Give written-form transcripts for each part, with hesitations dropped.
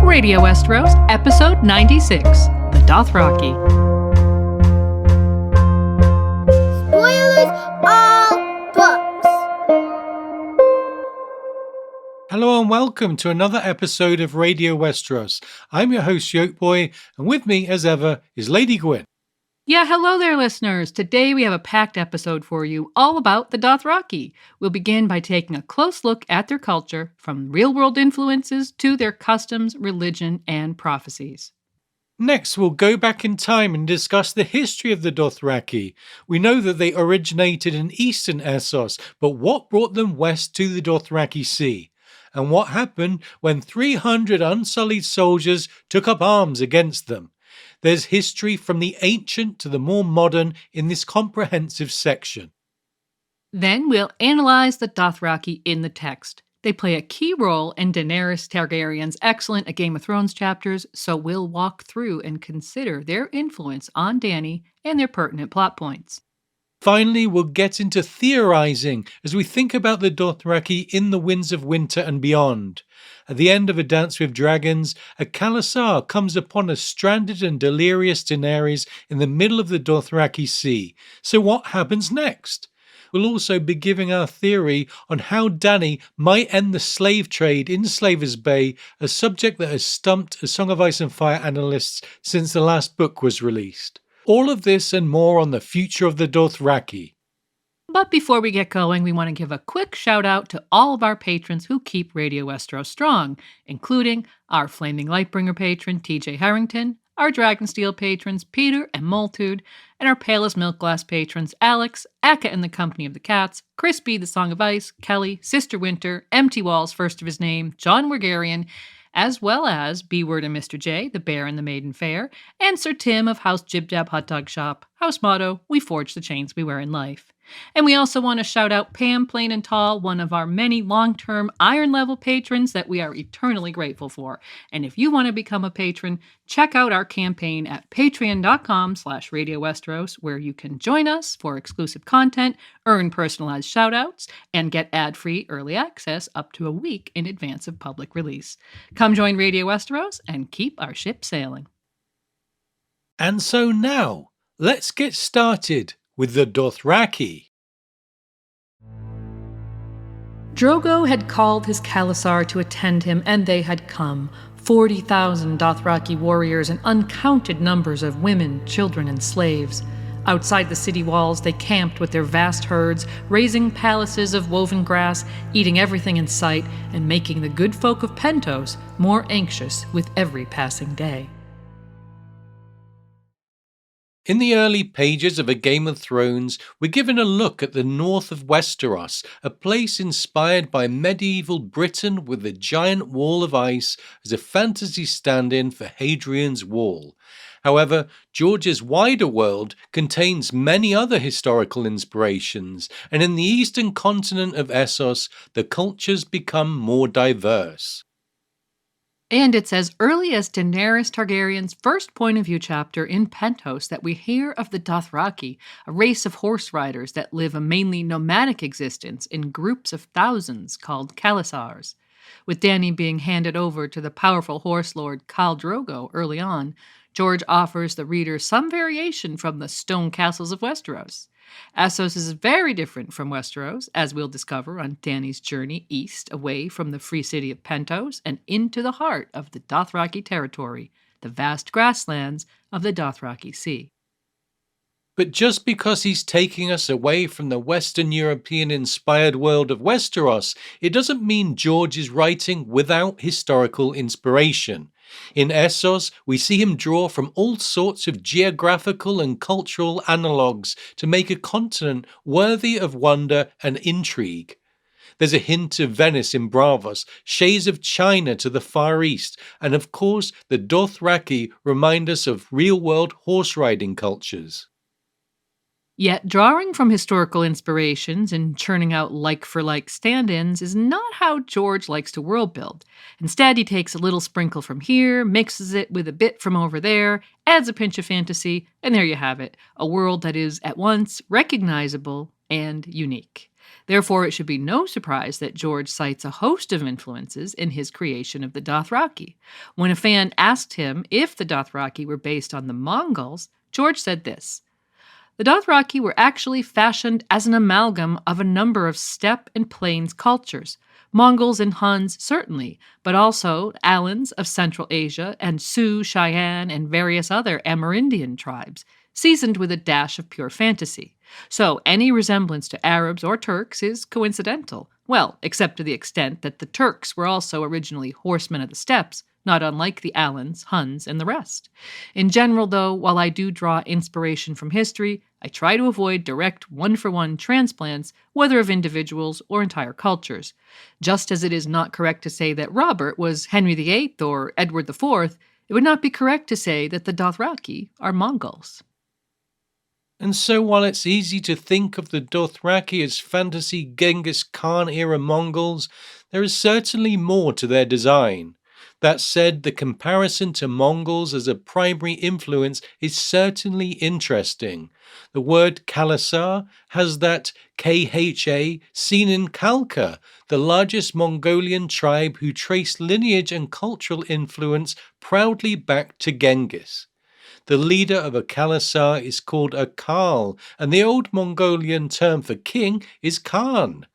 Radio Westeros, Episode 96, The Dothraki. Spoilers all books. Hello and welcome to another episode of Radio Westeros. I'm your host, Yolkboy, and with me, as ever, is Lady Gwyn. Yeah, hello there, listeners. Today we have a packed episode for you all about the Dothraki. We'll begin by taking a close look at their culture, from real-world influences to their customs, religion, and prophecies. Next, we'll go back in time and discuss the history of the Dothraki. We know that they originated in eastern Essos, but what brought them west to the Dothraki Sea? And what happened when 300 unsullied soldiers took up arms against them? There's history from the ancient to the more modern in this comprehensive section. Then we'll analyze the Dothraki in the text. They play a key role in Daenerys Targaryen's excellent A Game of Thrones chapters, so we'll walk through and consider their influence on Dany and their pertinent plot points. Finally, we'll get into theorizing as we think about the Dothraki in the Winds of Winter and beyond. At the end of A Dance with Dragons, a Khalasar comes upon a stranded and delirious Daenerys in the middle of the Dothraki Sea. So what happens next? We'll also be giving our theory on how Dany might end the slave trade in Slaver's Bay, a subject that has stumped A Song of Ice and Fire analysts since the last book was released. All of this and more on the future of the Dothraki. But before we get going, we want to give a quick shout out to all of our patrons who keep Radio Westeros strong, including our Flaming Lightbringer patron, TJ Harrington, our Dragonsteel patrons, Peter and Multude, and our Palest Milk Glass patrons, Alex, Akka and the Company of the Cats, Crispy, the Song of Ice, Kelly, Sister Winter, Empty Walls, first of his name, John Wergarian, as well as B-Word and Mr. J, the Bear and the Maiden Fair, and Sir Tim of House Jib Jab Hot Dog Shop, house motto, we forge the chains we wear in life. And we also want to shout out Pam Plain and Tall, one of our many long-term Iron Level patrons that we are eternally grateful for. And if you want to become a patron, check out our campaign at patreon.com/Radio Westeros, where you can join us for exclusive content, earn personalized shout-outs, and get ad-free early access up to a week in advance of public release. Come join Radio Westeros and keep our ship sailing. And so now, let's get started with the Dothraki. Drogo had called his Khalasar to attend him, and they had come. 40,000 Dothraki warriors and uncounted numbers of women, children, and slaves. Outside the city walls, they camped with their vast herds, raising palaces of woven grass, eating everything in sight, and making the good folk of Pentos more anxious with every passing day. In the early pages of A Game of Thrones, we're given a look at the north of Westeros, a place inspired by medieval Britain with the giant wall of ice as a fantasy stand-in for Hadrian's Wall. However, George's wider world contains many other historical inspirations, and in the eastern continent of Essos, the cultures become more diverse. And it's as early as Daenerys Targaryen's first point of view chapter in Pentos that we hear of the Dothraki, a race of horse riders that live a mainly nomadic existence in groups of thousands called Khalasars. With Dany being handed over to the powerful horse lord Khal Jhaqo early on, George offers the reader some variation from the stone castles of Westeros. Essos is very different from Westeros, as we'll discover on Dany's journey east away from the free city of Pentos and into the heart of the Dothraki territory, the vast grasslands of the Dothraki Sea. But just because he's taking us away from the Western European-inspired world of Westeros, it doesn't mean George is writing without historical inspiration. In Essos, we see him draw from all sorts of geographical and cultural analogues to make a continent worthy of wonder and intrigue. There's a hint of Venice in Braavos, shades of China to the Far East, and of course the Dothraki remind us of real-world horse-riding cultures. Yet drawing from historical inspirations and churning out like-for-like stand-ins is not how George likes to world build. Instead, he takes a little sprinkle from here, mixes it with a bit from over there, adds a pinch of fantasy, and there you have it, a world that is at once recognizable and unique. Therefore, it should be no surprise that George cites a host of influences in his creation of the Dothraki. When a fan asked him if the Dothraki were based on the Mongols, George said this: "The Dothraki were actually fashioned as an amalgam of a number of steppe and plains cultures. Mongols and Huns, certainly, but also Alans of Central Asia and Sioux, Cheyenne, and various other Amerindian tribes, seasoned with a dash of pure fantasy. So any resemblance to Arabs or Turks is coincidental. Well, except to the extent that the Turks were also originally horsemen of the steppes, not unlike the Alans, Huns, and the rest. In general, though, while I do draw inspiration from history, I try to avoid direct one-for-one transplants, whether of individuals or entire cultures. Just as it is not correct to say that Robert was Henry VIII or Edward IV, it would not be correct to say that the Dothraki are Mongols." And so while it's easy to think of the Dothraki as fantasy Genghis Khan era Mongols, there is certainly more to their design. That said, the comparison to Mongols as a primary influence is certainly interesting. The word Khalasar has that KHA seen in Khalkha, the largest Mongolian tribe who trace lineage and cultural influence proudly back to Genghis. The leader of a Khalasar is called a Khal, and the old Mongolian term for king is Khan.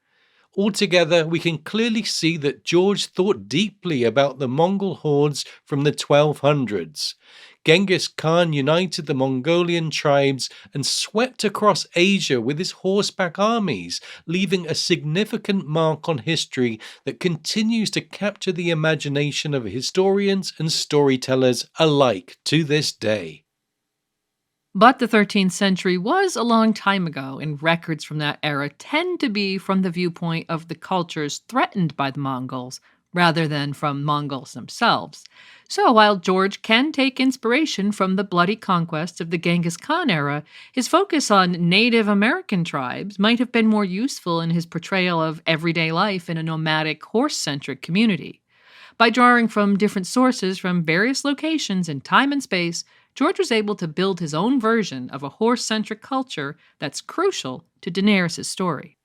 Altogether, we can clearly see that George thought deeply about the Mongol hordes from the 1200s. Genghis Khan united the Mongolian tribes and swept across Asia with his horseback armies, leaving a significant mark on history that continues to capture the imagination of historians and storytellers alike to this day. But the 13th century was a long time ago, and records from that era tend to be from the viewpoint of the cultures threatened by the Mongols, rather than from Mongols themselves. So while George can take inspiration from the bloody conquests of the Genghis Khan era, his focus on Native American tribes might have been more useful in his portrayal of everyday life in a nomadic, horse-centric community. By drawing from different sources from various locations in time and space, George was able to build his own version of a horse-centric culture that's crucial to Daenerys' story.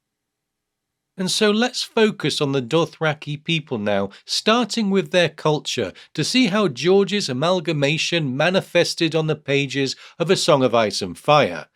And so let's focus on the Dothraki people now, starting with their culture, to see how George's amalgamation manifested on the pages of A Song of Ice and Fire.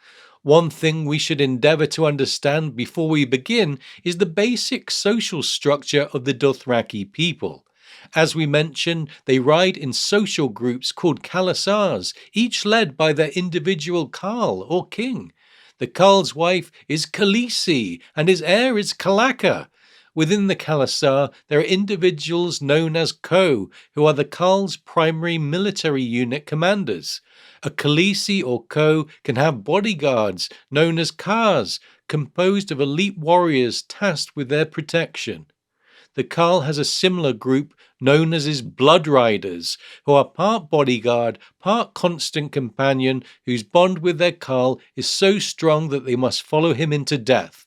One thing we should endeavour to understand before we begin is the basic social structure of the Dothraki people. As we mentioned, they ride in social groups called Khalasars, each led by their individual Khal or king. The Khal's wife is Khaleesi and his heir is Khalaka. Within the Khalasar, there are individuals known as Ko, who are the Khal's primary military unit commanders. A Khaleesi or Ko can have bodyguards known as Khars, composed of elite warriors tasked with their protection. The Khal has a similar group known as his Blood Riders, who are part bodyguard, part constant companion, whose bond with their Khal is so strong that they must follow him into death.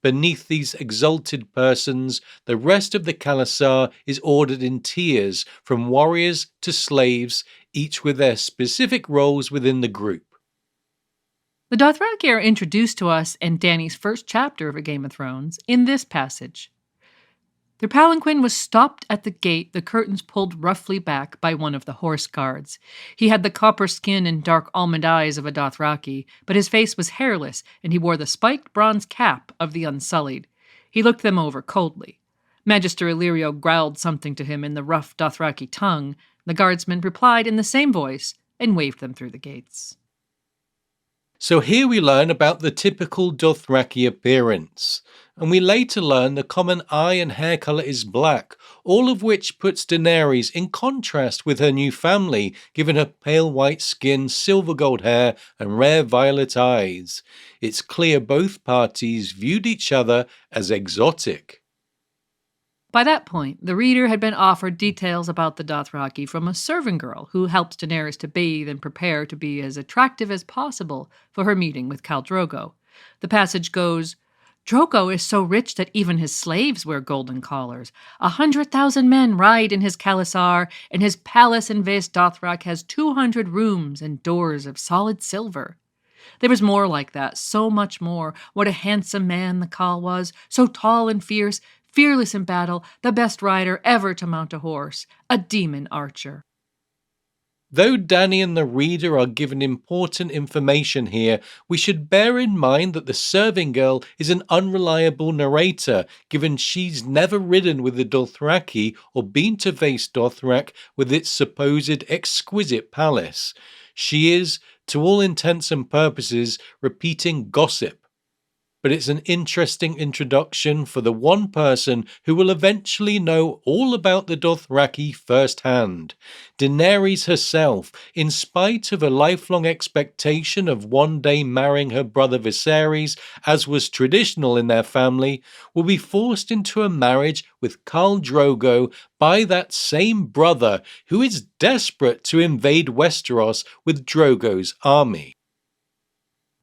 Beneath these exalted persons, the rest of the Khalasar is ordered in tiers, from warriors to slaves, each with their specific roles within the group. The Dothraki are introduced to us in Dany's first chapter of A Game of Thrones in this passage. Their palanquin was stopped at the gate, the curtains pulled roughly back by one of the horse guards. He had the copper skin and dark almond eyes of a Dothraki, but his face was hairless, and he wore the spiked bronze cap of the Unsullied. He looked them over coldly. Magister Illyrio growled something to him in the rough Dothraki tongue. The guardsman replied in the same voice and waved them through the gates. So here we learn about the typical Dothraki appearance, and we later learn the common eye and hair colour is black, all of which puts Daenerys in contrast with her new family, given her pale white skin, silver gold hair, and rare violet eyes. It's clear both parties viewed each other as exotic. By that point, the reader had been offered details about the Dothraki from a servant girl who helped Daenerys to bathe and prepare to be as attractive as possible for her meeting with Khal Jhaqo. The passage goes, "Drogo is so rich that even his slaves wear golden collars. 100,000 men ride in his Khalasar, and his palace in Vaes Dothrak has 200 rooms and doors of solid silver." There was more like that, so much more. What a handsome man the Khal was, so tall and fierce, fearless in battle, the best rider ever to mount a horse, a demon archer. Though Dany and the reader are given important information here, we should bear in mind that the serving girl is an unreliable narrator, given she's never ridden with the Dothraki or been to Vaes Dothrak with its supposed exquisite palace. She is, to all intents and purposes, repeating gossip. But it's an interesting introduction for the one person who will eventually know all about the Dothraki firsthand. Daenerys herself, in spite of a lifelong expectation of one day marrying her brother Viserys, as was traditional in their family, will be forced into a marriage with Khal Drogo by that same brother who is desperate to invade Westeros with Drogo's army.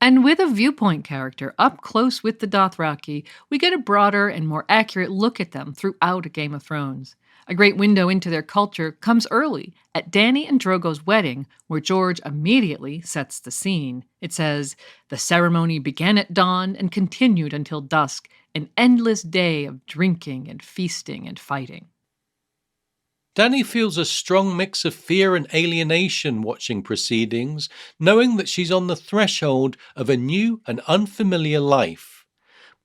And with a viewpoint character up close with the Dothraki, we get a broader and more accurate look at them throughout A Game of Thrones. A great window into their culture comes early at Dany and Drogo's wedding, where George immediately sets the scene. It says, "The ceremony began at dawn and continued until dusk, an endless day of drinking and feasting and fighting." Dany feels a strong mix of fear and alienation watching proceedings, knowing that she's on the threshold of a new and unfamiliar life.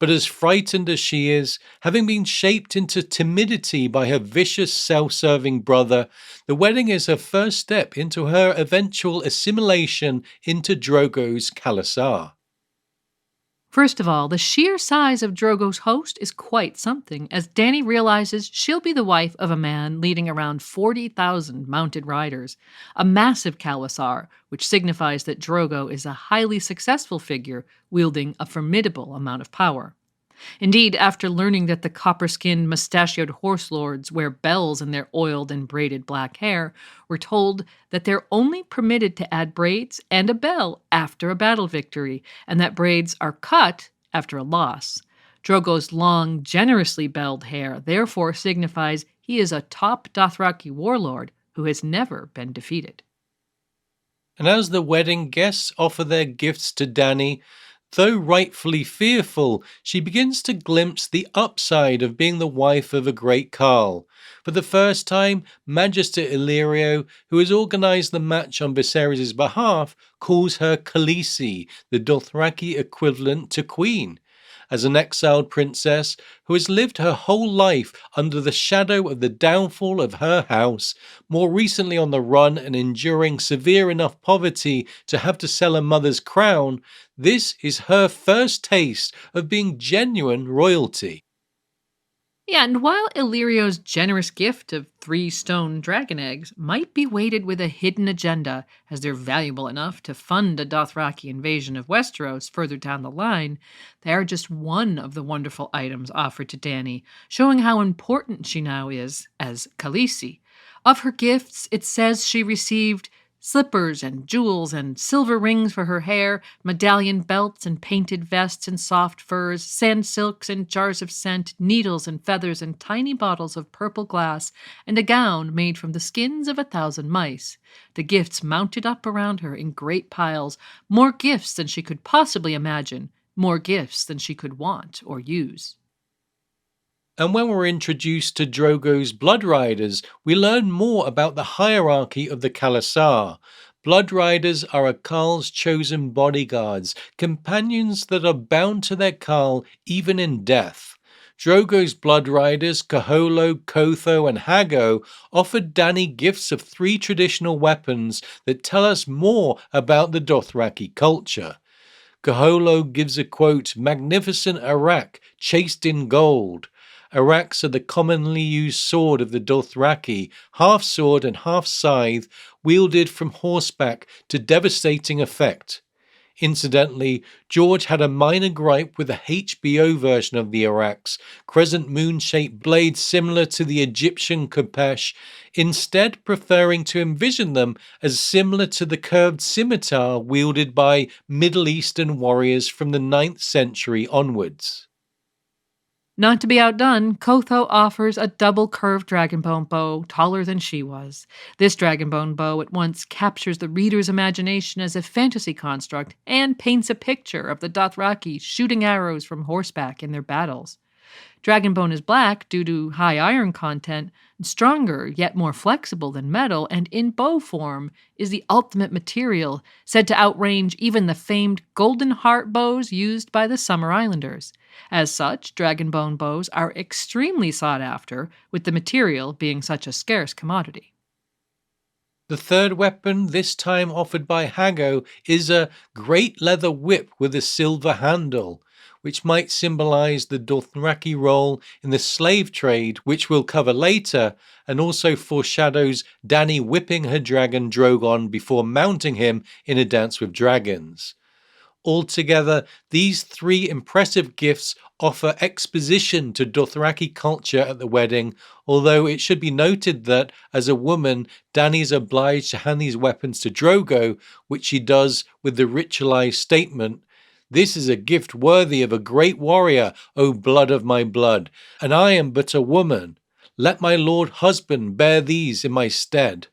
But as frightened as she is, having been shaped into timidity by her vicious, self-serving brother, the wedding is her first step into her eventual assimilation into Drogo's Khalasar. First of all, the sheer size of Drogo's host is quite something, as Dany realizes she'll be the wife of a man leading around 40,000 mounted riders, a massive Khalasar, which signifies that Drogo is a highly successful figure wielding a formidable amount of power. Indeed, after learning that the copper-skinned, mustachioed horse lords wear bells in their oiled and braided black hair, we're told that they're only permitted to add braids and a bell after a battle victory, and that braids are cut after a loss. Drogo's long, generously belled hair therefore signifies he is a top Dothraki warlord who has never been defeated. And as the wedding guests offer their gifts to Dany, though rightfully fearful, she begins to glimpse the upside of being the wife of a great Khal. For the first time, Magister Illyrio, who has organized the match on Viserys' behalf, calls her Khaleesi, the Dothraki equivalent to Queen. As an exiled princess who has lived her whole life under the shadow of the downfall of her house, more recently on the run and enduring severe enough poverty to have to sell her mother's crown, this is her first taste of being genuine royalty. Yeah, and while Illyrio's generous gift of 3 stone dragon eggs might be weighted with a hidden agenda, as they're valuable enough to fund a Dothraki invasion of Westeros further down the line, they are just one of the wonderful items offered to Dany, showing how important she now is as Khaleesi. Of her gifts, it says she received slippers and jewels and silver rings for her hair, medallion belts and painted vests and soft furs, sand silks and jars of scent, needles and feathers and tiny bottles of purple glass, and a gown made from the skins of 1,000 mice. The gifts mounted up around her in great piles, more gifts than she could possibly imagine, more gifts than she could want or use. And when we're introduced to Drogo's Blood Riders, we learn more about the hierarchy of the Khalasar. Blood Riders are a Khal's chosen bodyguards, companions that are bound to their Khal even in death. Drogo's Blood Riders, Kaholo, Kotho, and Hago, offered Dany gifts of 3 traditional weapons that tell us more about the Dothraki culture. Kaholo gives a, quote, magnificent arak chased in gold. Araks are the commonly used sword of the Dothraki, half sword and half scythe, wielded from horseback to devastating effect. Incidentally, George had a minor gripe with the HBO version of the Araks, crescent moon-shaped blades similar to the Egyptian Khopesh, instead preferring to envision them as similar to the curved scimitar wielded by Middle Eastern warriors from the 9th century onwards. Not to be outdone, Kotho offers a double curved dragonbone bow taller than she was. This dragonbone bow at once captures the reader's imagination as a fantasy construct and paints a picture of the Dothraki shooting arrows from horseback in their battles. Dragonbone is black due to high iron content, stronger yet more flexible than metal, and in bow form is the ultimate material, said to outrange even the famed Golden Heart bows used by the Summer Islanders. As such, dragonbone bows are extremely sought after, with the material being such a scarce commodity. The third weapon, this time offered by Jhaqo, is a great leather whip with a silver handle, which might symbolize the Dothraki role in the slave trade, which we'll cover later, and also foreshadows Dany whipping her dragon Drogon before mounting him in a dance with dragons. Altogether, these three impressive gifts offer exposition to Dothraki culture at the wedding, although it should be noted that, as a woman, Dany is obliged to hand these weapons to Drogo, which she does with the ritualized statement, "This is a gift worthy of a great warrior, O blood of my blood, and I am but a woman. Let my lord husband bear these in my stead."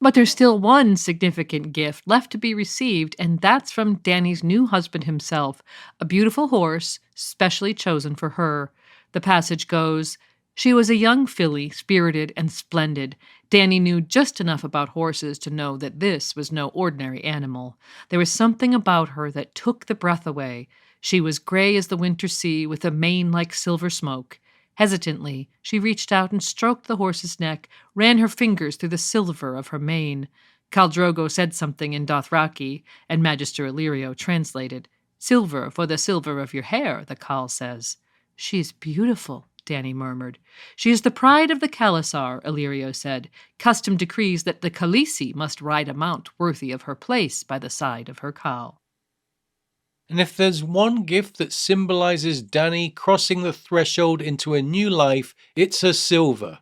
But there's still one significant gift left to be received, and that's from Dany's new husband himself, a beautiful horse specially chosen for her. The passage goes, "She was a young filly, spirited and splendid. Dany knew just enough about horses to know that this was no ordinary animal. There was something about her that took the breath away. She was gray as the winter sea, with a mane like silver smoke. Hesitantly, she reached out and stroked the horse's neck, ran her fingers through the silver of her mane. Khal Drogo said something in Dothraki, and Magister Illyrio translated. Silver for the silver of your hair, the Khal says. She's beautiful, Dany murmured. She is the pride of the Khalasar, Illyrio said. Custom decrees that the Khaleesi must ride a mount worthy of her place by the side of her Khal. And if there's one gift that symbolizes Dany crossing the threshold into a new life, it's her silver.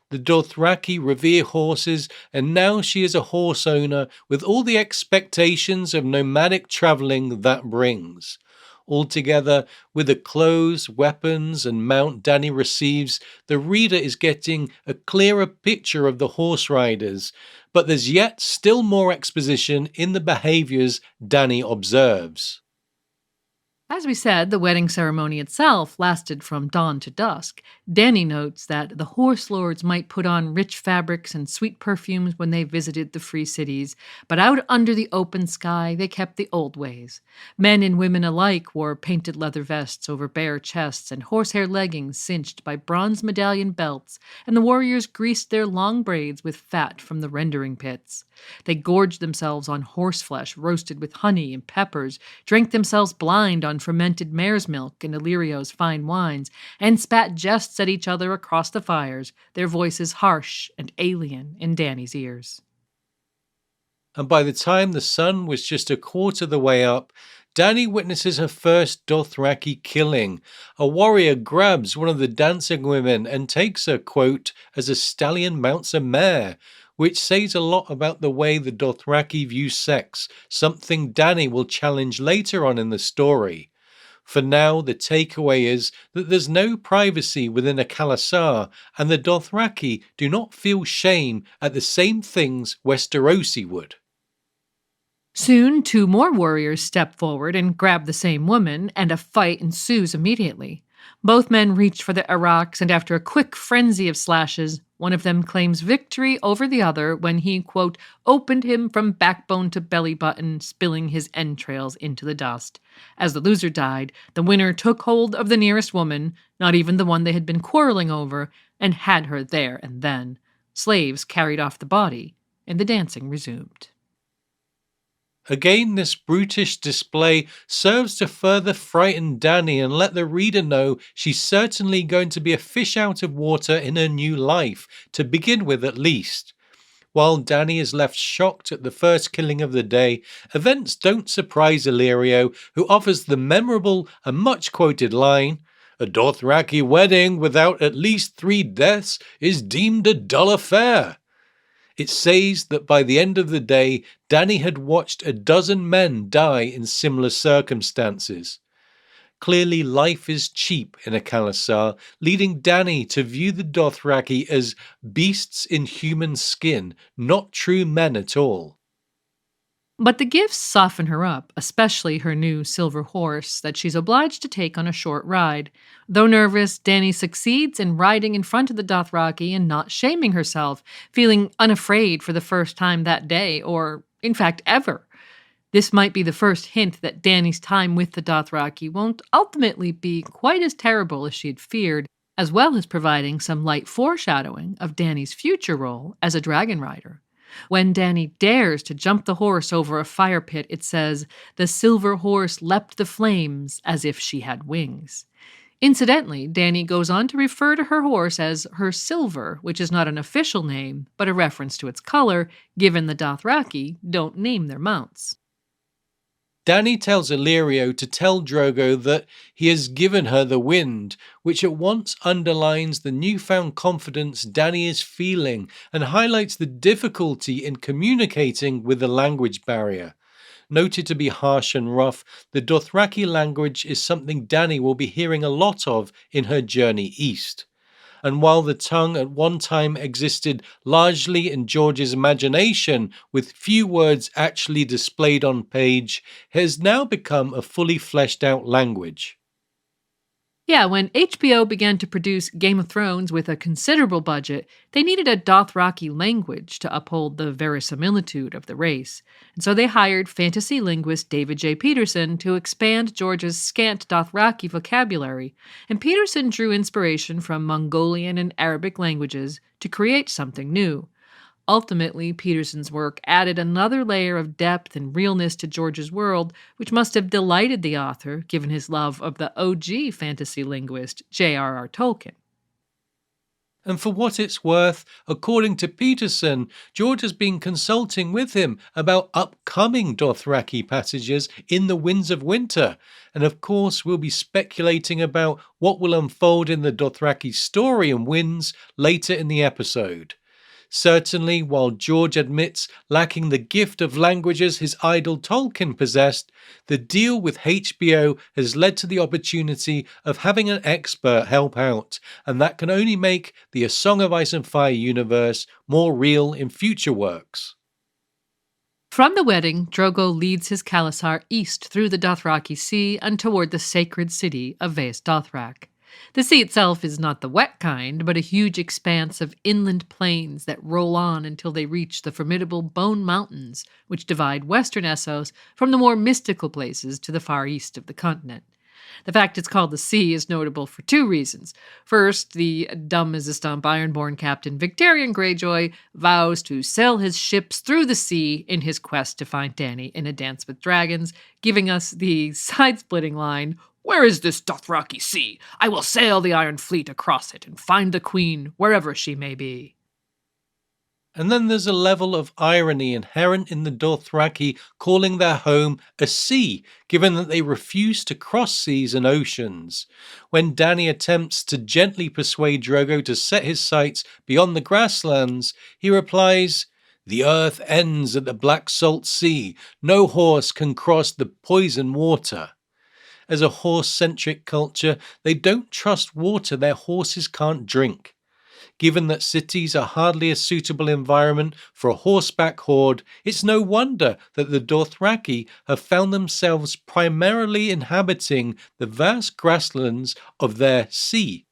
The Dothraki revere horses, and now she is a horse owner with all the expectations of nomadic travelling that brings. Altogether, with the clothes, weapons, and mount Dany receives, the reader is getting a clearer picture of the horse riders, but there's yet still more exposition in the behaviours Dany observes. As we said, the wedding ceremony itself lasted from dawn to dusk. Dany notes that the horse lords might put on rich fabrics and sweet perfumes when they visited the free cities, but out under the open sky they kept the old ways. Men and women alike wore painted leather vests over bare chests and horsehair leggings cinched by bronze medallion belts, and the warriors greased their long braids with fat from the rendering pits. They gorged themselves on horseflesh roasted with honey and peppers, drank themselves blind on fermented mare's milk and Illyrio's fine wines, and spat jests at each other across the fires, their voices harsh and alien in Dany's ears. And by the time the sun was just a quarter of the way up, Dany witnesses her first Dothraki killing. A warrior grabs one of the dancing women and takes her, quote, as a stallion mounts a mare, which says a lot about the way the Dothraki view sex, something Dany will challenge later on in the story. For now, the takeaway is that there's no privacy within a Khalasar, and the Dothraki do not feel shame at the same things Westerosi would. Soon, two more warriors step forward and grab the same woman, and a fight ensues immediately. Both men reach for the araks, and after a quick frenzy of slashes, one of them claims victory over the other when he, quote, opened him from backbone to belly button, spilling his entrails into the dust. As the loser died, the winner took hold of the nearest woman, not even the one they had been quarreling over, and had her there and then. Slaves carried off the body, and the dancing resumed. Again, this brutish display serves to further frighten Dany and let the reader know she's certainly going to be a fish out of water in her new life, to begin with at least. While Dany is left shocked at the first killing of the day, events don't surprise Illyrio, who offers the memorable and much-quoted line, "A Dothraki wedding without at least 3 deaths is deemed a dull affair." It says that by the end of the day, Dany had watched 12 men die in similar circumstances. Clearly, life is cheap in a Khalasar, leading Dany to view the Dothraki as beasts in human skin, not true men at all. But the gifts soften her up, especially her new silver horse that she's obliged to take on a short ride. Though nervous, Dany succeeds in riding in front of the Dothraki and not shaming herself, feeling unafraid for the first time that day, or, in fact, ever. This might be the first hint that Dany's time with the Dothraki won't ultimately be quite as terrible as she had feared, as well as providing some light foreshadowing of Dany's future role as a dragon rider. When Dany dares to jump the horse over a fire pit, it says, "The silver horse leapt the flames as if she had wings." Incidentally, Dany goes on to refer to her horse as her silver, which is not an official name, but a reference to its color, given the Dothraki don't name their mounts. Dany tells Illyrio to tell Drogo that he has given her the wind, which at once underlines the newfound confidence Dany is feeling and highlights the difficulty in communicating with the language barrier. Noted to be harsh and rough, the Dothraki language is something Dany will be hearing a lot of in her journey east. And while the tongue at one time existed largely in George's imagination, with few words actually displayed on page, it has now become a fully fleshed out language. Yeah, when HBO began to produce Game of Thrones with a considerable budget, they needed a Dothraki language to uphold the verisimilitude of the race. And so they hired fantasy linguist David J. Peterson to expand George's scant Dothraki vocabulary, and Peterson drew inspiration from Mongolian and Arabic languages to create something new. Ultimately, Peterson's work added another layer of depth and realness to George's world, which must have delighted the author, given his love of the OG fantasy linguist J.R.R. Tolkien. And for what it's worth, according to Peterson, George has been consulting with him about upcoming Dothraki passages in the Winds of Winter. And of course, we'll be speculating about what will unfold in the Dothraki story and Winds later in the episode. Certainly, while George admits lacking the gift of languages his idol Tolkien possessed, the deal with HBO has led to the opportunity of having an expert help out, and that can only make the A Song of Ice and Fire universe more real in future works. From the wedding, Drogo leads his Khalasar east through the Dothraki Sea and toward the sacred city of Vaes Dothrak. The sea itself is not the wet kind, but a huge expanse of inland plains that roll on until they reach the formidable Bone Mountains, which divide western Essos from the more mystical places to the far east of the continent. The fact it's called the sea is notable for two reasons. First, the dumb as a stump Ironborn captain Victarion Greyjoy vows to sail his ships through the sea in his quest to find Dany in A Dance with Dragons, giving us the side-splitting line, "Where is this Dothraki sea? I will sail the Iron Fleet across it and find the Queen wherever she may be." And then there's a level of irony inherent in the Dothraki calling their home a sea, given that they refuse to cross seas and oceans. When Dany attempts to gently persuade Drogo to set his sights beyond the grasslands, he replies, "The earth ends at the Black Salt Sea. No horse can cross the poison water." As a horse-centric culture, they don't trust water their horses can't drink. Given that cities are hardly a suitable environment for a horseback horde, it's no wonder that the Dothraki have found themselves primarily inhabiting the vast grasslands of their sea.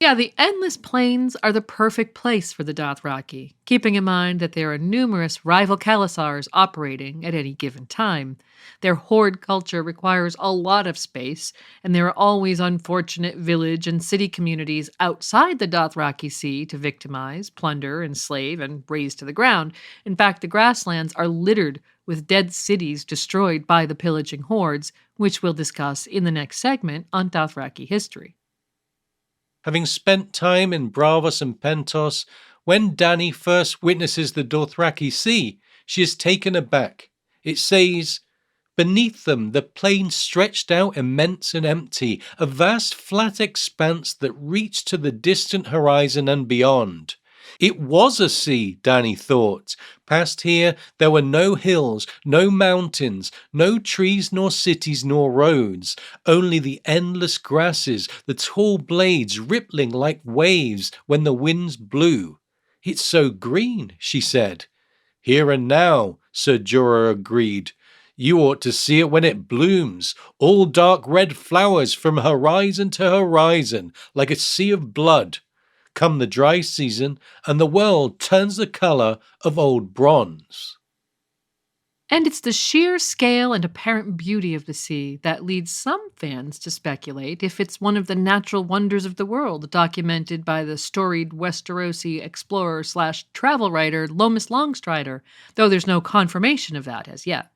Yeah, the endless plains are the perfect place for the Dothraki, keeping in mind that there are numerous rival Khalasars operating at any given time. Their horde culture requires a lot of space, and there are always unfortunate village and city communities outside the Dothraki Sea to victimize, plunder, enslave, and raze to the ground. In fact, the grasslands are littered with dead cities destroyed by the pillaging hordes, which we'll discuss in the next segment on Dothraki history. Having spent time in Braavos and Pentos, when Dany first witnesses the Dothraki Sea, she is taken aback. It says, "Beneath them, the plain stretched out immense and empty, a vast flat expanse that reached to the distant horizon and beyond. It was a sea, Danny thought. Past here there were no hills, no mountains, no trees nor cities nor roads, only the endless grasses, the tall blades rippling like waves when the winds blew. It's so green, she said. Here and now, Sir Jorah agreed. You ought to see it when it blooms, all dark red flowers from horizon to horizon, like a sea of blood. Come the dry season, and the world turns the colour of old bronze. And it's the sheer scale and apparent beauty of the sea that leads some fans to speculate if it's one of the natural wonders of the world, documented by the storied Westerosi explorer slash travel writer Lomas Longstrider, though there's no confirmation of that as yet.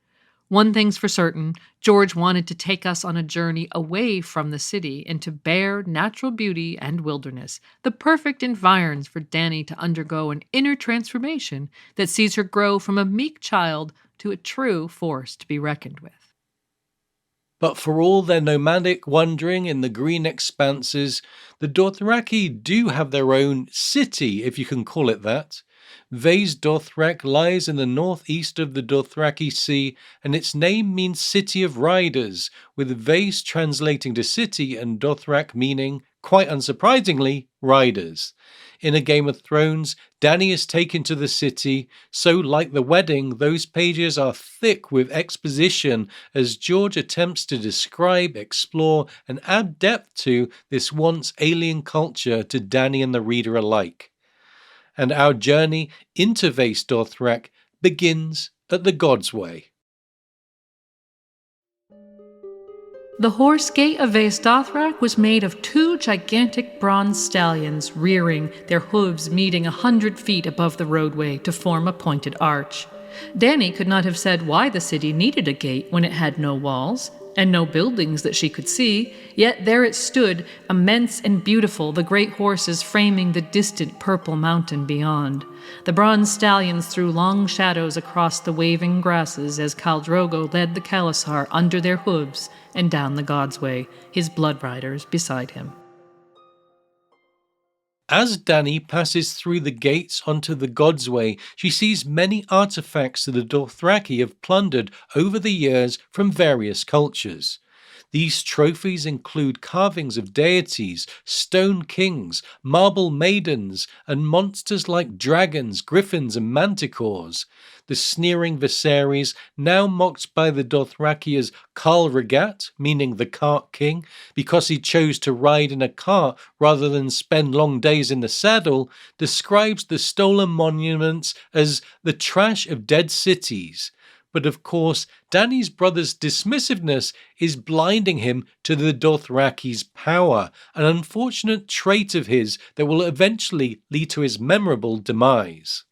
One thing's for certain, George wanted to take us on a journey away from the city into bare, natural beauty and wilderness, the perfect environs for Dany to undergo an inner transformation that sees her grow from a meek child to a true force to be reckoned with. But for all their nomadic wandering in the green expanses, the Dothraki do have their own city, if you can call it that. Vaes Dothrak lies in the northeast of the Dothraki Sea, and its name means City of Riders, with Vaes translating to city and Dothrak meaning, quite unsurprisingly, riders. In A Game of Thrones, Dany is taken to the city, so like the wedding, those pages are thick with exposition as George attempts to describe, explore, and add depth to this once alien culture to Dany and the reader alike. And our journey into Vaes Dothrak begins at the God's Way. The horse gate of Vaes Dothrak was made of 2 gigantic bronze stallions rearing, their hooves meeting 100 feet above the roadway to form a pointed arch. Dany could not have said why the city needed a gate when it had no walls and no buildings that she could see, yet there it stood, immense and beautiful, the great horses framing the distant purple mountain beyond. The bronze stallions threw long shadows across the waving grasses as Khal Jhaqo led the Khalasar under their hooves and down the God's Way, his blood riders beside him. As Dany passes through the gates onto the God's Way, she sees many artifacts that the Dothraki have plundered over the years from various cultures. These trophies include carvings of deities, stone kings, marble maidens, and monsters like dragons, griffins, and manticores. The sneering Viserys, now mocked by the Dothraki as Khal Regat, meaning the cart king, because he chose to ride in a cart rather than spend long days in the saddle, describes the stolen monuments as the trash of dead cities. But of course, Dany's brother's dismissiveness is blinding him to the Dothraki's power, an unfortunate trait of his that will eventually lead to his memorable demise.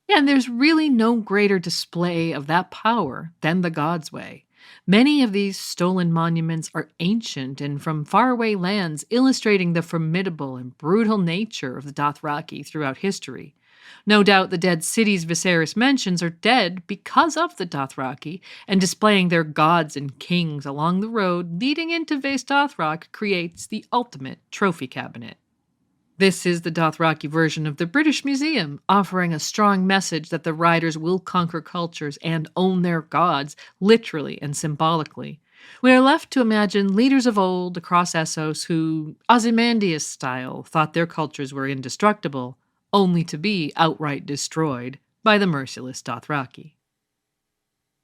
Yeah, and there's really no greater display of that power than the God's Way. Many of these stolen monuments are ancient and from faraway lands, illustrating the formidable and brutal nature of the Dothraki throughout history. No doubt the dead cities Viserys mentions are dead because of the Dothraki, and displaying their gods and kings along the road leading into Vaes Dothrak creates the ultimate trophy cabinet. This is the Dothraki version of the British Museum, offering a strong message that the riders will conquer cultures and own their gods, literally and symbolically. We are left to imagine leaders of old across Essos who, Ozymandias style, thought their cultures were indestructible, only to be outright destroyed by the merciless Dothraki.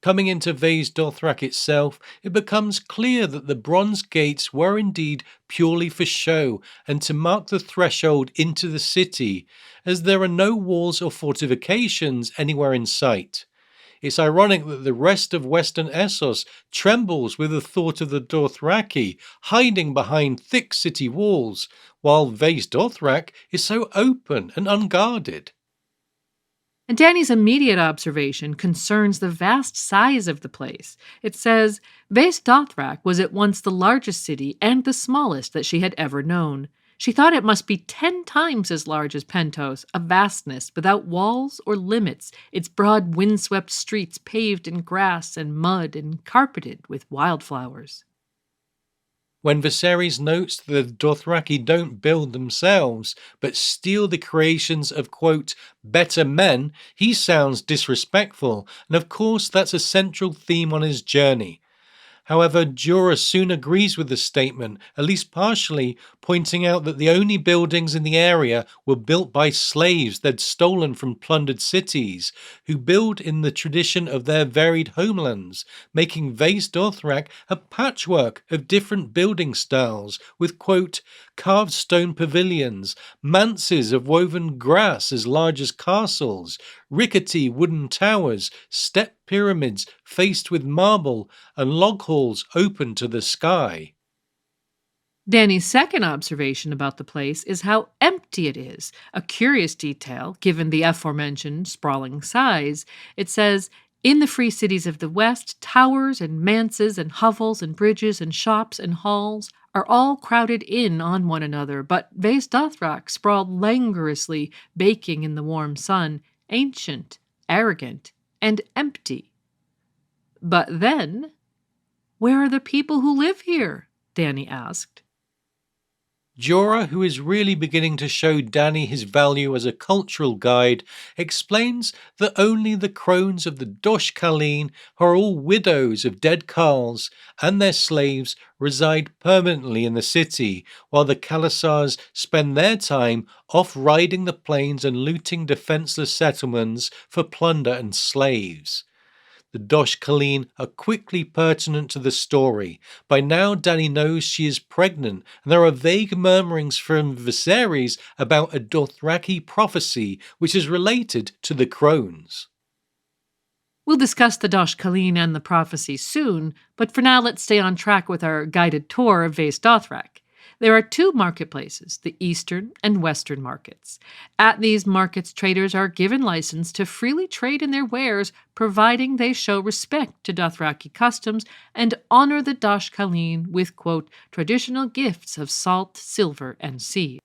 Coming into Vaes Dothrak itself, it becomes clear that the bronze gates were indeed purely for show and to mark the threshold into the city, as there are no walls or fortifications anywhere in sight. It's ironic that the rest of western Essos trembles with the thought of the Dothraki hiding behind thick city walls, while Vaes Dothrak is so open and unguarded. And Dany's immediate observation concerns the vast size of the place. It says, Vaes Dothrak was at once the largest city and the smallest that she had ever known. She thought it must be 10 times as large as Pentos, a vastness without walls or limits, its broad windswept streets paved in grass and mud and carpeted with wildflowers. When Viserys notes that the Dothraki don't build themselves, but steal the creations of, quote, better men, he sounds disrespectful, and of course that's a central theme on his journey. However, Jorah soon agrees with the statement, at least partially, pointing out that the only buildings in the area were built by slaves they'd stolen from plundered cities, who build in the tradition of their varied homelands, making Vaes Dothrak a patchwork of different building styles, with, quote, carved stone pavilions, manses of woven grass as large as castles, rickety wooden towers, step pyramids faced with marble, and log halls open to the sky. Dany's second observation about the place is how empty it is, a curious detail given the aforementioned sprawling size. It says, in the free cities of the West, towers and manses and hovels and bridges and shops and halls are all crowded in on one another, but Vaes Dothrak sprawled languorously, baking in the warm sun, ancient, arrogant, and empty. But then, where are the people who live here? Dany asked. Jorah, who is really beginning to show Dany his value as a cultural guide, explains that only the crones of the Dosh Khaleen, who are all widows of dead Khals, and their slaves reside permanently in the city, while the Khalasars spend their time off riding the plains and looting defenseless settlements for plunder and slaves. The Dosh Khaleen are quickly pertinent to the story. By now, Dany knows she is pregnant, and there are vague murmurings from Viserys about a Dothraki prophecy, which is related to the crones. We'll discuss the Dosh Khaleen and the prophecy soon, but for now let's stay on track with our guided tour of Vaes Dothrak. There are two marketplaces, the Eastern and Western markets. At these markets, traders are given license to freely trade in their wares, providing they show respect to Dothraki customs and honor the Dosh Khaleen with, quote, traditional gifts of salt, silver, and seed.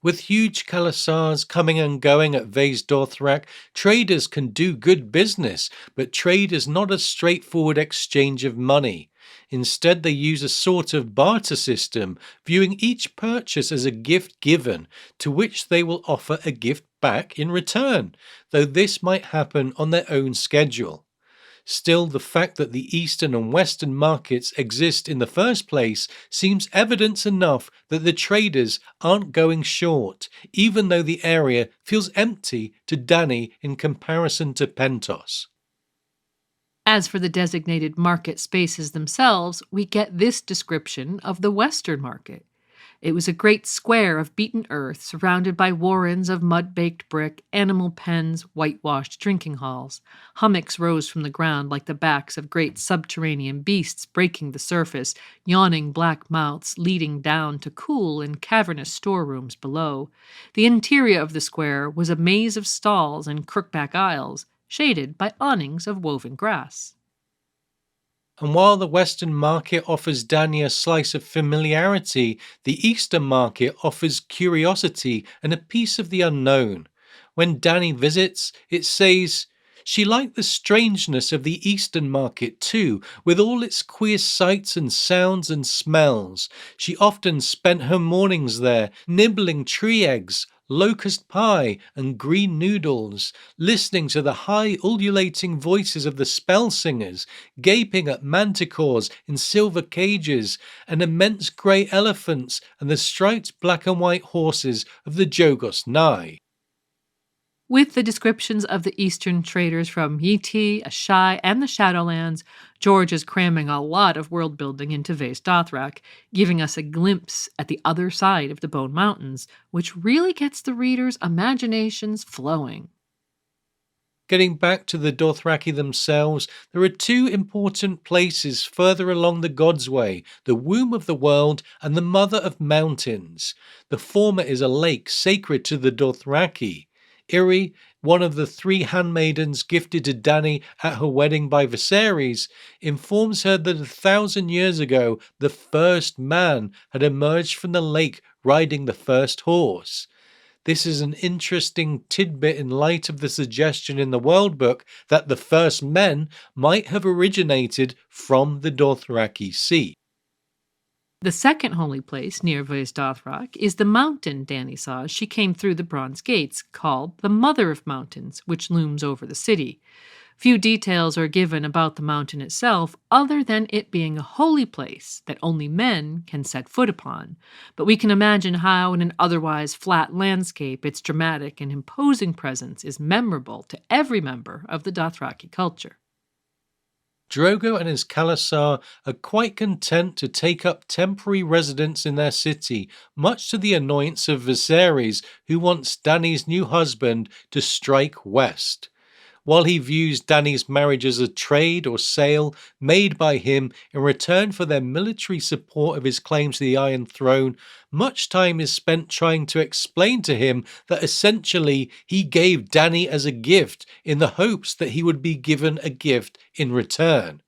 With huge Khalasars coming and going at Vaes Dothrak, traders can do good business, but trade is not a straightforward exchange of money. Instead, they use a sort of barter system, viewing each purchase as a gift given, to which they will offer a gift back in return, though this might happen on their own schedule. Still, the fact that the Eastern and Western markets exist in the first place seems evidence enough that the traders aren't going short, even though the area feels empty to Dany in comparison to Pentos. As for the designated market spaces themselves, we get this description of the Western market. It was a great square of beaten earth surrounded by warrens of mud-baked brick, animal pens, whitewashed drinking halls. Hummocks rose from the ground like the backs of great subterranean beasts breaking the surface, yawning black mouths leading down to cool and cavernous storerooms below. The interior of the square was a maze of stalls and crookback aisles, shaded by awnings of woven grass. And while the Western market offers Dany a slice of familiarity, the Eastern market offers curiosity and a piece of the unknown. When Dany visits, it says she liked the strangeness of the Eastern market too, with all its queer sights and sounds and smells. She often spent her mornings there, nibbling tree eggs, locust pie and green noodles, listening to the high ululating voices of the spell singers, gaping at manticores in silver cages, and immense grey elephants and the striped black and white horses of the Jogos Nye. With the descriptions of the Eastern traders from Yiti, Ashai, and the Shadowlands, George is cramming a lot of world building into Vaes Dothrak, giving us a glimpse at the other side of the Bone Mountains, which really gets the reader's imaginations flowing. Getting back to the Dothraki themselves, there are two important places further along the God's Way, the Womb of the World and the Mother of Mountains. The former is a lake sacred to the Dothraki. Iri, one of the three handmaidens gifted to Dany at her wedding by Viserys, informs her that 1,000 years ago the first man had emerged from the lake riding the first horse. This is an interesting tidbit in light of the suggestion in the World Book that the first men might have originated from the Dothraki Sea. The second holy place near Dothrak is the mountain Dany saw as she came through the bronze gates, called the Mother of Mountains, which looms over the city. Few details are given about the mountain itself, other than it being a holy place that only men can set foot upon. But we can imagine how, in an otherwise flat landscape, its dramatic and imposing presence is memorable to every member of the Dothraki culture. Drogo and his Khalasar are quite content to take up temporary residence in their city, much to the annoyance of Viserys, who wants Dany's new husband to strike west. While he views Dany's marriage as a trade or sale made by him in return for their military support of his claim to the Iron Throne, much time is spent trying to explain to him that essentially he gave Dany as a gift in the hopes that he would be given a gift in return.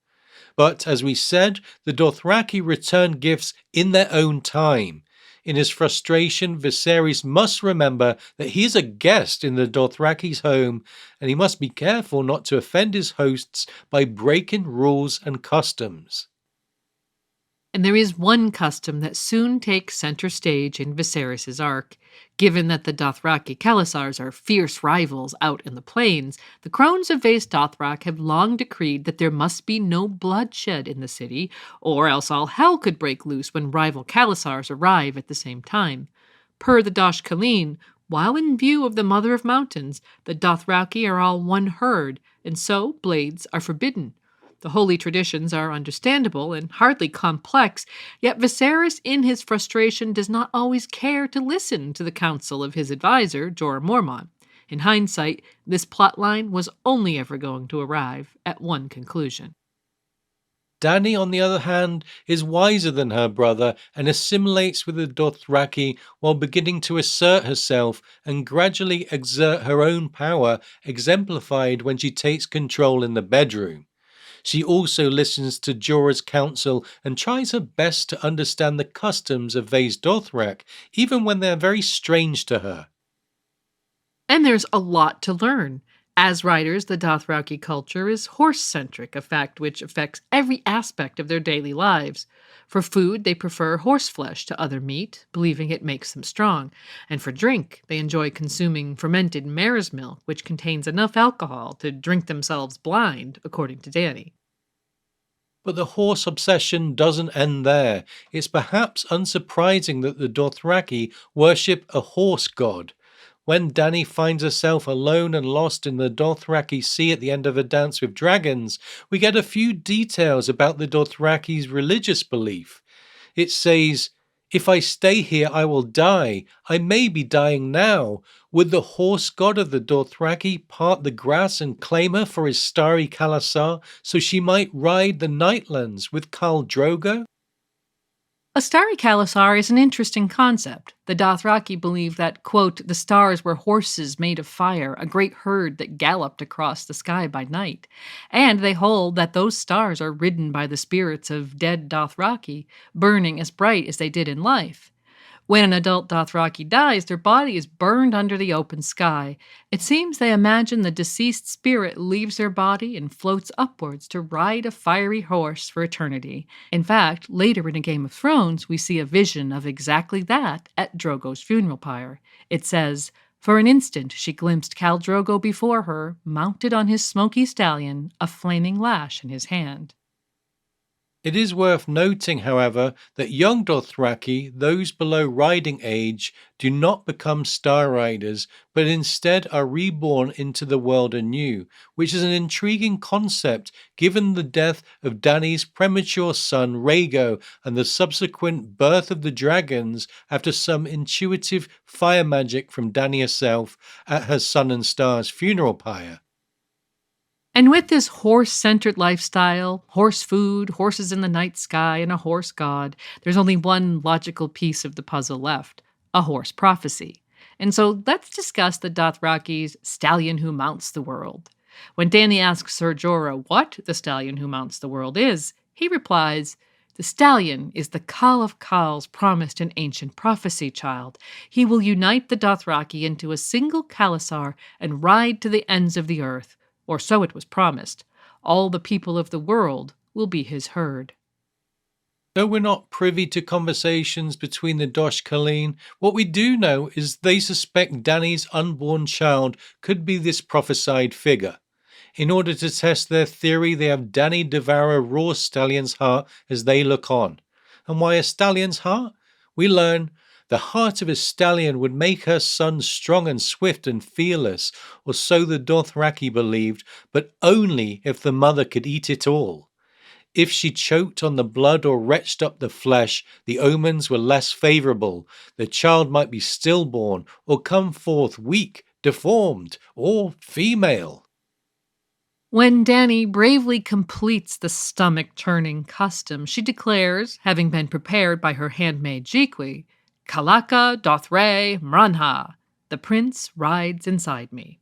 But as we said, the Dothraki return gifts in their own time. In his frustration, Viserys must remember that he is a guest in the Dothraki's home, and he must be careful not to offend his hosts by breaking rules and customs. And there is one custom that soon takes center stage in Viserys' arc. Given that the Dothraki Khalasars are fierce rivals out in the plains, the crones of Dothrak have long decreed that there must be no bloodshed in the city, or else all hell could break loose when rival Khalasars arrive at the same time. Per the Dosh Khaleen, while in view of the Mother of Mountains, the Dothraki are all one herd, and so blades are forbidden. The holy traditions are understandable and hardly complex, yet Viserys, in his frustration, does not always care to listen to the counsel of his advisor, Jorah Mormont. In hindsight, this plotline was only ever going to arrive at one conclusion. Dany, on the other hand, is wiser than her brother and assimilates with the Dothraki while beginning to assert herself and gradually exert her own power, exemplified when she takes control in the bedroom. She also listens to Jorah's counsel and tries her best to understand the customs of Dothrak, even when they're very strange to her. And there's a lot to learn. As writers, the Dothraki culture is horse-centric, a fact which affects every aspect of their daily lives. For food, they prefer horseflesh to other meat, believing it makes them strong. And for drink, they enjoy consuming fermented mare's milk, which contains enough alcohol to drink themselves blind, according to Dany. But the horse obsession doesn't end there. It's perhaps unsurprising that the Dothraki worship a horse god. When Dany finds herself alone and lost in the Dothraki Sea at the end of A Dance with Dragons, we get a few details about the Dothraki's religious belief. It says, "If I stay here, I will die. I may be dying now. Would the horse god of the Dothraki part the grass and claim her for his starry Khalasar so she might ride the Nightlands with Khal Drogo?" A starry Khalasar is an interesting concept. The Dothraki believe that, quote, the stars were horses made of fire, a great herd that galloped across the sky by night. And they hold that those stars are ridden by the spirits of dead Dothraki, burning as bright as they did in life. When an adult Dothraki dies, their body is burned under the open sky. It seems they imagine the deceased spirit leaves their body and floats upwards to ride a fiery horse for eternity. In fact, later in A Game of Thrones, we see a vision of exactly that at Drogo's funeral pyre. It says, "For an instant she glimpsed Khal Drogo before her, mounted on his smoky stallion, a flaming lash in his hand." It is worth noting, however, that young Dothraki, those below riding age, do not become Star Riders, but instead are reborn into the world anew, which is an intriguing concept given the death of Dany's premature son Rhaego and the subsequent birth of the dragons after some intuitive fire magic from Dany herself at her son and star's funeral pyre. And with this horse-centered lifestyle, horse food, horses in the night sky, and a horse god, there's only one logical piece of the puzzle left, a horse prophecy. And so let's discuss the Dothraki's stallion who mounts the world. When Dany asks Ser Jorah what the stallion who mounts the world is, he replies, "The stallion is the Khal of Khals promised in ancient prophecy, child. He will unite the Dothraki into a single Khalasar and ride to the ends of the earth. Or so it was promised. All the people of the world will be his herd." Though we're not privy to conversations between the Dosh Khaleen, what we do know is they suspect Dany's unborn child could be this prophesied figure. In order to test their theory, they have Dany devour a raw stallion's heart as they look on. And why a stallion's heart? We learn the heart of a stallion would make her son strong and swift and fearless, or so the Dothraki believed, but only if the mother could eat it all. If she choked on the blood or retched up the flesh, the omens were less favourable. The child might be stillborn or come forth weak, deformed, or female. When Dany bravely completes the stomach-churning custom, she declares, having been prepared by her handmaid Jiqui, Kalaka Dothre Mranha, the prince rides inside me.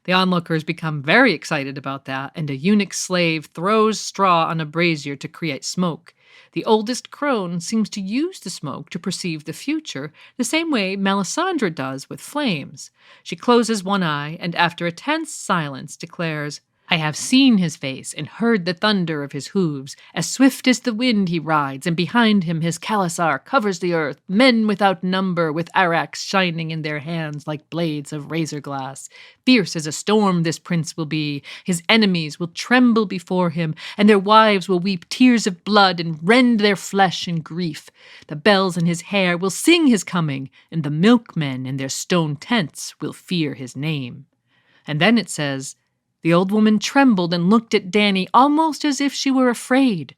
The onlookers become very excited about that, and a eunuch slave throws straw on a brazier to create smoke. The oldest crone seems to use the smoke to perceive the future, the same way Melisandre does with flames. She closes one eye, and after a tense silence declares, I have seen his face and heard the thunder of his hooves. As swift as the wind he rides, and behind him his khalasar covers the earth, men without number with araks shining in their hands like blades of razor glass. Fierce as a storm this prince will be. His enemies will tremble before him, and their wives will weep tears of blood and rend their flesh in grief. The bells in his hair will sing his coming, and the milkmen in their stone tents will fear his name. And then it says, the old woman trembled and looked at Dany almost as if she were afraid.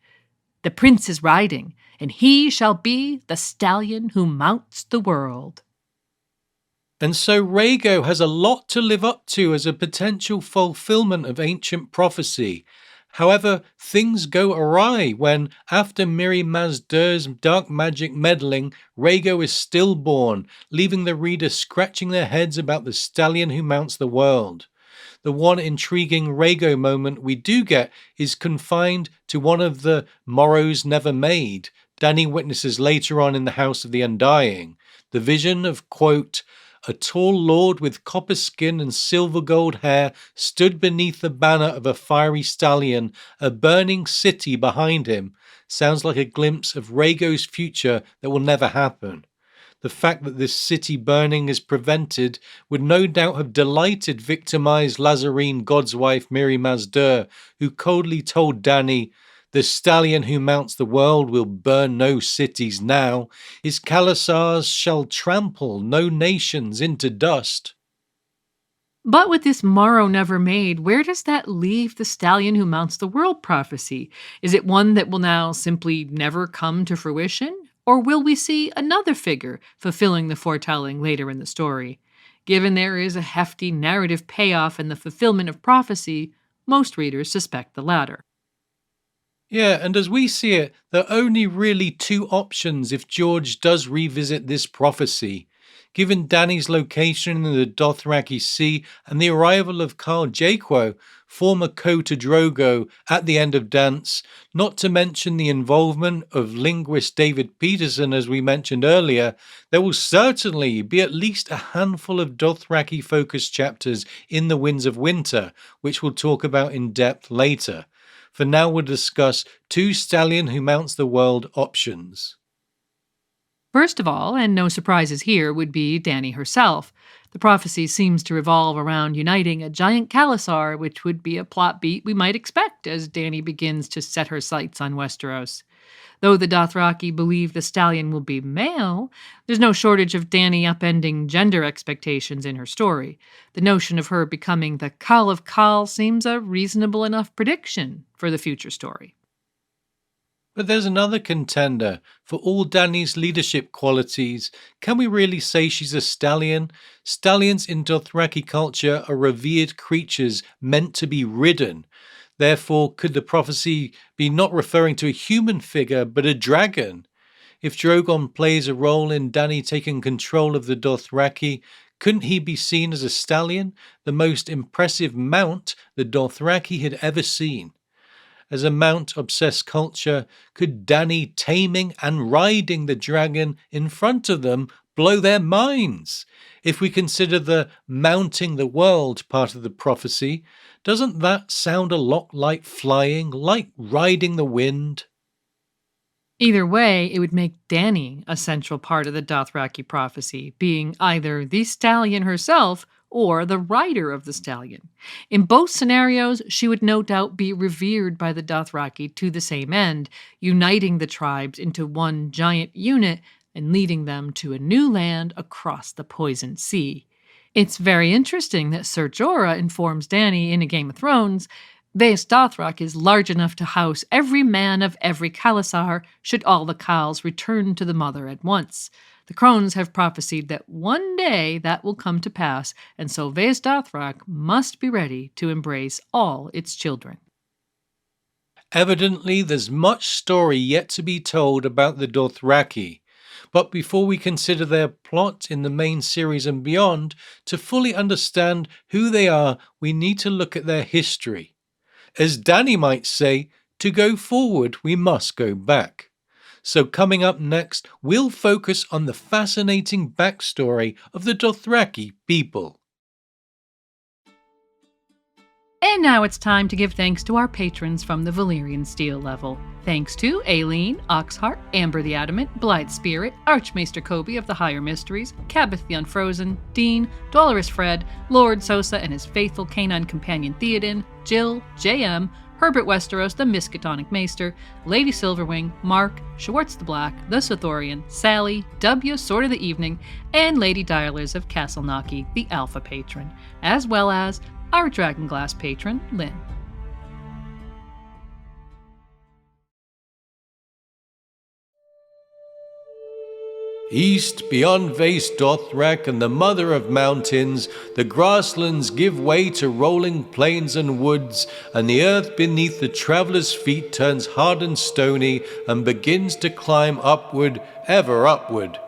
The prince is riding, and he shall be the stallion who mounts the world. And so Rhaego has a lot to live up to as a potential fulfillment of ancient prophecy. However, things go awry when, after Mirri Maz Duur's dark magic meddling, Rhaego is stillborn, leaving the reader scratching their heads about the stallion who mounts the world. The one intriguing Rhaego moment we do get is confined to one of the morrows never made. Dany witnesses later on in the House of the Undying. The vision of, quote, a tall lord with copper skin and silver gold hair stood beneath the banner of a fiery stallion, a burning city behind him. Sounds like a glimpse of Rhaego's future that will never happen. The fact that this city burning is prevented would no doubt have delighted victimized Lazarene god's wife Mirri Maz Duur, who coldly told Dany, the stallion who mounts the world will burn no cities now. His khalasars shall trample no nations into dust. But with this morrow never made, where does that leave the stallion who mounts the world prophecy? Is it one that will now simply never come to fruition? Or will we see another figure fulfilling the foretelling later in the story? Given there is a hefty narrative payoff in the fulfillment of prophecy, most readers suspect the latter. Yeah, and as we see it, there are only really two options if George does revisit this prophecy. Given Dany's location in the Dothraki Sea and the arrival of Khal Jhaqo, former Khal Drogo, at the end of Dance, not to mention the involvement of linguist David Peterson as we mentioned earlier, there will certainly be at least a handful of Dothraki-focused chapters in The Winds of Winter, which we'll talk about in depth later. For now we'll discuss two Stallion Who Mounts the World options. First of all, and no surprises here, would be Dany herself. The prophecy seems to revolve around uniting a giant khalasar, which would be a plot beat we might expect as Dany begins to set her sights on Westeros. Though the Dothraki believe the stallion will be male, there's no shortage of Dany upending gender expectations in her story. The notion of her becoming the Khal of Khal seems a reasonable enough prediction for the future story. But there's another contender. For all Dany's leadership qualities, can we really say she's a stallion? Stallions in Dothraki culture are revered creatures meant to be ridden. Therefore, could the prophecy be not referring to a human figure, but a dragon? If Drogon plays a role in Dany taking control of the Dothraki, couldn't he be seen as a stallion, the most impressive mount the Dothraki had ever seen? As a mount-obsessed culture, could Dany taming and riding the dragon in front of them blow their minds? If we consider the mounting the world part of the prophecy, doesn't that sound a lot like flying, like riding the wind? Either way, it would make Dany a central part of the Dothraki prophecy, being either the Stallion herself or the rider of the Stallion. In both scenarios, she would no doubt be revered by the Dothraki to the same end, uniting the tribes into one giant unit and leading them to a new land across the Poisoned Sea. It's very interesting that Ser Jorah informs Dany in A Game of Thrones Vaes Dothrak is large enough to house every man of every Khalasar should all the Khals return to the mother at once. The crones have prophesied that one day that will come to pass, and so Vaes Dothrak must be ready to embrace all its children. Evidently, there's much story yet to be told about the Dothraki. But before we consider their plot in the main series and beyond, to fully understand who they are, we need to look at their history. As Dany might say, to go forward, we must go back. So coming up next, we'll focus on the fascinating backstory of the Dothraki people. And now it's time to give thanks to our patrons from the Valyrian Steel level. Thanks to Aileen, Oxheart, Amber the Adamant, Blithe Spirit, Archmaester Kobe of the Higher Mysteries, Cabbath the Unfrozen, Dean, Dolorous Fred, Lord Sosa and his faithful canine companion Theoden, Jill, JM, Herbert Westeros, the Miskatonic Maester, Lady Silverwing, Mark, Schwartz the Black, the Sithorian, Sally, W, Sword of the Evening, and Lady Dialers of Castle Naki, the Alpha Patron, as well as our Dragonglass patron, Lynn. East, beyond Vaes Dothrak and the mother of mountains, the grasslands give way to rolling plains and woods, and the earth beneath the traveller's feet turns hard and stony and begins to climb upward, ever upward.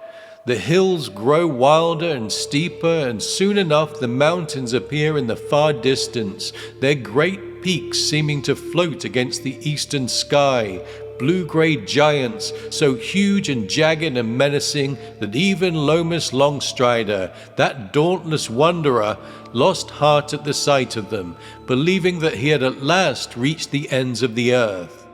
The hills grow wilder and steeper, and soon enough the mountains appear in the far distance, their great peaks seeming to float against the eastern sky, blue-grey giants so huge and jagged and menacing that even Lomas Longstrider, that dauntless wanderer, lost heart at the sight of them, believing that he had at last reached the ends of the earth.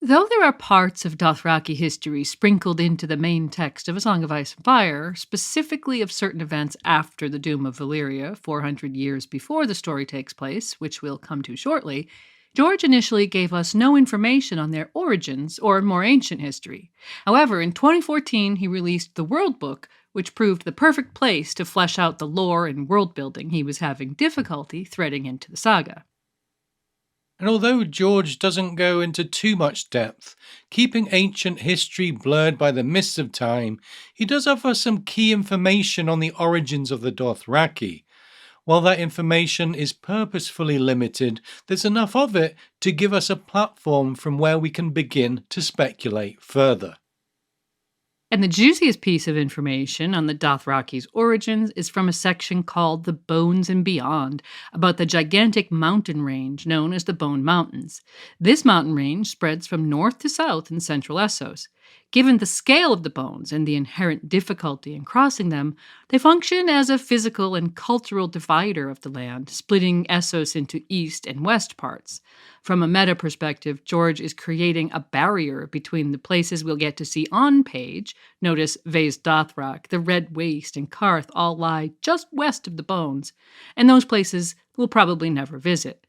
Though there are parts of Dothraki history sprinkled into the main text of A Song of Ice and Fire, specifically of certain events after the Doom of Valyria, 400 years before the story takes place, which we'll come to shortly, George initially gave us no information on their origins or more ancient history. However, in 2014, he released the World Book, which proved the perfect place to flesh out the lore and world building he was having difficulty threading into the saga. And although George doesn't go into too much depth, keeping ancient history blurred by the mists of time, he does offer some key information on the origins of the Dothraki. While that information is purposefully limited, there's enough of it to give us a platform from where we can begin to speculate further. And the juiciest piece of information on the Dothraki's origins is from a section called The Bones and Beyond, about the gigantic mountain range known as the Bone Mountains. This mountain range spreads from north to south in central Essos. Given the scale of the bones and the inherent difficulty in crossing them, they function as a physical and cultural divider of the land, splitting Essos into east and west parts. From a meta perspective, George is creating a barrier between the places we'll get to see on page. Notice Vaes Dothrak, the Red Waste, and Karth all lie just west of the bones, and those places we'll probably never visit.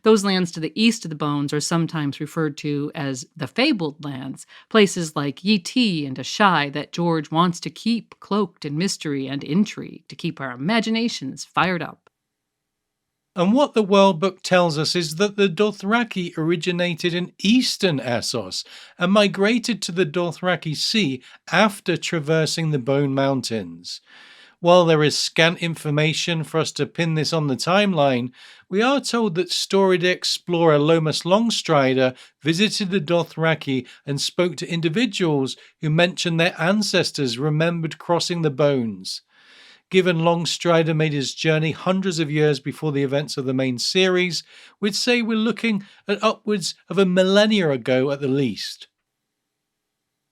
Those lands to the east of the bones are sometimes referred to as the Fabled Lands, places like Yiti and Ashai that George wants to keep cloaked in mystery and intrigue to keep our imaginations fired up. And what the World Book tells us is that the Dothraki originated in eastern Essos and migrated to the Dothraki Sea after traversing the Bone Mountains. While there is scant information for us to pin this on the timeline, we are told that storied explorer Lomas Longstrider visited the Dothraki and spoke to individuals who mentioned their ancestors remembered crossing the bones. Given Longstrider made his journey hundreds of years before the events of the main series, we'd say we're looking at upwards of a millennia ago at the least.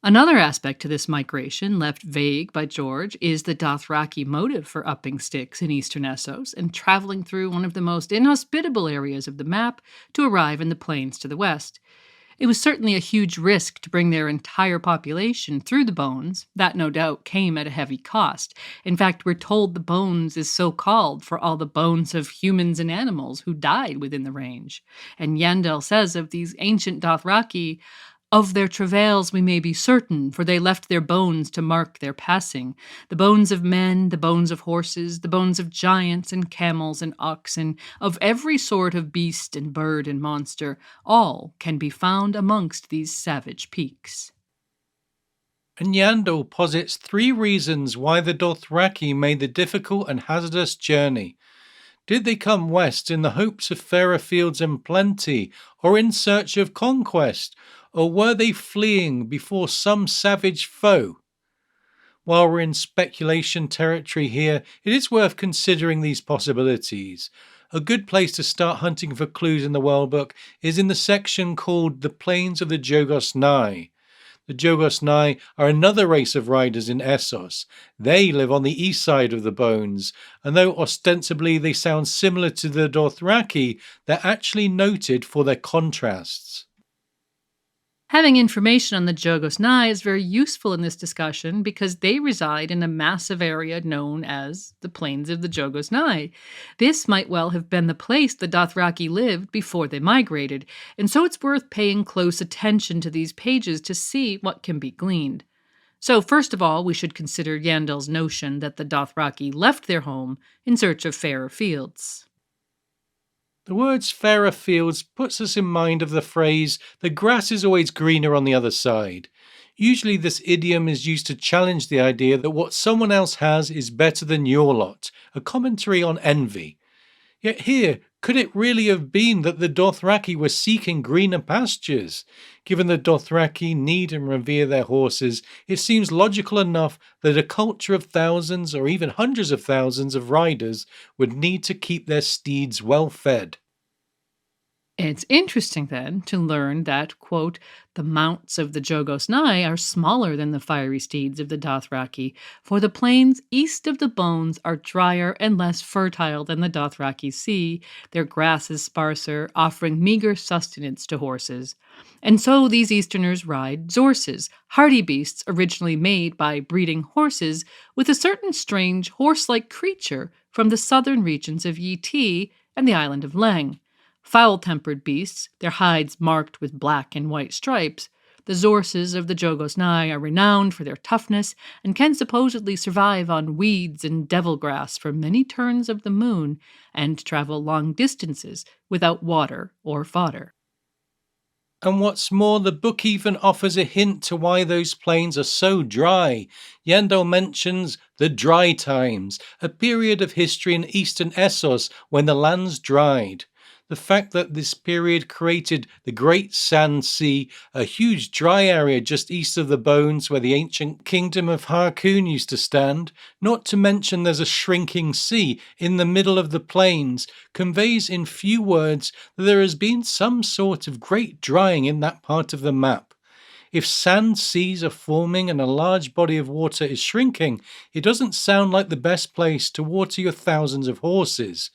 Another aspect to this migration, left vague by George, is the Dothraki motive for upping sticks in eastern Essos and traveling through one of the most inhospitable areas of the map to arrive in the plains to the west. It was certainly a huge risk to bring their entire population through the bones. That no doubt came at a heavy cost. In fact, we're told the bones is so called for all the bones of humans and animals who died within the range. And Yandel says of these ancient Dothraki, of their travails we may be certain, for they left their bones to mark their passing. The bones of men, the bones of horses, the bones of giants and camels and oxen, of every sort of beast and bird and monster, all can be found amongst these savage peaks. And Yandel posits 3 reasons why the Dothraki made the difficult and hazardous journey. Did they come west in the hopes of fairer fields and plenty, or in search of conquest, or were they fleeing before some savage foe? While we're in speculation territory here, it is worth considering these possibilities. A good place to start hunting for clues in the World Book is in the section called The Plains of the Jogos Nhai. The Jogos Nhai are another race of riders in Essos. They live on the east side of the bones, and though ostensibly they sound similar to the Dothraki, they're actually noted for their contrasts. Having information on the Jogos Nhai is very useful in this discussion because they reside in a massive area known as the Plains of the Jogos Nhai. This might well have been the place the Dothraki lived before they migrated, and so it's worth paying close attention to these pages to see what can be gleaned. So first of all, we should consider Yandel's notion that the Dothraki left their home in search of fairer fields. The words fairer fields puts us in mind of the phrase, the grass is always greener on the other side. Usually this idiom is used to challenge the idea that what someone else has is better than your lot, a commentary on envy. Yet here, could it really have been that the Dothraki were seeking greener pastures? Given the Dothraki need and revere their horses, it seems logical enough that a culture of thousands or even hundreds of thousands of riders would need to keep their steeds well fed. It's interesting, then, to learn that, quote, the mounts of the Jogos Nhai are smaller than the fiery steeds of the Dothraki, for the plains east of the bones are drier and less fertile than the Dothraki sea, their grass is sparser, offering meager sustenance to horses. And so these Easterners ride zorses, hardy beasts originally made by breeding horses with a certain strange horse-like creature from the southern regions of Yi and the island of Leng. Foul-tempered beasts, their hides marked with black and white stripes, the zorses of the Jogos Nhai are renowned for their toughness and can supposedly survive on weeds and devil grass for many turns of the moon and travel long distances without water or fodder. And what's more, the book even offers a hint to why those plains are so dry. Yandel mentions the dry times, a period of history in eastern Essos when the lands dried. The fact that this period created the Great Sand Sea, a huge dry area just east of the bones where the ancient kingdom of Harkoon used to stand, not to mention there's a shrinking sea in the middle of the plains, conveys in few words that there has been some sort of great drying in that part of the map. If sand seas are forming and a large body of water is shrinking, it doesn't sound like the best place to water your thousands of horses.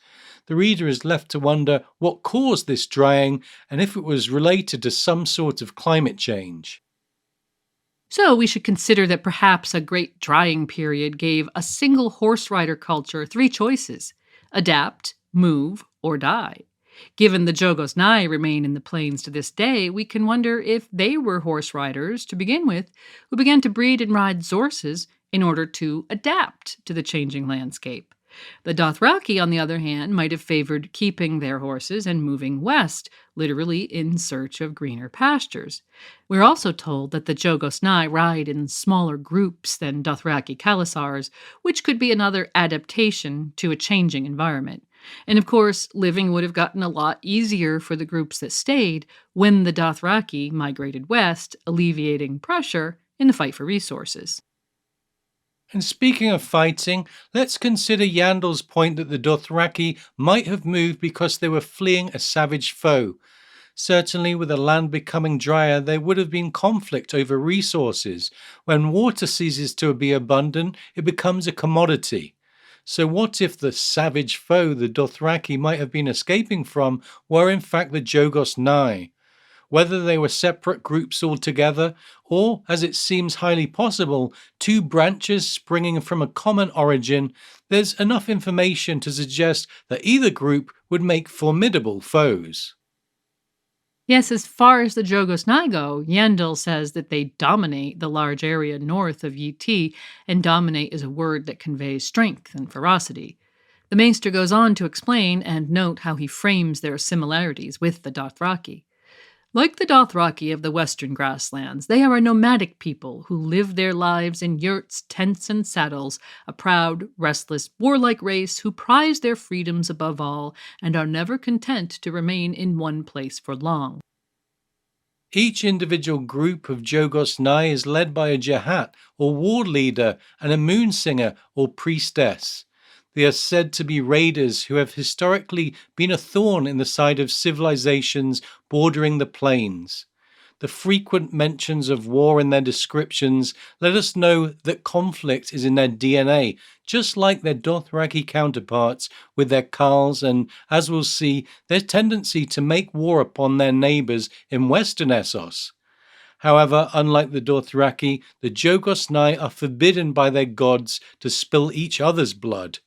The reader is left to wonder what caused this drying and if it was related to some sort of climate change. So we should consider that perhaps a great drying period gave a single horse rider culture 3 choices: adapt, move, or die. Given the Jogos Nhai remain in the plains to this day, we can wonder if they were horse riders to begin with, who began to breed and ride zorses in order to adapt to the changing landscape. The Dothraki, on the other hand, might have favored keeping their horses and moving west, literally in search of greener pastures. We're also told that the Jogos Nhai ride in smaller groups than Dothraki Khalasars, which could be another adaptation to a changing environment. And of course, living would have gotten a lot easier for the groups that stayed when the Dothraki migrated west, alleviating pressure in the fight for resources. And speaking of fighting, let's consider Yandel's point that the Dothraki might have moved because they were fleeing a savage foe. Certainly, with the land becoming drier, there would have been conflict over resources. When water ceases to be abundant, it becomes a commodity. So what if the savage foe the Dothraki might have been escaping from were in fact the Jogos Nhai? Whether they were separate groups altogether, or, as it seems highly possible, two branches springing from a common origin, there's enough information to suggest that either group would make formidable foes. Yes, as far as the Jogosnai go, Yandel says that they dominate the large area north of Yt, and dominate is a word that conveys strength and ferocity. The Maester goes on to explain and note how he frames their similarities with the Dothraki. Like the Dothraki of the western grasslands, they are a nomadic people who live their lives in yurts, tents, and saddles, a proud, restless, warlike race who prize their freedoms above all and are never content to remain in one place for long. Each individual group of Jogosnai is led by a Jahat or ward leader and a moon singer or priestess. They are said to be raiders who have historically been a thorn in the side of civilizations bordering the plains. The frequent mentions of war in their descriptions let us know that conflict is in their DNA, just like their Dothraki counterparts with their Khals and, as we'll see, their tendency to make war upon their neighbors in Western Essos. However, unlike the Dothraki, the Jogosnai are forbidden by their gods to spill each other's blood.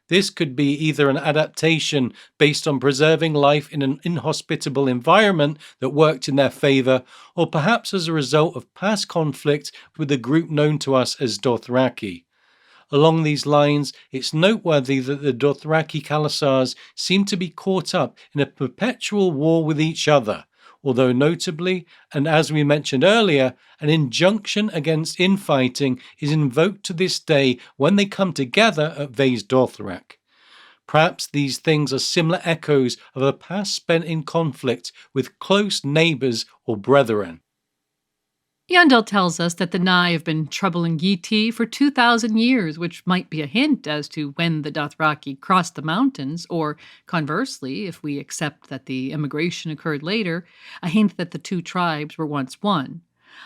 This could be either an adaptation based on preserving life in an inhospitable environment that worked in their favor, or perhaps as a result of past conflict with the group known to us as Dothraki. Along these lines, it's noteworthy that the Dothraki Khalasars seem to be caught up in a perpetual war with each other, although notably, and as we mentioned earlier, an injunction against infighting is invoked to this day when they come together at Vaes Dothrak. Perhaps these things are similar echoes of a past spent in conflict with close neighbours or brethren. Yandel tells us that the Nai have been troubling Yt for 2,000 years, which might be a hint as to when the Dothraki crossed the mountains, or conversely, if we accept that the immigration occurred later, a hint that the two tribes were once one.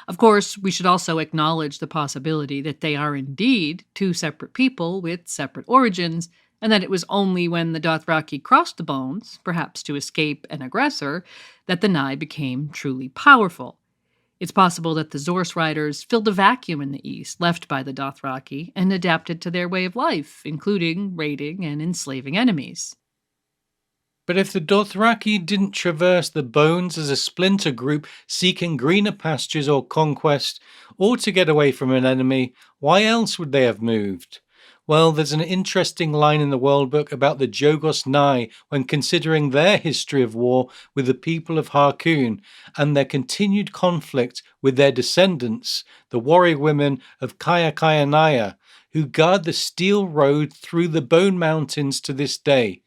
Of course, we should also acknowledge the possibility that they are indeed two separate people with separate origins, and that it was only when the Dothraki crossed the Bones, perhaps to escape an aggressor, that the Nai became truly powerful. It's possible that the Zorse riders filled a vacuum in the east left by the Dothraki and adapted to their way of life, including raiding and enslaving enemies. But if the Dothraki didn't traverse the Bones as a splinter group seeking greener pastures or conquest, or to get away from an enemy, why else would they have moved? Well, there's an interesting line in the World Book about the Jogosnai when considering their history of war with the people of Harkoon and their continued conflict with their descendants, the warrior women of Kaya, who guard the steel road through the Bone Mountains to this day.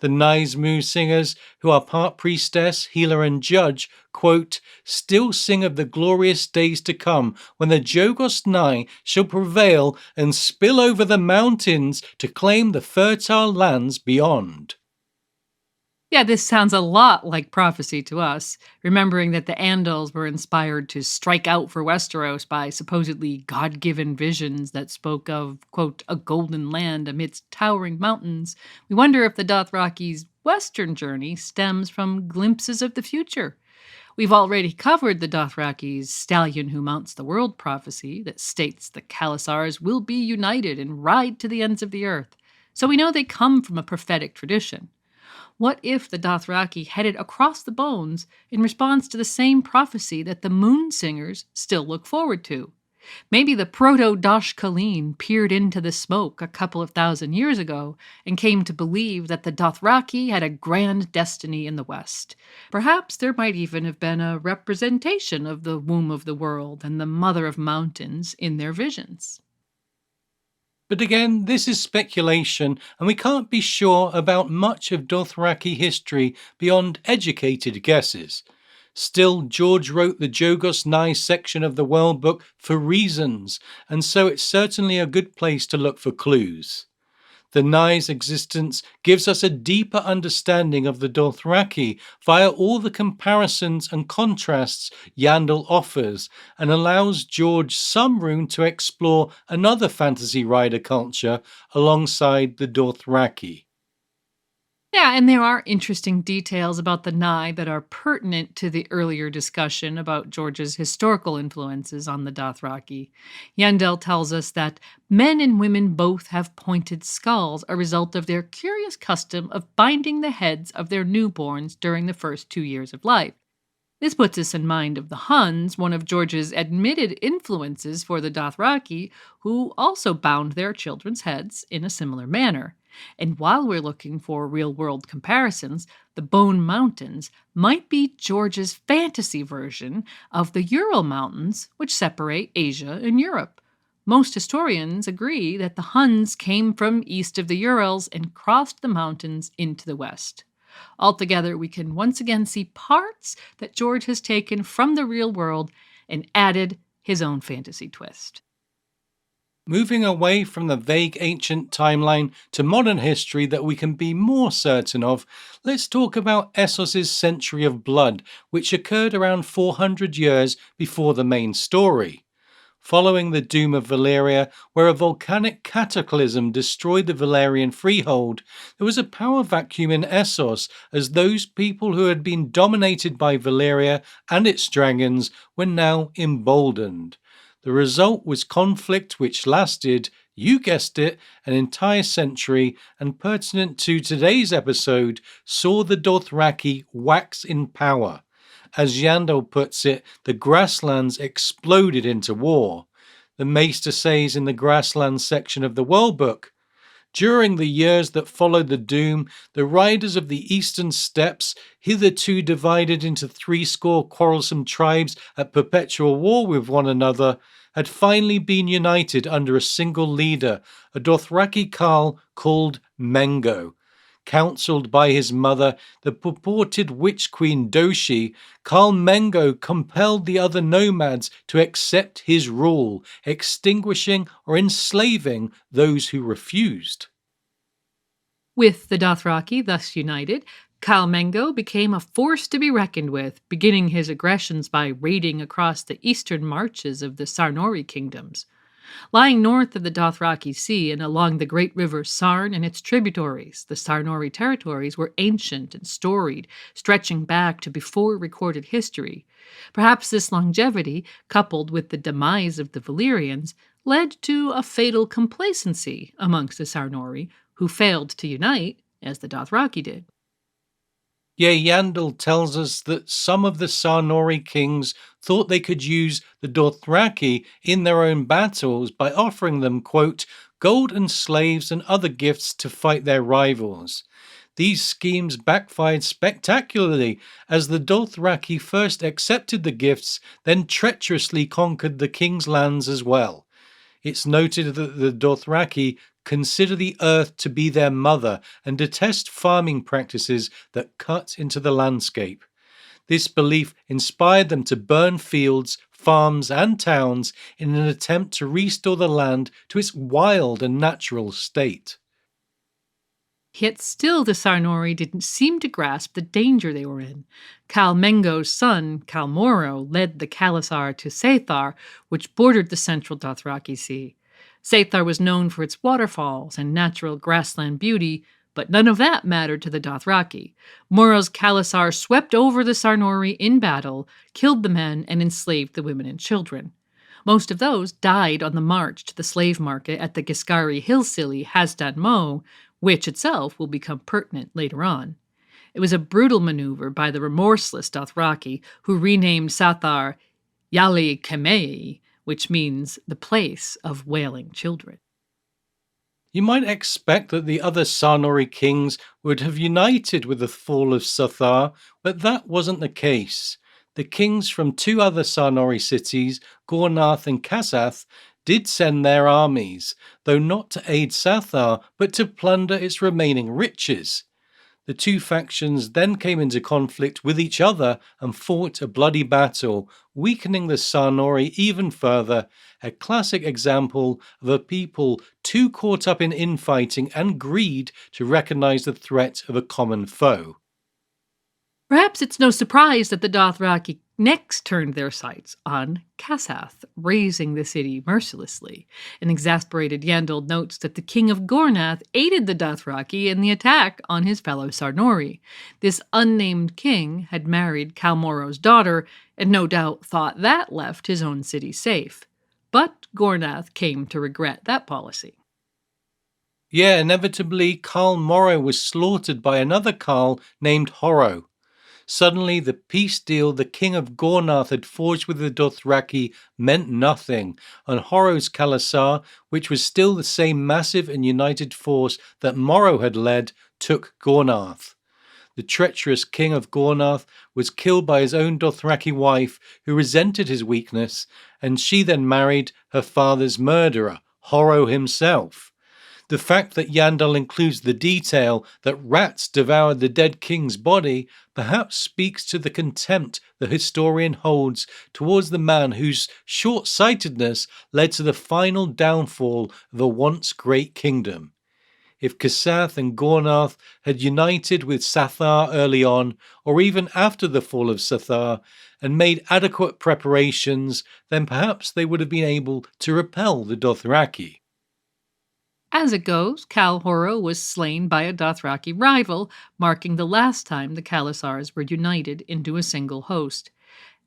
The Naismu singers, who are part priestess, healer, and judge, quote, still sing of the glorious days to come when the Jogosnai shall prevail and spill over the mountains to claim the fertile lands beyond. Yeah, this sounds a lot like prophecy to us, remembering that the Andals were inspired to strike out for Westeros by supposedly God-given visions that spoke of, quote, a golden land amidst towering mountains. We wonder if the Dothraki's western journey stems from glimpses of the future. We've already covered the Dothraki's Stallion who mounts the world prophecy that states the Khalasars will be united and ride to the ends of the earth. So we know they come from a prophetic tradition. What if the Dothraki headed across the Bones in response to the same prophecy that the Moon Singers still look forward to? Maybe the proto-Dosh Khaleen peered into the smoke a couple of thousand years ago and came to believe that the Dothraki had a grand destiny in the West. Perhaps there might even have been a representation of the womb of the world and the mother of mountains in their visions. But again, this is speculation, and we can't be sure about much of Dothraki history beyond educated guesses. Still, George wrote the Jogosnai section of the World Book for reasons, and so it's certainly a good place to look for clues. The Nai's existence gives us a deeper understanding of the Dothraki via all the comparisons and contrasts Yandel offers, and allows George some room to explore another fantasy rider culture alongside the Dothraki. Yeah, and there are interesting details about the Nye that are pertinent to the earlier discussion about George's historical influences on the Dothraki. Yandel tells us that men and women both have pointed skulls, a result of their curious custom of binding the heads of their newborns during the first 2 years of life. This puts us in mind of the Huns, one of George's admitted influences for the Dothraki, who also bound their children's heads in a similar manner. And while we're looking for real world comparisons, the Bone Mountains might be George's fantasy version of the Ural Mountains, which separate Asia and Europe. Most historians agree that the Huns came from east of the Urals and crossed the mountains into the west. Altogether, we can once again see parts that George has taken from the real world and added his own fantasy twist. Moving away from the vague ancient timeline to modern history that we can be more certain of, let's talk about Essos's Century of Blood, which occurred around 400 years before the main story. Following the doom of Valyria, where a volcanic cataclysm destroyed the Valyrian freehold, there was a power vacuum in Essos as those people who had been dominated by Valyria and its dragons were now emboldened. The result was conflict which lasted, you guessed it, an entire century, and pertinent to today's episode, saw the Dothraki wax in power. As Yandel puts it, the grasslands exploded into war. The Maester says in the grasslands section of the World Book, during the years that followed the doom, the riders of the eastern steppes, hitherto divided into 80 quarrelsome tribes at perpetual war with one another, had finally been united under a single leader, a Dothraki Khal called Mengo. Counselled by his mother, the purported witch queen Doshi, Khal Mengo compelled the other nomads to accept his rule, extinguishing or enslaving those who refused. With the Dothraki thus united, Khal Mengo became a force to be reckoned with, beginning his aggressions by raiding across the eastern marches of the Sarnori kingdoms. Lying north of the Dothraki Sea and along the great river Sarn and its tributaries, the Sarnori territories were ancient and storied, stretching back to before recorded history. Perhaps this longevity, coupled with the demise of the Valyrians, led to a fatal complacency amongst the Sarnori, who failed to unite as the Dothraki did. Yea, Yandel tells us that some of the Sarnori kings thought they could use the Dothraki in their own battles by offering them, quote, gold and slaves and other gifts to fight their rivals. These schemes backfired spectacularly as the Dothraki first accepted the gifts, then treacherously conquered the king's lands as well. It's noted that the Dothraki consider the earth to be their mother and detest farming practices that cut into the landscape. This belief inspired them to burn fields, farms, and towns in an attempt to restore the land to its wild and natural state. Yet still the Sarnori didn't seem to grasp the danger they were in. Khal Mengo's son, Khal Moro, led the Khalasar to Sethar, which bordered the central Dothraki Sea. Sethar was known for its waterfalls and natural grassland beauty, but none of that mattered to the Dothraki. Moro's Khalasar swept over the Sarnori in battle, killed the men, and enslaved the women and children. Most of those died on the march to the slave market at the Giscari Hillsilly Hasdad Mo, which itself will become pertinent later on. It was a brutal maneuver by the remorseless Dothraki, who renamed Sathar Yali Kemei, which means the place of wailing children. You might expect that the other Sarnori kings would have united with the fall of Sathar, but that wasn't the case. The kings from 2 other Sarnori cities, Gornath and Kasath, did send their armies, though not to aid Sathar, but to plunder its remaining riches. The 2 factions then came into conflict with each other and fought a bloody battle, weakening the Sarnori even further, a classic example of a people too caught up in infighting and greed to recognize the threat of a common foe. Perhaps it's no surprise that the Dothraki next turned their sights on Kasath, razing the city mercilessly. An exasperated Yandel notes that the king of Gornath aided the Dothraki in the attack on his fellow Sarnori. This unnamed king had married Khal daughter, and no doubt thought that left his own city safe. But Gornath came to regret that policy. Yeah, inevitably, Khal Morrow was slaughtered by another Khal named Horro. Suddenly, the peace deal the king of Gornath had forged with the Dothraki meant nothing, and Horro's Khalasar, which was still the same massive and united force that Morrow had led, took Gornath. The treacherous king of Gornath was killed by his own Dothraki wife, who resented his weakness, and she then married her father's murderer, Horro himself. The fact that Yandel includes the detail that rats devoured the dead king's body perhaps speaks to the contempt the historian holds towards the man whose short-sightedness led to the final downfall of a once great kingdom. If Kasath and Gornath had united with Sathar early on, or even after the fall of Sathar, and made adequate preparations, then perhaps they would have been able to repel the Dothraki. As it goes, Khal Horro was slain by a Dothraki rival, marking the last time the Khalasars were united into a single host.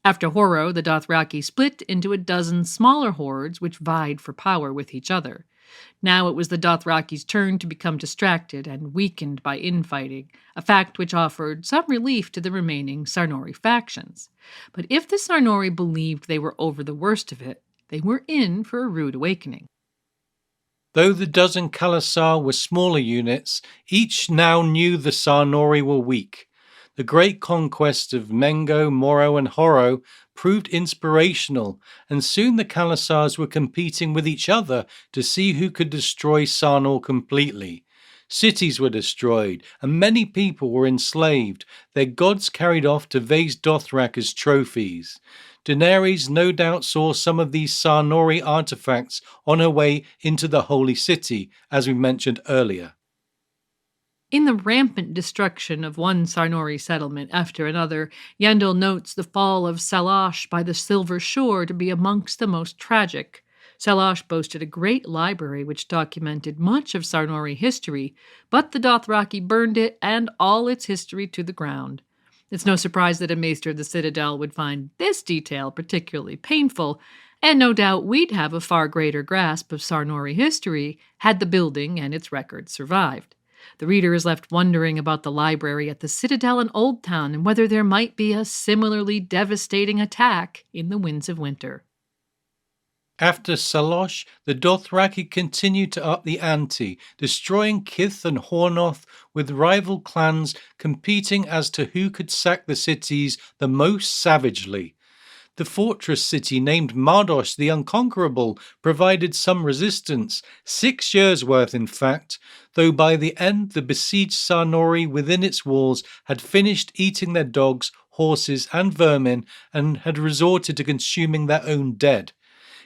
After Horro, the Dothraki split into a dozen smaller hordes which vied for power with each other. Now it was the Dothraki's turn to become distracted and weakened by infighting, a fact which offered some relief to the remaining Sarnori factions. But if the Sarnori believed they were over the worst of it, they were in for a rude awakening. Though the dozen Khalasar were smaller units, each now knew the Sarnori were weak. The great conquest of Mengo, Morrow and Horro proved inspirational, and soon the Khalasars were competing with each other to see who could destroy Sarnor completely. Cities were destroyed, and many people were enslaved, their gods carried off to Vaes Dothrak as trophies. Daenerys no doubt saw some of these Sarnori artifacts on her way into the Holy City, as we mentioned earlier. In the rampant destruction of one Sarnori settlement after another, Yandel notes the fall of Salash by the Silver Shore to be amongst the most tragic. Salash boasted a great library which documented much of Sarnori history, but the Dothraki burned it and all its history to the ground. It's no surprise that a maester of the Citadel would find this detail particularly painful, and no doubt we'd have a far greater grasp of Sarnori history had the building and its records survived. The reader is left wondering about the library at the Citadel in Old Town and whether there might be a similarly devastating attack in the Winds of Winter. After Salosh, the Dothraki continued to up the ante, destroying Kith and Hornoth, with rival clans competing as to who could sack the cities the most savagely. The fortress city named Mardosh the Unconquerable provided some resistance, 6 years' worth in fact, though by the end the besieged Sarnori within its walls had finished eating their dogs, horses and vermin and had resorted to consuming their own dead.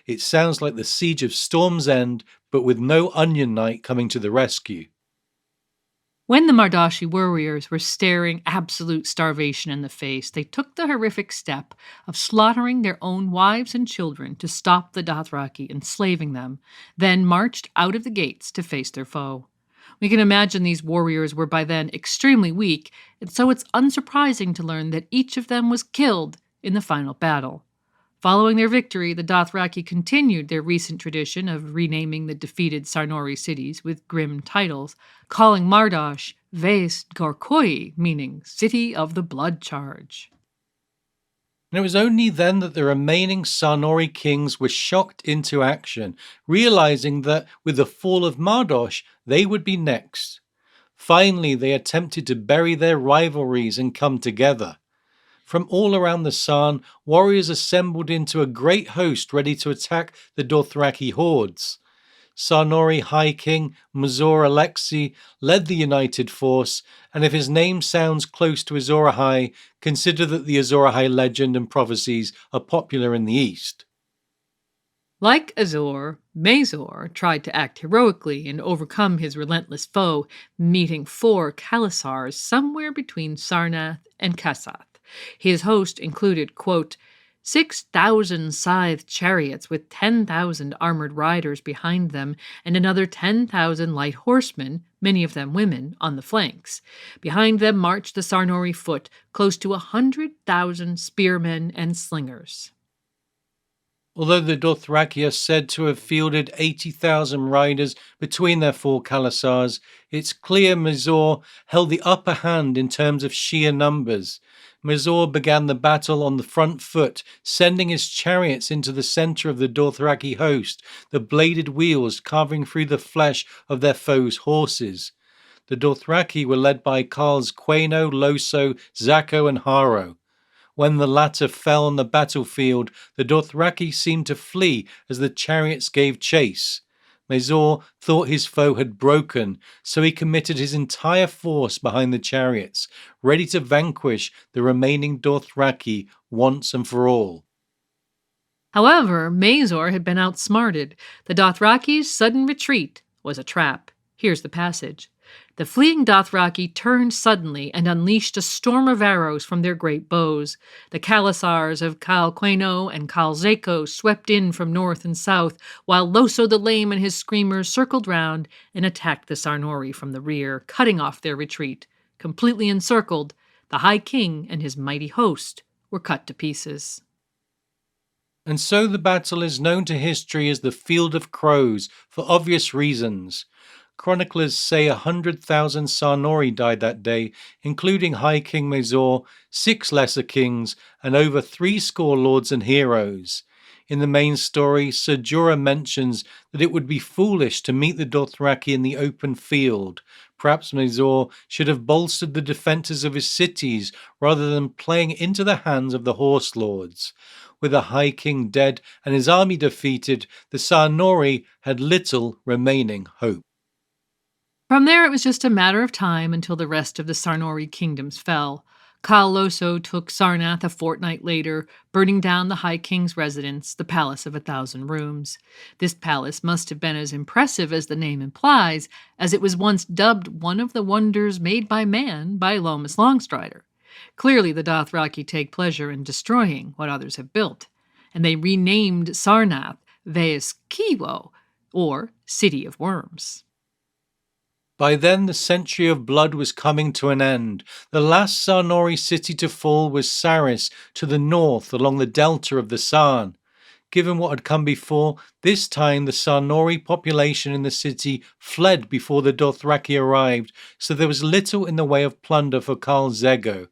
It sounds like the Siege of Storm's End, but with no Onion Knight coming to the rescue. When the Mardashi warriors were staring absolute starvation in the face, they took the horrific step of slaughtering their own wives and children to stop the Dothraki enslaving them, then marched out of the gates to face their foe. We can imagine these warriors were by then extremely weak, and so it's unsurprising to learn that each of them was killed in the final battle. Following their victory, the Dothraki continued their recent tradition of renaming the defeated Sarnori cities with grim titles, calling Mardosh Vaes Gorkoi, meaning City of the Blood Charge. And it was only then that the remaining Sarnori kings were shocked into action, realizing that with the fall of Mardosh, they would be next. Finally, they attempted to bury their rivalries and come together. From all around the Sarn, warriors assembled into a great host ready to attack the Dothraki hordes. Sarnori High King Mazor Alexi led the united force, and if his name sounds close to Azor Ahai, consider that the Azor Ahai legend and prophecies are popular in the East. Like Azor, Mazor tried to act heroically and overcome his relentless foe, meeting 4 Khalasars somewhere between Sarnath and Kasath. His host included, quote, 6,000 scythed chariots with 10,000 armored riders behind them and another 10,000 light horsemen, many of them women, on the flanks. Behind them marched the Sarnori foot, close to 100,000 spearmen and slingers. Although the Dothraki are said to have fielded 80,000 riders between their four Khalasars, it's clear Mazor held the upper hand in terms of sheer numbers. Mazor began the battle on the front foot, sending his chariots into the center of the Dothraki host, the bladed wheels carving through the flesh of their foes' horses. The Dothraki were led by Khals Jhaqo, Loso, Jhaqo, and Haro. When the latter fell on the battlefield, the Dothraki seemed to flee as the chariots gave chase. Mazor thought his foe had broken, so he committed his entire force behind the chariots, ready to vanquish the remaining Dothraki once and for all. However, Mazor had been outsmarted. The Dothraki's sudden retreat was a trap. Here's the passage. The fleeing Dothraki turned suddenly and unleashed a storm of arrows from their great bows. The Khalasars of Khal Jhaqo and Khal Jhaqo swept in from north and south, while Loso the Lame and his screamers circled round and attacked the Sarnori from the rear, cutting off their retreat. Completely encircled, the High King and his mighty host were cut to pieces. And so the battle is known to history as the Field of Crows, for obvious reasons. Chroniclers say 100,000 Sarnori died that day, including High King Mazor, 6 lesser kings, and over 70 lords and heroes. In the main story, Ser Jorah mentions that it would be foolish to meet the Dothraki in the open field. Perhaps Mazor should have bolstered the defences of his cities rather than playing into the hands of the horse lords. With the High King dead and his army defeated, the Sarnori had little remaining hope. From there, it was just a matter of time until the rest of the Sarnori kingdoms fell. Khal Loso took Sarnath a fortnight later, burning down the High King's residence, the Palace of 1,000 Rooms. This palace must have been as impressive as the name implies, as it was once dubbed one of the wonders made by man by Lomas Longstrider. Clearly, the Dothraki take pleasure in destroying what others have built, and they renamed Sarnath Veis Kiwo, or City of Worms. By then the century of blood was coming to an end. The last Sarnori city to fall was Saris, to the north along the delta of the Sarn. Given what had come before, this time the Sarnori population in the city fled before the Dothraki arrived, so there was little in the way of plunder for Khal Jhaqo.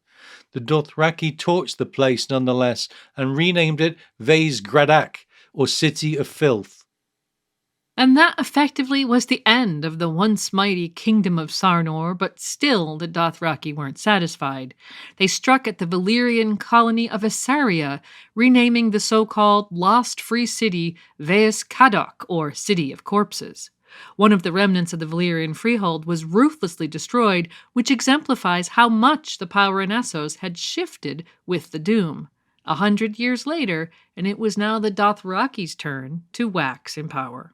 The Dothraki torched the place nonetheless and renamed it Veis Gradak, or City of Filth. And that effectively was the end of the once mighty kingdom of Sarnor, but still the Dothraki weren't satisfied. They struck at the Valyrian colony of Assaria, renaming the so-called Lost Free City Veis Kadok, or City of Corpses. One of the remnants of the Valyrian freehold was ruthlessly destroyed, which exemplifies how much the power in Essos had shifted with the Doom. 100 years later, and it was now the Dothraki's turn to wax in power.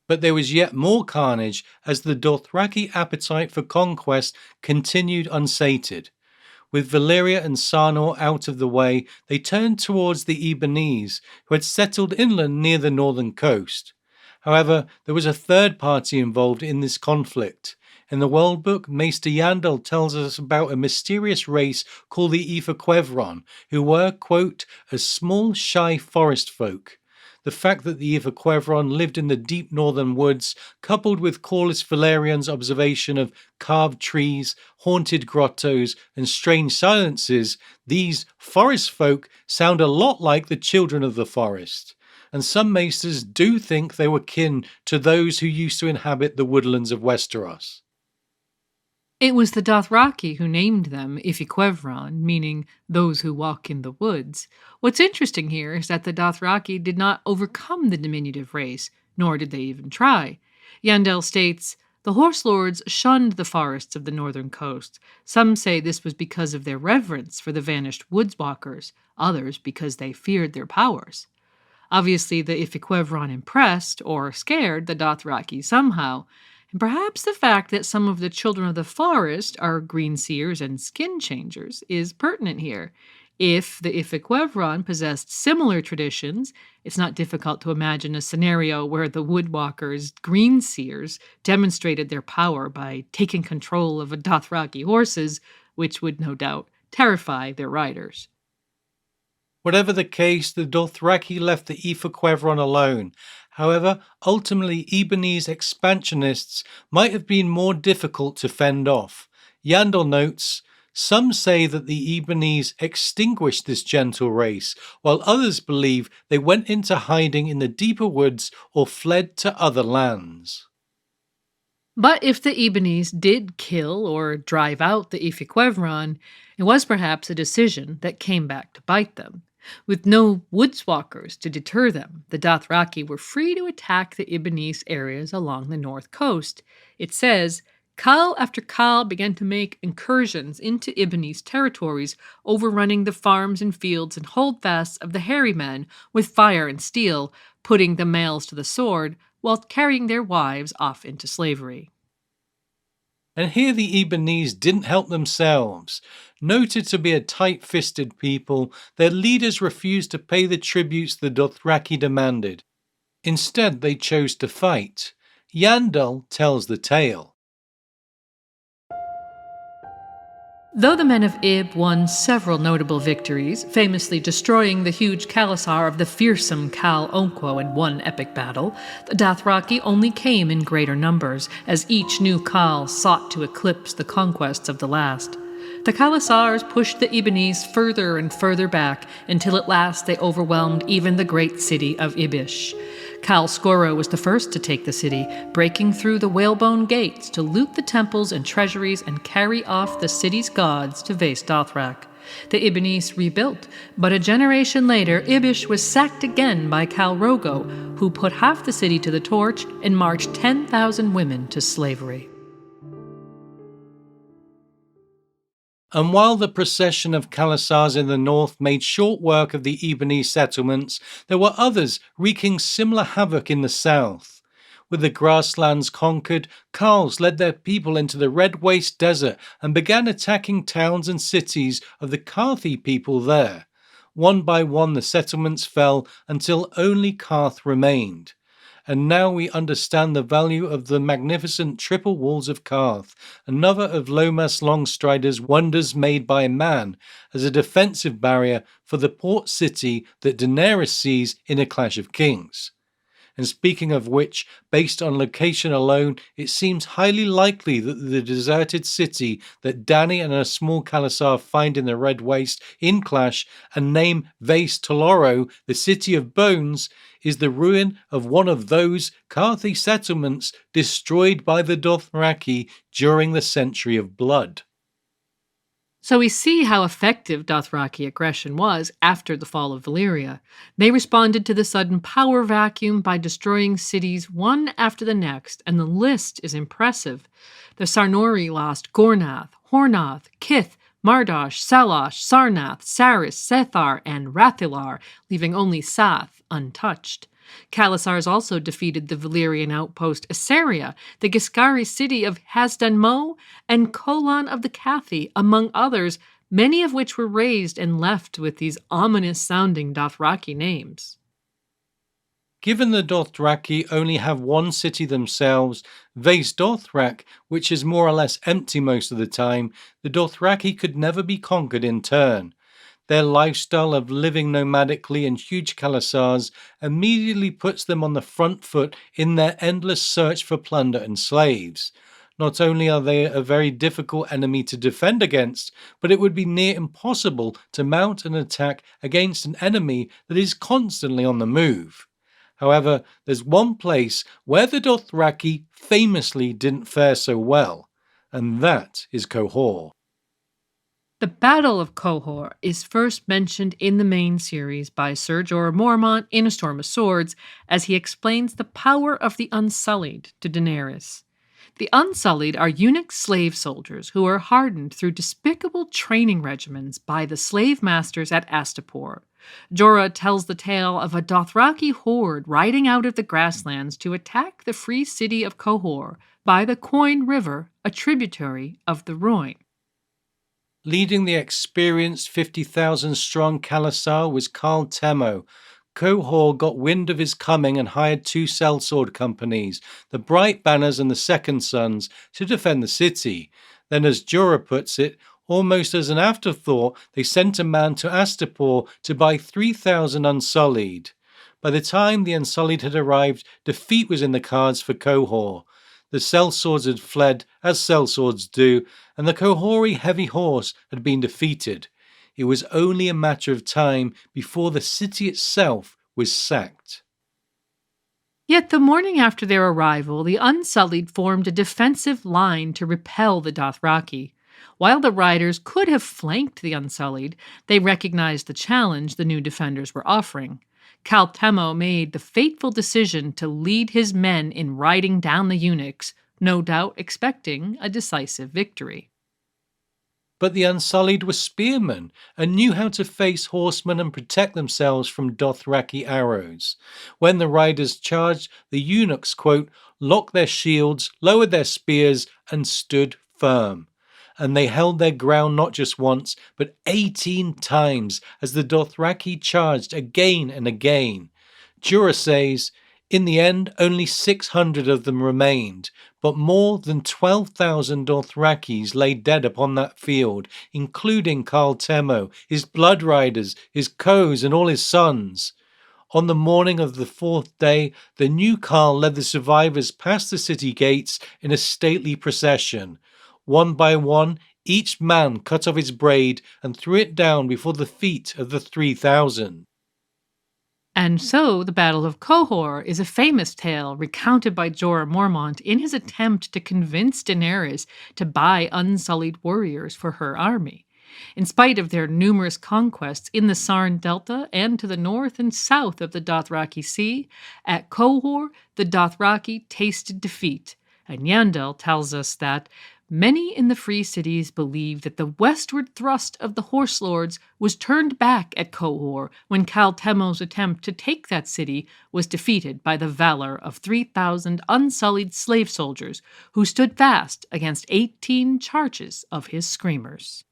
But there was yet more carnage as the Dothraki appetite for conquest continued unsated. With Valyria and Sarnor out of the way, they turned towards the Ebonese, who had settled inland near the northern coast. However, there was a third party involved in this conflict. In the World Book, Maester Yandel tells us about a mysterious race called the Ifaquevron, who were, quote, a small, shy forest folk. The fact that the Ifaquevron lived in the deep northern woods, coupled with Corlys Valerian's observation of carved trees, haunted grottos, and strange silences, these forest folk sound a lot like the children of the forest. And some maesters do think they were kin to those who used to inhabit the woodlands of Westeros. It was the Dothraki who named them Ifiquevron, meaning those who walk in the woods. What's interesting here is that the Dothraki did not overcome the diminutive race, nor did they even try. Yandel states, the horse lords shunned the forests of the northern coast. Some say this was because of their reverence for the vanished woodswalkers, others because they feared their powers. Obviously, the Ifiquevron impressed, or scared, the Dothraki somehow. And perhaps the fact that some of the children of the forest are green seers and skin changers is pertinent here. If the Ifiquevron possessed similar traditions, it's not difficult to imagine a scenario where the woodwalkers, green seers, demonstrated their power by taking control of a Dothraki horses, which would no doubt terrify their riders. Whatever the case, the Dothraki left the Ifiquevron alone. However, ultimately Ebony's expansionists might have been more difficult to fend off. Yandel notes, some say that the Ebonies extinguished this gentle race, while others believe they went into hiding in the deeper woods or fled to other lands. But if the Ebonies did kill or drive out the Ifiquevron, it was perhaps a decision that came back to bite them. With no woodswalkers to deter them, the Dothraki were free to attack the Ibonese areas along the north coast. It says, Khal after Khal began to make incursions into Ibonese territories, overrunning the farms and fields and holdfasts of the hairy men with fire and steel, putting the males to the sword, while carrying their wives off into slavery. And here the Ebonese didn't help themselves. Noted to be a tight-fisted people, their leaders refused to pay the tributes the Dothraki demanded. Instead, they chose to fight. Yandel tells the tale. Though the men of Ib won several notable victories, famously destroying the huge Khalasar of the fearsome Khal Jhaqo in one epic battle, the Dothraki only came in greater numbers, as each new Khal sought to eclipse the conquests of the last. The Khalasars pushed the Ibonese further and further back, until at last they overwhelmed even the great city of Ibish. Khal Skoro was the first to take the city, breaking through the whalebone gates to loot the temples and treasuries and carry off the city's gods to Vaes Dothrak. The Ibonese rebuilt, but a generation later Ibish was sacked again by Khal Drogo, who put half the city to the torch and marched 10,000 women to slavery. And while the procession of Khalasars in the north made short work of the Ebonese settlements, there were others wreaking similar havoc in the south. With the grasslands conquered, Khals led their people into the Red Waste Desert and began attacking towns and cities of the Carthy people there. One by one the settlements fell until only Qarth remained. And now we understand the value of the magnificent triple walls of Qarth, another of Lomas Longstrider's wonders made by man, as a defensive barrier for the port city that Daenerys sees in A Clash of Kings. And speaking of which, based on location alone, it seems highly likely that the deserted city that Dany and a small Khalasar find in the Red Waste in Clash and name Vaes Toloro, the City of Bones, is the ruin of one of those Carthy settlements destroyed by the Dothraki during the Century of Blood. So we see how effective Dothraki aggression was after the fall of Valyria. They responded to the sudden power vacuum by destroying cities one after the next, and the list is impressive. The Sarnori lost Gornath, Hornoth, Kith, Mardosh, Salosh, Sarnath, Saris, Sethar, and Rathilar, leaving only Sath untouched. Khalasars also defeated the Valyrian outpost Assaria, the Giscari city of Hasdun and Kolan of the Cathy, among others, many of which were razed and left with these ominous-sounding Dothraki names. Given the Dothraki only have one city themselves, Vaes Dothrak, which is more or less empty most of the time, the Dothraki could never be conquered in turn. Their lifestyle of living nomadically in huge Khalasars immediately puts them on the front foot in their endless search for plunder and slaves. Not only are they a very difficult enemy to defend against, but it would be near impossible to mount an attack against an enemy that is constantly on the move. However, there's one place where the Dothraki famously didn't fare so well, and that is Qohor. The Battle of Qohor is first mentioned in the main series by Ser Jorah Mormont in A Storm of Swords, as he explains the power of the Unsullied to Daenerys. The Unsullied are eunuch slave soldiers who are hardened through despicable training regimens by the slave masters at Astapor. Jorah tells the tale of a Dothraki horde riding out of the grasslands to attack the free city of Qohor, by the Coin River, a tributary of the Rhoyne. Leading the experienced 50,000-strong Khalasar was Khal Jhaqo. Qohor got wind of his coming and hired 2 sellsword companies, the Bright Banners and the Second Sons, to defend the city. Then, as Jorah puts it, almost as an afterthought, they sent a man to Astapor to buy 3,000 Unsullied. By the time the Unsullied had arrived, defeat was in the cards for Qohor. The sellswords had fled, as sellswords do, and the Qohori heavy horse had been defeated. It was only a matter of time before the city itself was sacked. Yet the morning after their arrival, the Unsullied formed a defensive line to repel the Dothraki. While the riders could have flanked the Unsullied, they recognized the challenge the new defenders were offering. Khal Jhaqo made the fateful decision to lead his men in riding down the eunuchs, no doubt expecting a decisive victory. But the Unsullied were spearmen and knew how to face horsemen and protect themselves from Dothraki arrows. When the riders charged, the eunuchs, quote, locked their shields, lowered their spears, and stood firm. And they held their ground not just once, but 18 times as the Dothraki charged again and again. Jorah says, in the end, only 600 of them remained, but more than 12,000 Dothrakis lay dead upon that field, including Khal Jhaqo, his blood riders, his coes, and all his sons. On the morning of the 4th day, the new Khal led the survivors past the city gates in a stately procession. One by one, each man cut off his braid and threw it down before the feet of the 3,000. And so the Battle of Qohor is a famous tale recounted by Jorah Mormont in his attempt to convince Daenerys to buy Unsullied warriors for her army. In spite of their numerous conquests in the Sarn Delta and to the north and south of the Dothraki Sea, at Qohor the Dothraki tasted defeat, and Yandel tells us that many in the free cities believed that the westward thrust of the Horse Lords was turned back at Qohor when Khal Jhaqo's attempt to take that city was defeated by the valor of 3,000 unsullied slave soldiers who stood fast against 18 charges of his screamers.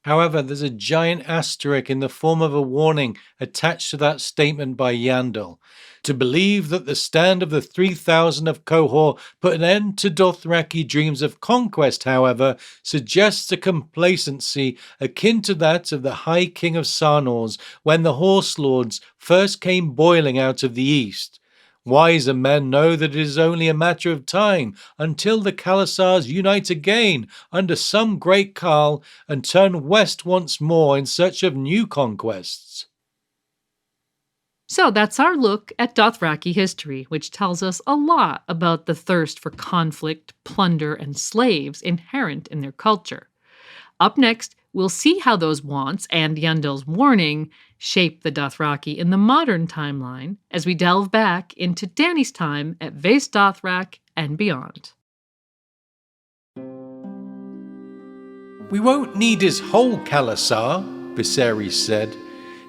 However, there's a giant asterisk in the form of a warning attached to that statement by Yandel. To believe that the stand of the 3,000 of Qohor put an end to Dothraki dreams of conquest, however, suggests a complacency akin to that of the High King of Sarnors when the Horse Lords first came boiling out of the east. Wiser men know that it is only a matter of time until the Khalasars unite again under some great Khal and turn west once more in search of new conquests. So that's our look at Dothraki history, which tells us a lot about the thirst for conflict, plunder, and slaves inherent in their culture. Up next, we'll see how those wants and Yandel's warning shape the Dothraki in the modern timeline as we delve back into Dany's time at Vaes Dothrak and beyond. We won't need his whole Khalasar, Viserys said.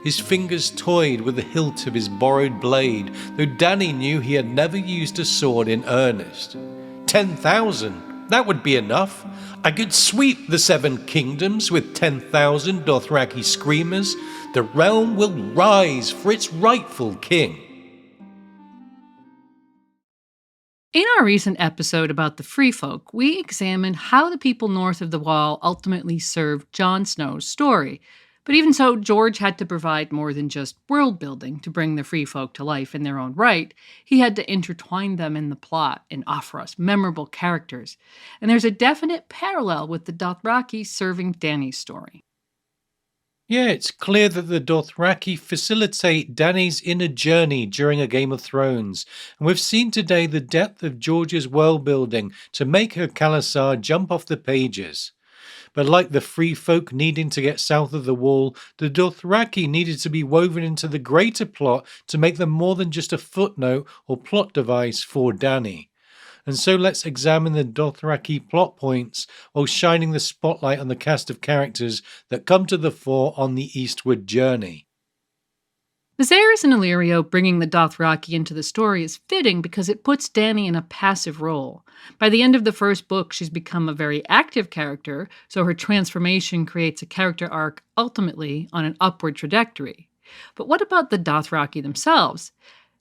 His fingers toyed with the hilt of his borrowed blade, though Dany knew he had never used a sword in earnest. 10,000, that would be enough. I could sweep the 7 kingdoms with 10,000 Dothraki screamers. The realm will rise for its rightful king. In our recent episode about the Free Folk, we examined how the people north of the Wall ultimately served Jon Snow's story. But even so, George had to provide more than just world building to bring the Free Folk to life in their own right. He had to intertwine them in the plot and offer us memorable characters. And there's a definite parallel with the Dothraki serving Dany's story. Yeah, it's clear that the Dothraki facilitate Dany's inner journey during a Game of Thrones, and we've seen today the depth of George's world building to make her Khalasar jump off the pages. But like the Free Folk needing to get south of the Wall, the Dothraki needed to be woven into the greater plot to make them more than just a footnote or plot device for Dany. And so let's examine the Dothraki plot points while shining the spotlight on the cast of characters that come to the fore on the eastward journey. The Viserys and Illyrio bringing the Dothraki into the story is fitting because it puts Dany in a passive role. By the end of the first book, she's become a very active character, so her transformation creates a character arc ultimately on an upward trajectory. But what about the Dothraki themselves?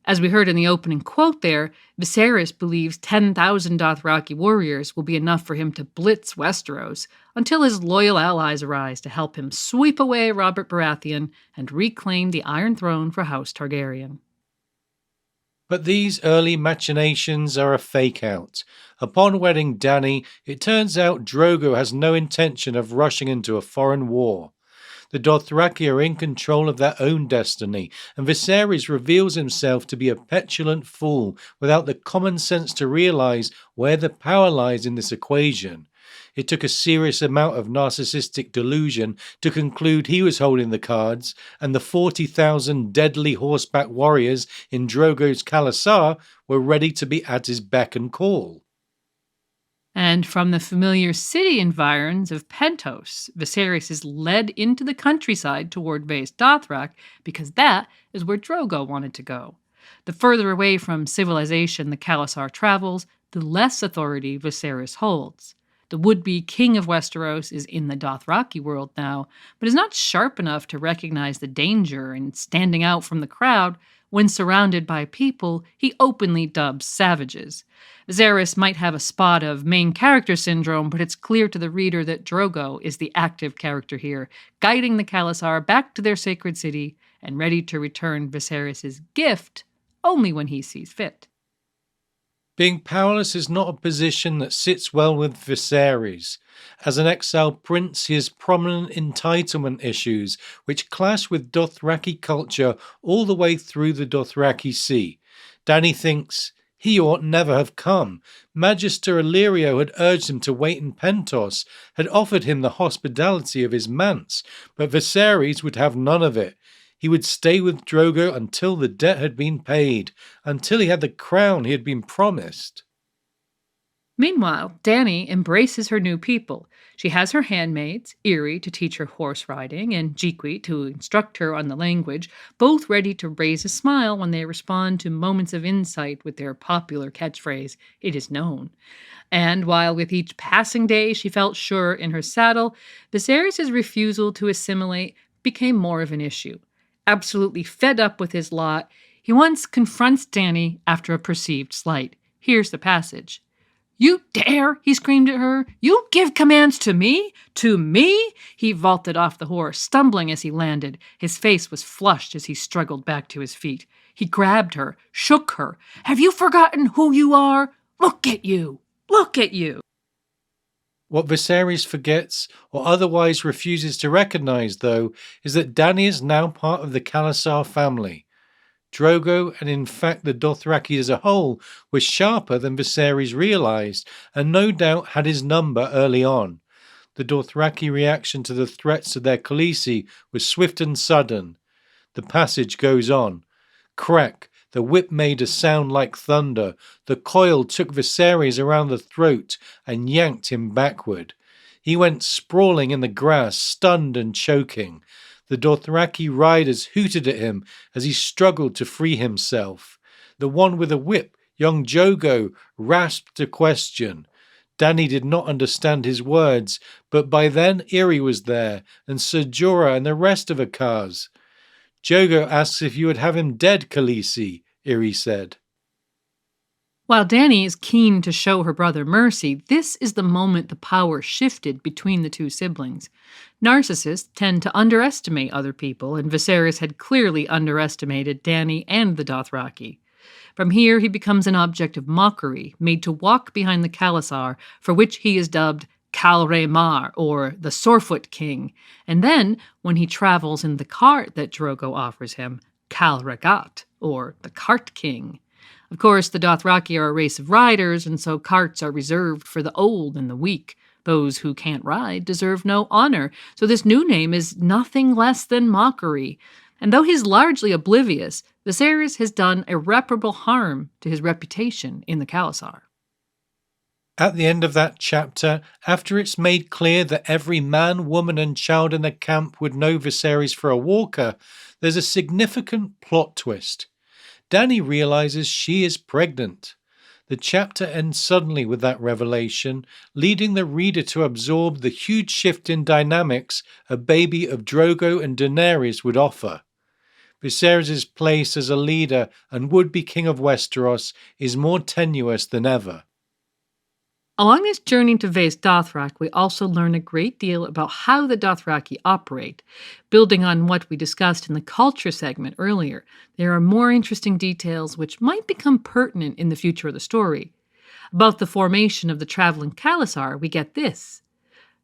As we heard in the opening quote there, Viserys believes 10,000 Dothraki warriors will be enough for him to blitz Westeros until his loyal allies arise to help him sweep away Robert Baratheon and reclaim the Iron Throne for House Targaryen. But these early machinations are a fake-out. Upon wedding Dany, it turns out Drogo has no intention of rushing into a foreign war. The Dothraki are in control of their own destiny, and Viserys reveals himself to be a petulant fool without the common sense to realize where the power lies in this equation. It took a serious amount of narcissistic delusion to conclude he was holding the cards, and the 40,000 deadly horseback warriors in Drogo's Khalasar were ready to be at his beck and call. And from the familiar city environs of Pentos, Viserys is led into the countryside toward Vaes Dothrak because that is where Drogo wanted to go. The further away from civilization the Khalasar travels, the less authority Viserys holds. The would-be king of Westeros is in the Dothraki world now, but is not sharp enough to recognize the danger and standing out from the crowd. When surrounded by people he openly dubs savages. Viserys might have a spot of main character syndrome, but it's clear to the reader that Drogo is the active character here, guiding the Khalasar back to their sacred city and ready to return Viserys' gift only when he sees fit. Being powerless is not a position that sits well with Viserys. As an exiled prince, he has prominent entitlement issues, which clash with Dothraki culture all the way through the Dothraki Sea. Dany thinks he ought never have come. Magister Illyrio had urged him to wait in Pentos, had offered him the hospitality of his manse, but Viserys would have none of it. He would stay with Drogo until the debt had been paid, until he had the crown he had been promised. Meanwhile, Dany embraces her new people. She has her handmaids, Irri to teach her horse riding, and Jiqui to instruct her on the language, both ready to raise a smile when they respond to moments of insight with their popular catchphrase, "It is known." And while with each passing day she felt sure in her saddle, Viserys' refusal to assimilate became more of an issue. Absolutely fed up with his lot, he once confronts Dany after a perceived slight. Here's the passage. "You dare," he screamed at her. "You give commands to me? To me?" He vaulted off the horse, stumbling as he landed. His face was flushed as he struggled back to his feet. He grabbed her, shook her. "Have you forgotten who you are? Look at you! Look at you!" What Viserys forgets, or otherwise refuses to recognize, though, is that Dany is now part of the Khalasar family. Drogo, and in fact the Dothraki as a whole, were sharper than Viserys realized, and no doubt had his number early on. The Dothraki reaction to the threats of their Khaleesi was swift and sudden. The passage goes on. Crack! The whip made a sound like thunder. The coil took Viserys around the throat and yanked him backward. He went sprawling in the grass, stunned and choking. The Dothraki riders hooted at him as he struggled to free himself. The one with a whip, young Drogo, rasped a question. Dany did not understand his words, but by then Irri was there, and Ser Jorah and the rest of Akaz. "Drogo asks if you would have him dead, Khaleesi," Irri said. While Dany is keen to show her brother mercy, this is the moment the power shifted between the two siblings. Narcissists tend to underestimate other people, and Viserys had clearly underestimated Dany and the Dothraki. From here, he becomes an object of mockery, made to walk behind the Khalasar, for which he is dubbed Khal Jhaqo, or the Sorefoot King, and then, when he travels in the cart that Drogo offers him, Khal Rhagat, or the Cart King. Of course, the Dothraki are a race of riders, and so carts are reserved for the old and the weak. Those who can't ride deserve no honor, so this new name is nothing less than mockery. And though he's largely oblivious, Viserys has done irreparable harm to his reputation in the Khalasar. At the end of that chapter, after it's made clear that every man, woman, and child in the camp would know Viserys for a walker, there's a significant plot twist. Dany realizes she is pregnant. The chapter ends suddenly with that revelation, leading the reader to absorb the huge shift in dynamics a baby of Drogo and Daenerys would offer. Viserys' place as a leader and would-be king of Westeros is more tenuous than ever. Along this journey to Vaes Dothrak, we also learn a great deal about how the Dothraki operate. Building on what we discussed in the culture segment earlier, there are more interesting details which might become pertinent in the future of the story. About the formation of the traveling Khalasar, we get this.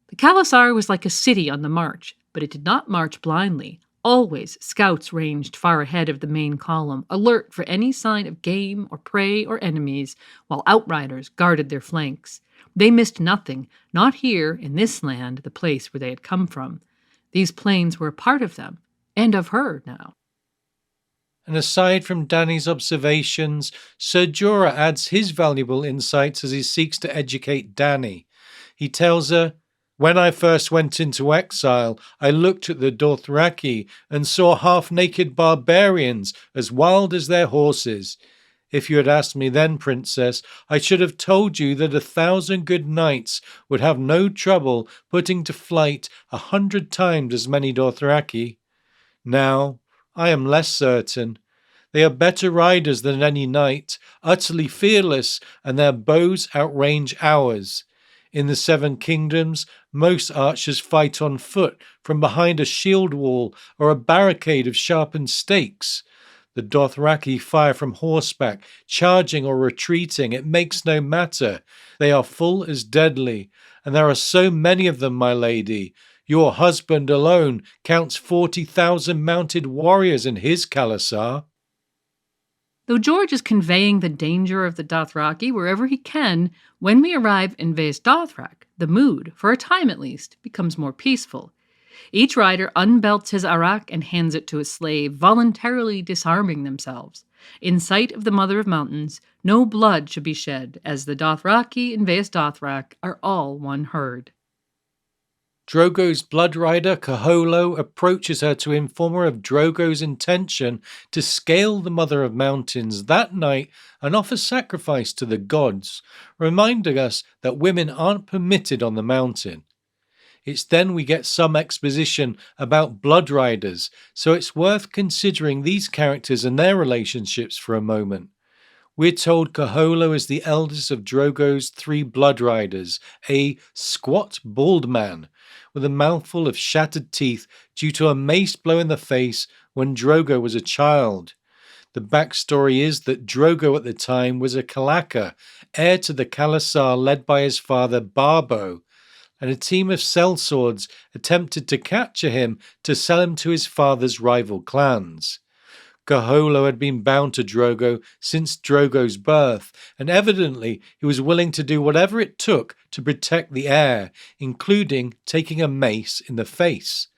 The Khalasar was like a city on the march, but it did not march blindly. Always, scouts ranged far ahead of the main column, alert for any sign of game or prey or enemies, while outriders guarded their flanks. They missed nothing, not here, in this land, the place where they had come from. These plains were a part of them, and of her now. And aside from Dany's observations, Ser Jorah adds his valuable insights as he seeks to educate Dany. He tells her, "When I first went into exile, I looked at the Dothraki and saw half-naked barbarians as wild as their horses. If you had asked me then, princess, I should have told you that 1,000 good knights would have no trouble putting to flight 100 times as many Dothraki. Now, I am less certain. They are better riders than any knight, utterly fearless, and their bows outrange ours. In the Seven Kingdoms, most archers fight on foot from behind a shield wall or a barricade of sharpened stakes. The Dothraki fire from horseback, charging or retreating, it makes no matter. They are full as deadly, and there are so many of them, my lady. Your husband alone counts 40,000 mounted warriors in his Khalasar." Though George is conveying the danger of the Dothraki wherever he can, when we arrive in Vaes Dothrak, the mood, for a time at least, becomes more peaceful. Each rider unbelts his arak and hands it to a slave, voluntarily disarming themselves. In sight of the Mother of Mountains, no blood should be shed, as the Dothraki in Vaes Dothrak are all one herd. Drogo's blood rider, Kaholo, approaches her to inform her of Drogo's intention to scale the Mother of Mountains that night and offer sacrifice to the gods, reminding us that women aren't permitted on the mountain. It's then we get some exposition about blood riders, so it's worth considering these characters and their relationships for a moment. We're told Kaholo is the eldest of Drogo's 3 blood riders, a squat, bald man with a mouthful of shattered teeth due to a mace blow in the face when Drogo was a child. The backstory is that Drogo at the time was a Kalaka, heir to the Khalasar led by his father Barbo, and a team of sellswords attempted to capture him to sell him to his father's rival clans. Kaholo had been bound to Drogo since Drogo's birth, and evidently he was willing to do whatever it took to protect the heir, including taking a mace in the face.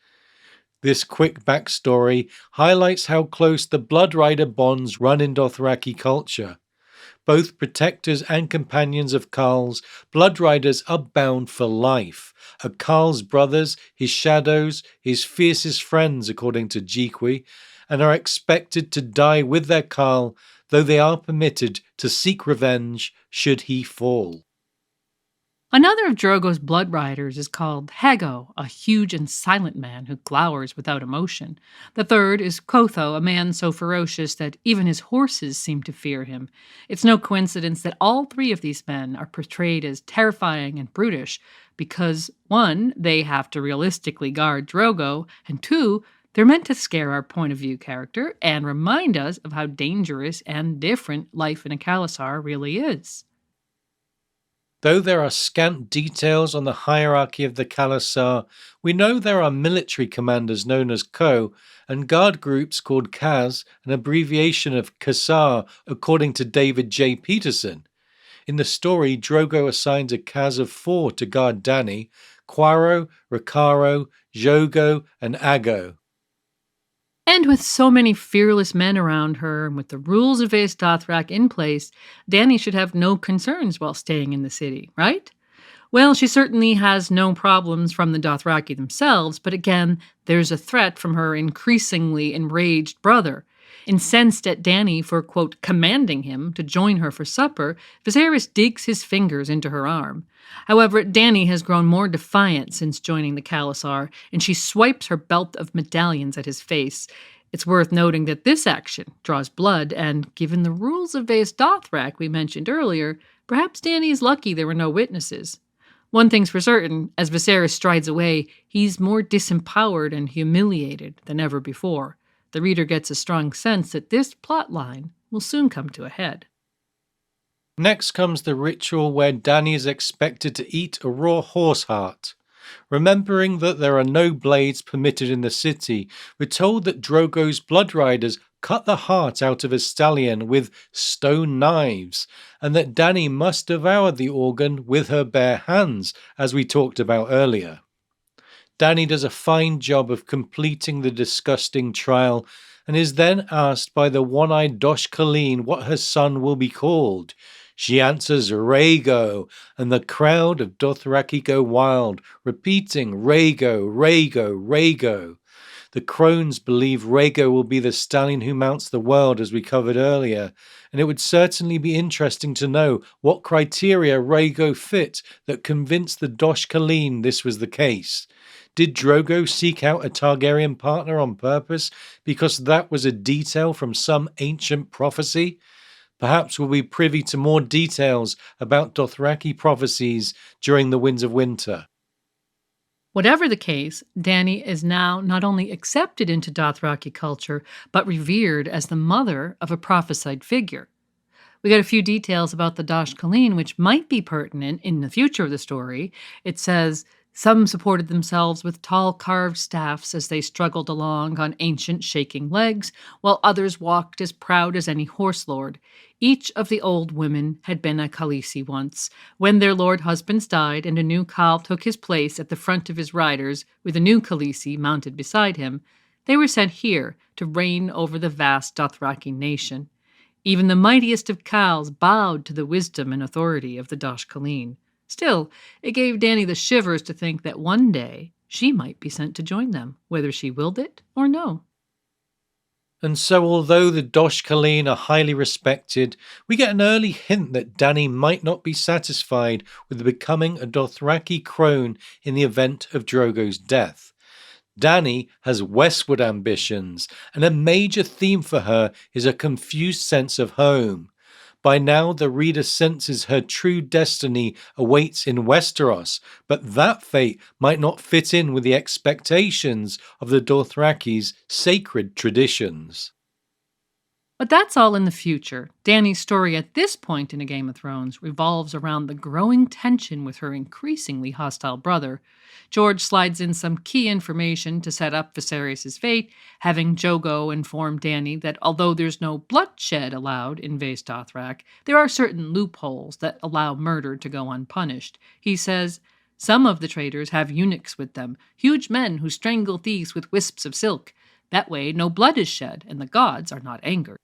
This quick backstory highlights how close the Blood Rider bonds run in Dothraki culture. Both protectors and companions of Khal's, Blood Riders are bound for life, are Khal's brothers, his shadows, his fiercest friends according to Jiqui, and are expected to die with their Khal, though they are permitted to seek revenge should he fall. Another of Drogo's blood riders is called Hago, a huge and silent man who glowers without emotion. The third is Kotho, a man so ferocious that even his horses seem to fear him. It's no coincidence that all 3 of these men are portrayed as terrifying and brutish because, 1, they have to realistically guard Drogo, and 2, they're meant to scare our point of view character and remind us of how dangerous and different life in a Khalasar really is. Though there are scant details on the hierarchy of the Khalasar, we know there are military commanders known as Ko and guard groups called Khaz, an abbreviation of Khazar, according to David J. Peterson. In the story, Drogo assigns a Khaz of 4 to guard Dany, Quaro, Ricaro, Jogo, and Ago. And with so many fearless men around her, and with the rules of Vaes Dothrak in place, Dany should have no concerns while staying in the city, right? Well, she certainly has no problems from the Dothraki themselves, but again, there's a threat from her increasingly enraged brother. Incensed at Dany for, quote, commanding him to join her for supper, Viserys digs his fingers into her arm. However, Dany has grown more defiant since joining the Khalasar, and she swipes her belt of medallions at his face. It's worth noting that this action draws blood, and given the rules of Vaes Dothrak we mentioned earlier, perhaps Dany is lucky there were no witnesses. One thing's for certain, as Viserys strides away, he's more disempowered and humiliated than ever before. The reader gets a strong sense that this plot line will soon come to a head. Next comes the ritual where Dany is expected to eat a raw horse heart. Remembering that there are no blades permitted in the city, we're told that Drogo's blood riders cut the heart out of a stallion with stone knives, and that Dany must devour the organ with her bare hands, as we talked about earlier. Dany does a fine job of completing the disgusting trial, and is then asked by the one-eyed Dosh Khaleen what her son will be called. She answers Rhaego, and the crowd of Dothraki go wild, repeating Rhaego, Rhaego, Rhaego. The crones believe Rhaego will be the stallion who mounts the world, as we covered earlier, and it would certainly be interesting to know what criteria Rhaego fit that convinced the Dosh Khaleen this was the case. Did Drogo seek out a Targaryen partner on purpose because that was a detail from some ancient prophecy? Perhaps we'll be privy to more details about Dothraki prophecies during the Winds of Winter. Whatever the case, Dany is now not only accepted into Dothraki culture, but revered as the mother of a prophesied figure. We got a few details about the Dosh Khaleen which might be pertinent in the future of the story. It says, some supported themselves with tall carved staffs as they struggled along on ancient shaking legs, while others walked as proud as any horse lord. Each of the old women had been a Khaleesi once. When their lord husbands died and a new Khal took his place at the front of his riders with a new Khaleesi mounted beside him, they were sent here to reign over the vast Dothraki nation. Even the mightiest of Khals bowed to the wisdom and authority of the Dosh Khaleen. Still, it gave Dany the shivers to think that one day she might be sent to join them, whether she willed it or no. And so, although the Dosh Khaleen are highly respected, we get an early hint that Dany might not be satisfied with becoming a Dothraki crone in the event of Drogo's death. Dany has westward ambitions, and a major theme for her is a confused sense of home. By now, the reader senses her true destiny awaits in Westeros, but that fate might not fit in with the expectations of the Dothraki's sacred traditions. But that's all in the future. Dany's story at this point in A Game of Thrones revolves around the growing tension with her increasingly hostile brother. George slides in some key information to set up Viserys' fate, having Jhogo inform Dany that although there's no bloodshed allowed in Vaes Dothrak, there are certain loopholes that allow murder to go unpunished. He says, some of the traitors have eunuchs with them, huge men who strangle thieves with wisps of silk. That way no blood is shed and the gods are not angered.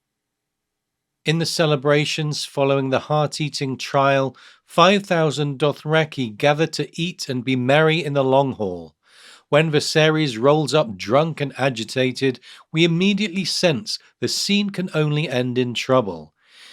In the celebrations following the heart-eating trial, 5,000 Dothraki gather to eat and be merry in the Long Hall. When Viserys rolls up drunk and agitated, we immediately sense the scene can only end in trouble.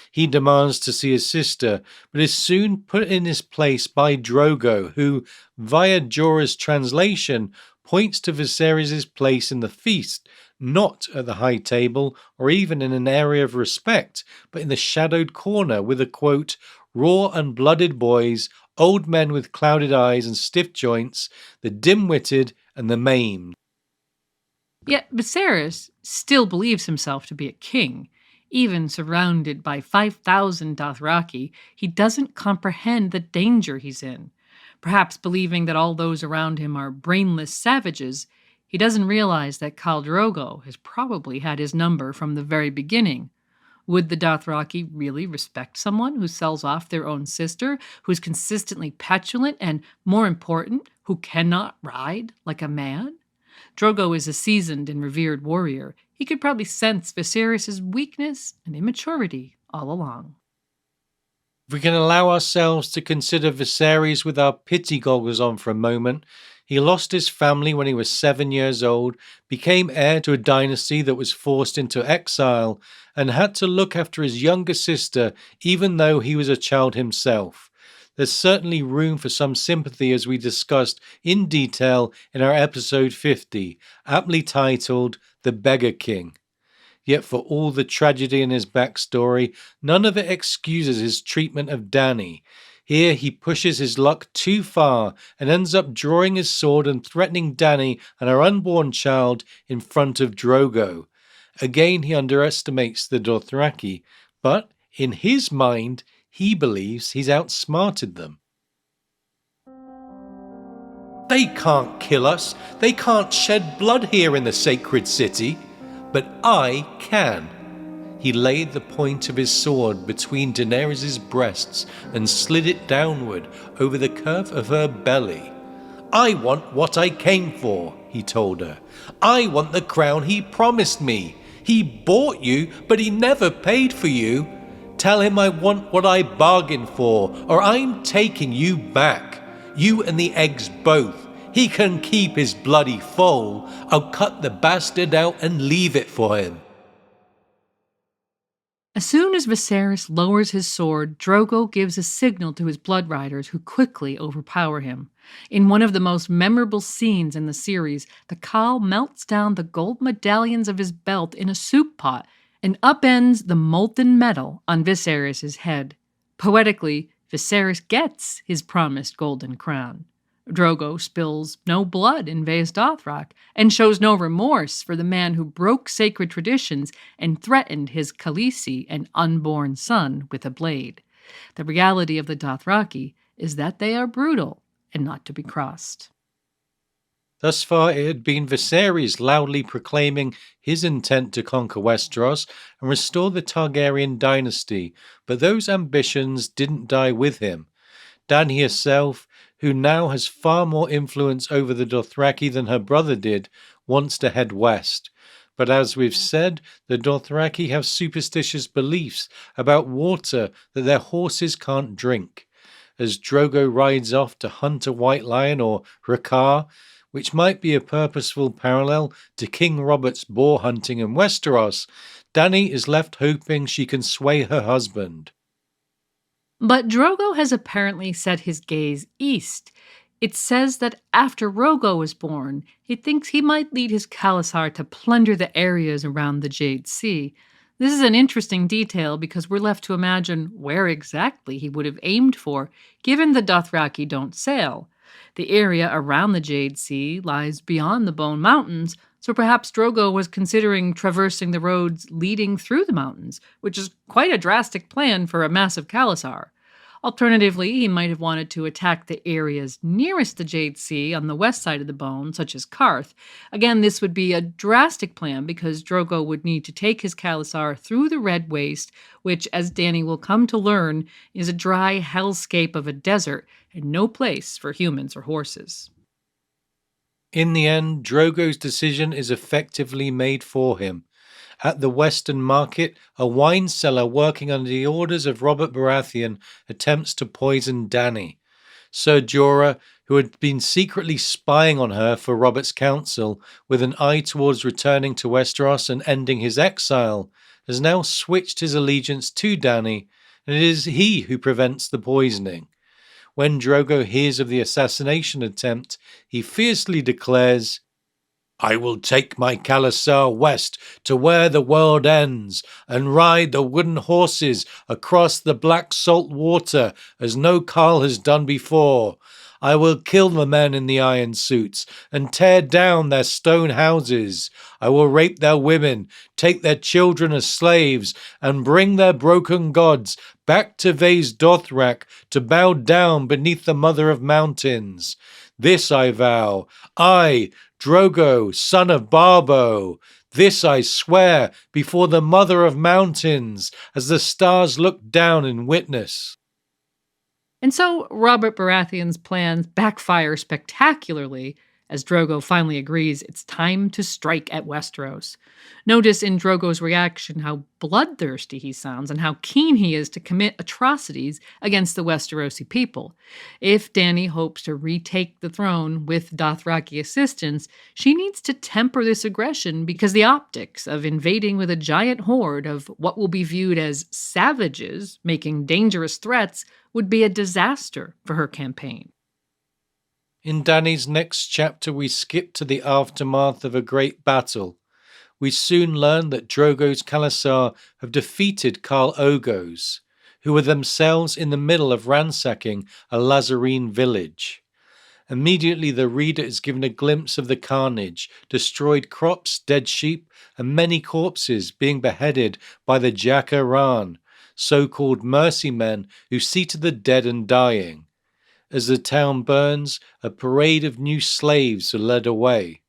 He demands to see his sister, but is soon put in his place by Drogo, who, via Jorah's translation, points to Viserys' place in the feast, not at the high table or even in an area of respect, but in the shadowed corner with a, quote, raw and blooded boys, old men with clouded eyes and stiff joints, the dim-witted and the maimed. Yet Viserys still believes himself to be a king. Even surrounded by 5,000 Dothraki, he doesn't comprehend the danger he's in. Perhaps believing that all those around him are brainless savages, he doesn't realize that Khal Drogo has probably had his number from the very beginning. Would the Dothraki really respect someone who sells off their own sister, who's consistently petulant, and, more important, who cannot ride like a man? Drogo is a seasoned and revered warrior. He could probably sense Viserys' weakness and immaturity all along. If we can allow ourselves to consider Viserys with our pity goggles on for a moment, he lost his family when he was 7 years old, became heir to a dynasty that was forced into exile, and had to look after his younger sister even though he was a child himself. There's certainly room for some sympathy as we discussed in detail in our episode 50, aptly titled The Beggar King. Yet for all the tragedy in his backstory, none of it excuses his treatment of Dany. Here he pushes his luck too far and ends up drawing his sword and threatening Dany and her unborn child in front of Drogo. Again he underestimates the Dothraki, but in his mind, he believes he's outsmarted them. They can't kill us. They can't shed blood here in the sacred city. But I can. He laid the point of his sword between Daenerys' breasts and slid it downward over the curve of her belly. I want what I came for, he told her. I want the crown he promised me. He bought you, but he never paid for you. Tell him I want what I bargained for, or I'm taking you back. You and the eggs both. He can keep his bloody foal. I'll cut the bastard out and leave it for him. As soon as Viserys lowers his sword, Drogo gives a signal to his blood riders who quickly overpower him. In one of the most memorable scenes in the series, the Khal melts down the gold medallions of his belt in a soup pot and upends the molten metal on Viserys' head. Poetically, Viserys gets his promised golden crown. Drogo spills no blood in Vaes Dothrak and shows no remorse for the man who broke sacred traditions and threatened his Khaleesi and unborn son with a blade. The reality of the Dothraki is that they are brutal and not to be crossed. Thus far it had been Viserys loudly proclaiming his intent to conquer Westeros and restore the Targaryen dynasty, but those ambitions didn't die with him. Dany herself, who now has far more influence over the Dothraki than her brother did, wants to head west. But as we've said, the Dothraki have superstitious beliefs about water that their horses can't drink. As Drogo rides off to hunt a white lion or Rakhar, which might be a purposeful parallel to King Robert's boar hunting in Westeros, Dany is left hoping she can sway her husband. But Drogo has apparently set his gaze east. It says that after Rogo was born, he thinks he might lead his Khalasar to plunder the areas around the Jade Sea. This is an interesting detail because we're left to imagine where exactly he would have aimed for, given the Dothraki don't sail. The area around the Jade Sea lies beyond the Bone Mountains, so perhaps Drogo was considering traversing the roads leading through the mountains, which is quite a drastic plan for a massive Khalasar. Alternatively, he might have wanted to attack the areas nearest the Jade Sea on the west side of the Bone, such as Karth. Again, this would be a drastic plan because Drogo would need to take his Khalasar through the Red Waste, which, as Dany will come to learn, is a dry hellscape of a desert and no place for humans or horses. In the end, Drogo's decision is effectively made for him. At the Western Market, a wine seller working under the orders of Robert Baratheon attempts to poison Dany. Ser Jorah, who had been secretly spying on her for Robert's counsel, with an eye towards returning to Westeros and ending his exile, has now switched his allegiance to Dany, and it is he who prevents the poisoning. When Drogo hears of the assassination attempt, he fiercely declares, I will take my Khalasar west to where the world ends, and ride the wooden horses across the black salt water as no Khal has done before. I will kill the men in the iron suits and tear down their stone houses. I will rape their women, take their children as slaves, and bring their broken gods back to Vaes Dothrak to bow down beneath the Mother of Mountains. This I vow, I, Drogo, son of Barbo. This I swear before the Mother of Mountains, as the stars look down in witness. And so Robert Baratheon's plans backfire spectacularly, As Drogo finally agrees, it's time to strike at Westeros. Notice in Drogo's reaction how bloodthirsty he sounds and how keen he is to commit atrocities against the Westerosi people. If Dany hopes to retake the throne with Dothraki assistance, she needs to temper this aggression because the optics of invading with a giant horde of what will be viewed as savages making dangerous threats would be a disaster for her campaign. In Dany's next chapter, we skip to the aftermath of a great battle. We soon learn that Drogo's Khalasar have defeated Khal Ogos, who were themselves in the middle of ransacking a Lazarene village. Immediately the reader is given a glimpse of the carnage, destroyed crops, dead sheep, and many corpses being beheaded by the Jaqaran, so-called mercy men who see to the dead and dying. As the town burns, a parade of new slaves are led away.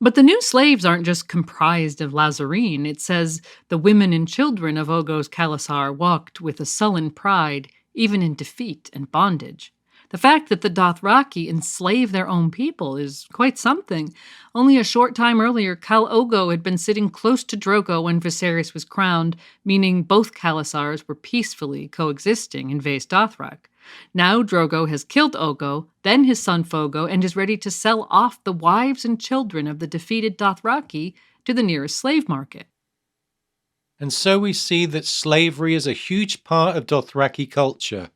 But the new slaves aren't just comprised of Lazarene. It says the women and children of Ogos Khalasar walked with a sullen pride, even in defeat and bondage. The fact that the Dothraki enslave their own people is quite something. Only a short time earlier, Khal Ogo had been sitting close to Drogo when Viserys was crowned, meaning both Khalasars were peacefully coexisting in Vaes Dothrak. Now Drogo has killed Ogo, then his son Fogo, and is ready to sell off the wives and children of the defeated Dothraki to the nearest slave market. And so we see that slavery is a huge part of Dothraki culture.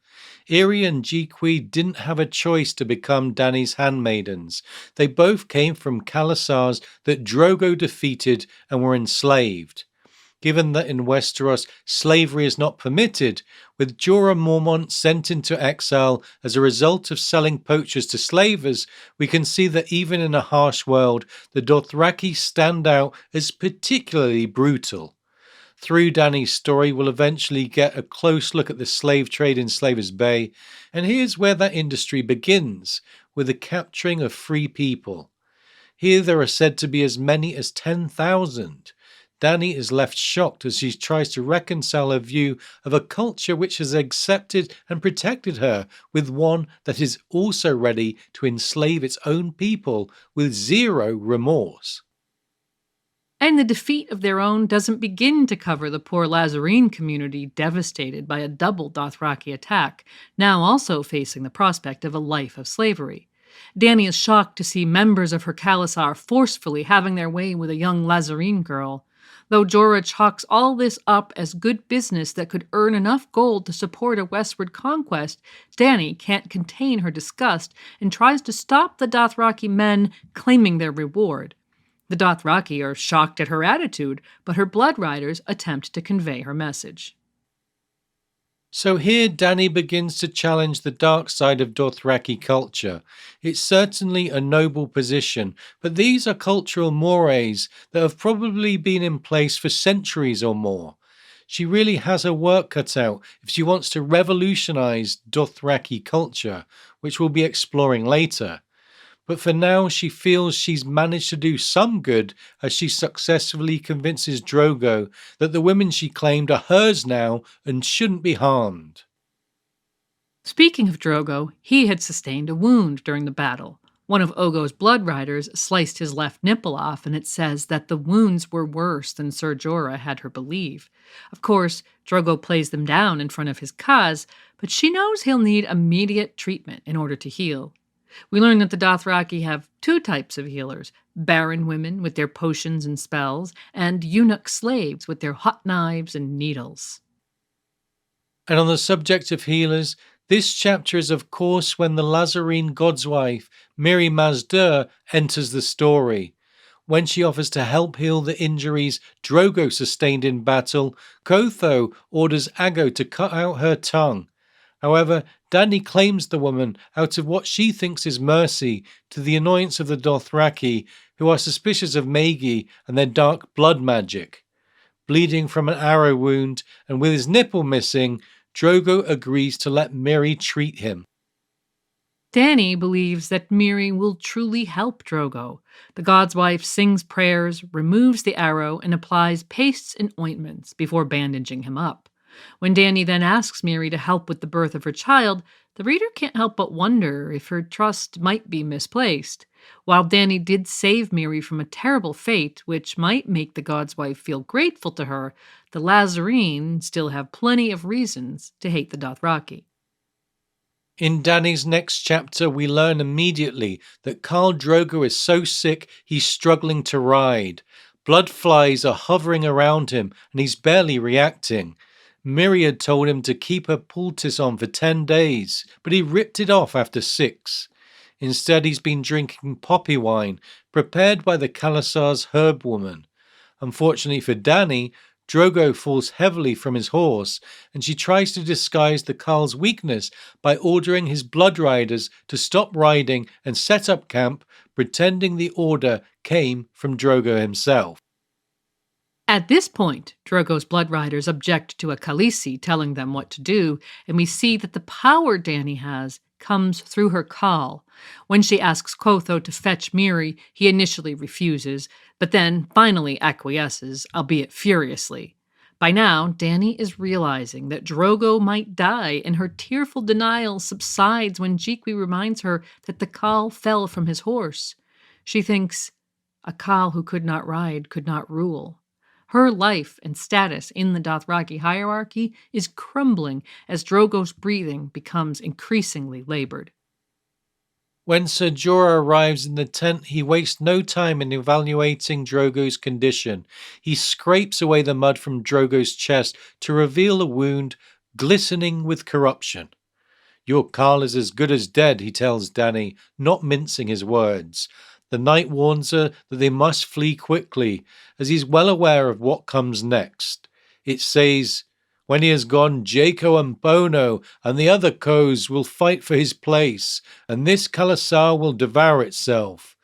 Irri and Jiqui didn't have a choice to become Dany's handmaidens. They both came from Khalasars that Drogo defeated and were enslaved. Given that in Westeros slavery is not permitted, with Jorah Mormont sent into exile as a result of selling poachers to slavers, we can see that even in a harsh world, the Dothraki stand out as particularly brutal. Through Dany's story, we'll eventually get a close look at the slave trade in Slavers Bay, and here's where that industry begins, with the capturing of free people. Here there are said to be as many as 10,000. Dany is left shocked as she tries to reconcile her view of a culture which has accepted and protected her with one that is also ready to enslave its own people with zero remorse. And the defeat of their own doesn't begin to cover the poor Lazarene community devastated by a double Dothraki attack, now also facing the prospect of a life of slavery. Dany is shocked to see members of her Khalasar forcefully having their way with a young Lazarene girl. Though Jorah chalks all this up as good business that could earn enough gold to support a westward conquest, Dany can't contain her disgust and tries to stop the Dothraki men claiming their reward. The Dothraki are shocked at her attitude, but her blood riders attempt to convey her message. So here Dany begins to challenge the dark side of Dothraki culture. It's certainly a noble position, but these are cultural mores that have probably been in place for centuries or more. She really has her work cut out if she wants to revolutionize Dothraki culture, which we'll be exploring later. But for now, she feels she's managed to do some good as she successfully convinces Drogo that the women she claimed are hers now and shouldn't be harmed. Speaking of Drogo, he had sustained a wound during the battle. One of Ogo's blood riders sliced his left nipple off, and it says that the wounds were worse than Ser Jorah had her believe. Of course, Drogo plays them down in front of his Khaz, but she knows he'll need immediate treatment in order to heal. We learn that the Dothraki have two types of healers: barren women with their potions and spells, and eunuch slaves with their hot knives and needles. And on the subject of healers, this chapter is of course when the Lazarene god's wife, Mirri Maz Duur, enters the story. When she offers to help heal the injuries Drogo sustained in battle, Kotho orders Aggo to cut out her tongue. However, Dany claims the woman out of what she thinks is mercy, to the annoyance of the Dothraki, who are suspicious of Magi and their dark blood magic. Bleeding from an arrow wound and with his nipple missing, Drogo agrees to let Mirri treat him. Dany believes that Mirri will truly help Drogo. The god's wife sings prayers, removes the arrow, and applies pastes and ointments before bandaging him up. When Dany then asks Mirri to help with the birth of her child, The reader can't help but wonder if her trust might be misplaced. While Dany did save Miri from a terrible fate, which might make the god's wife feel grateful to her, the Lazarene still have plenty of reasons to hate the Dothraki. In Dany's next chapter, we learn immediately that Khal Drogo is so sick he's struggling to ride. Blood flies are hovering around him and he's barely reacting. Miri had told him to keep her poultice on for 10 days, but he ripped it off after 6. Instead, he's been drinking poppy wine, prepared by the Khalasar's herb woman. Unfortunately for Dany, Drogo falls heavily from his horse, and she tries to disguise the Khal's weakness by ordering his blood riders to stop riding and set up camp, pretending the order came from Drogo himself. At this point, Drogo's blood riders object to a Khaleesi telling them what to do, and we see that the power Dany has comes through her Khal. When she asks Kotho to fetch Miri, he initially refuses, but then finally acquiesces, albeit furiously. By now, Dany is realizing that Drogo might die, and her tearful denial subsides when Jhiqui reminds her that the Khal fell from his horse. She thinks, a Khal who could not ride could not rule. Her life and status in the Dothraki hierarchy is crumbling as Drogo's breathing becomes increasingly labored. When Ser Jorah arrives in the tent, he wastes no time in evaluating Drogo's condition. He scrapes away the mud from Drogo's chest to reveal a wound glistening with corruption. Your Khal is as good as dead, he tells Dany, not mincing his words. The knight warns her that they must flee quickly, as he's well aware of what comes next. It says, when he has gone, Jhaqo and Bono and the other Khos will fight for his place, and this Khalasar will devour itself.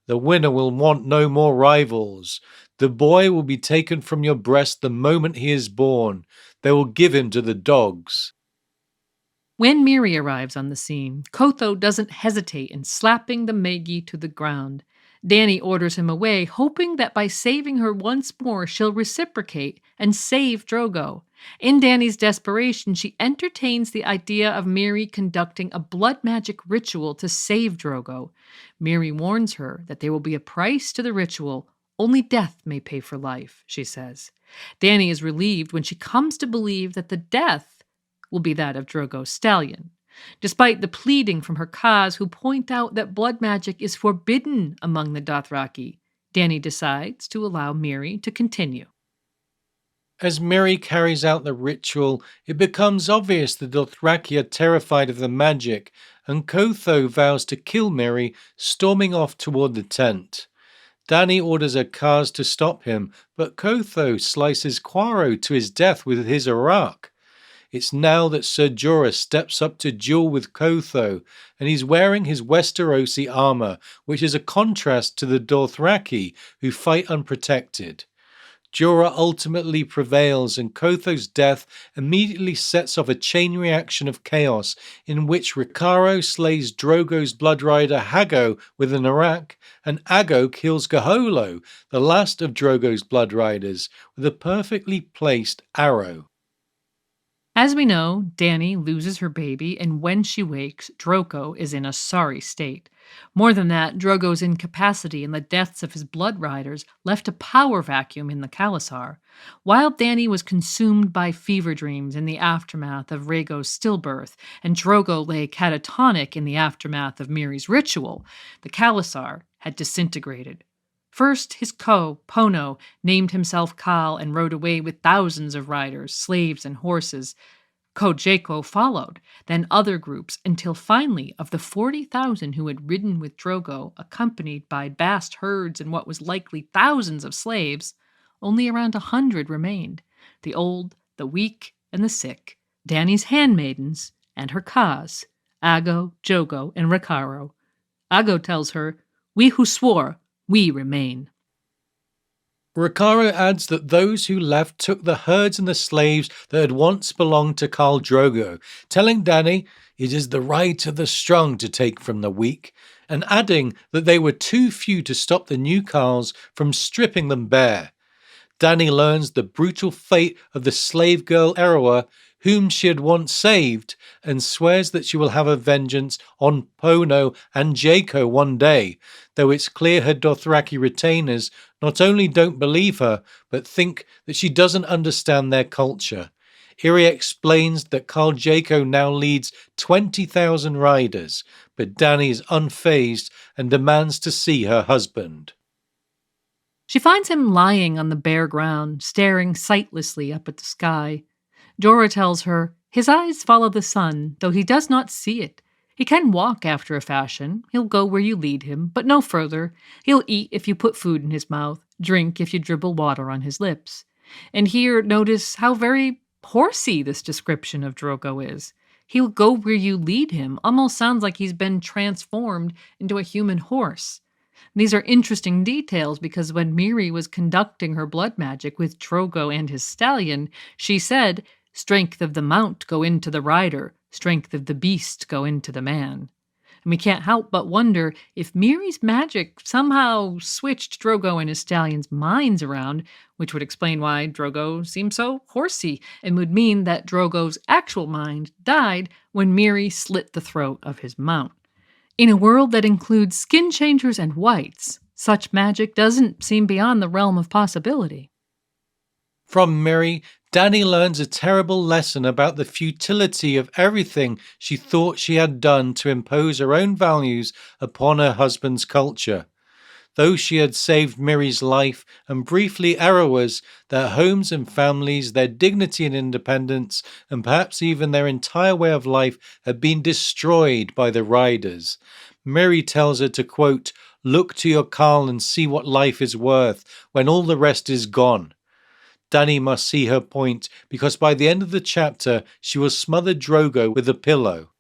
The winner will want no more rivals. The boy will be taken from your breast the moment he is born. They will give him to the dogs. When Miri arrives on the scene, Kotho doesn't hesitate in slapping the Magi to the ground. Dany orders him away, hoping that by saving her once more she'll reciprocate and save Drogo. In Dany's desperation, she entertains the idea of Miri conducting a blood magic ritual to save Drogo. Miri warns her that there will be a price to the ritual. Only death may pay for life, she says. Dany is relieved when she comes to believe that the death will be that of Drogo's Stallion. Despite the pleading from her Khas, who point out that blood magic is forbidden among the Dothraki, Dany decides to allow Miri to continue. As Miri carries out the ritual, it becomes obvious the Dothraki are terrified of the magic, and Kotho vows to kill Miri, storming off toward the tent. Dany orders her Khas to stop him, but Kotho slices Quaro to his death with his arak. It's now that Ser Jorah steps up to duel with Kotho, and he's wearing his Westerosi armor, which is a contrast to the Dothraki, who fight unprotected. Jorah ultimately prevails, and Kotho's death immediately sets off a chain reaction of chaos, in which Ricardo slays Drogo's blood rider Hago with an arak, and Aggo kills Gaholo, the last of Drogo's blood riders, with a perfectly placed arrow. As we know, Dany loses her baby, and when she wakes, Drogo is in a sorry state. More than that, Drogo's incapacity and the deaths of his blood riders left a power vacuum in the Khalasar. While Dany was consumed by fever dreams in the aftermath of Rhaego's stillbirth, and Drogo lay catatonic in the aftermath of Miri's ritual, the Khalasar had disintegrated. First, his Pono, named himself Khal and rode away with thousands of riders, slaves, and horses. Khal Jhaqo followed, then other groups, until finally, of the 40,000 who had ridden with Drogo, accompanied by vast herds and what was likely thousands of slaves, only around 100 remained, the old, the weak, and the sick, Dany's handmaidens, and her Khas, Aggo, Jogo, and Ricardo. Aggo tells her, "We who swore, we remain." Ricardo adds that those who left took the herds and the slaves that had once belonged to Khal Drogo, telling Dany it is the right of the strong to take from the weak, and adding that they were too few to stop the new Khals from stripping them bare. Dany learns the brutal fate of the slave girl Eroa, whom she had once saved, and swears that she will have a vengeance on Pono and Jhaqo one day, though it's clear her Dothraki retainers not only don't believe her, but think that she doesn't understand their culture. Irri explains that Khal Jhaqo now leads 20,000 riders, but Dany is unfazed and demands to see her husband. She finds him lying on the bare ground, staring sightlessly up at the sky. Jorah tells her, his eyes follow the sun, though he does not see it. He can walk after a fashion. He'll go where you lead him, but no further. He'll eat if you put food in his mouth, drink if you dribble water on his lips. And here, notice how very horsey this description of Drogo is. He'll go where you lead him almost sounds like he's been transformed into a human horse. These are interesting details because when Miri was conducting her blood magic with Drogo and his stallion, she said, "Strength of the mount go into the rider, strength of the beast go into the man." And we can't help but wonder if Miri's magic somehow switched Drogo and his stallion's minds around, which would explain why Drogo seemed so horsey and would mean that Drogo's actual mind died when Miri slit the throat of his mount. In a world that includes skin changers and whites, such magic doesn't seem beyond the realm of possibility. From Miri, Dany learns a terrible lesson about the futility of everything she thought she had done to impose her own values upon her husband's culture. Though she had saved Miri's life and briefly Eroa's, their homes and families, their dignity and independence, and perhaps even their entire way of life had been destroyed by the Riders. Miri tells her to, quote, "Look to your Khal and see what life is worth when all the rest is gone." Dany must see her point because by the end of the chapter she will smother Drogo with a pillow.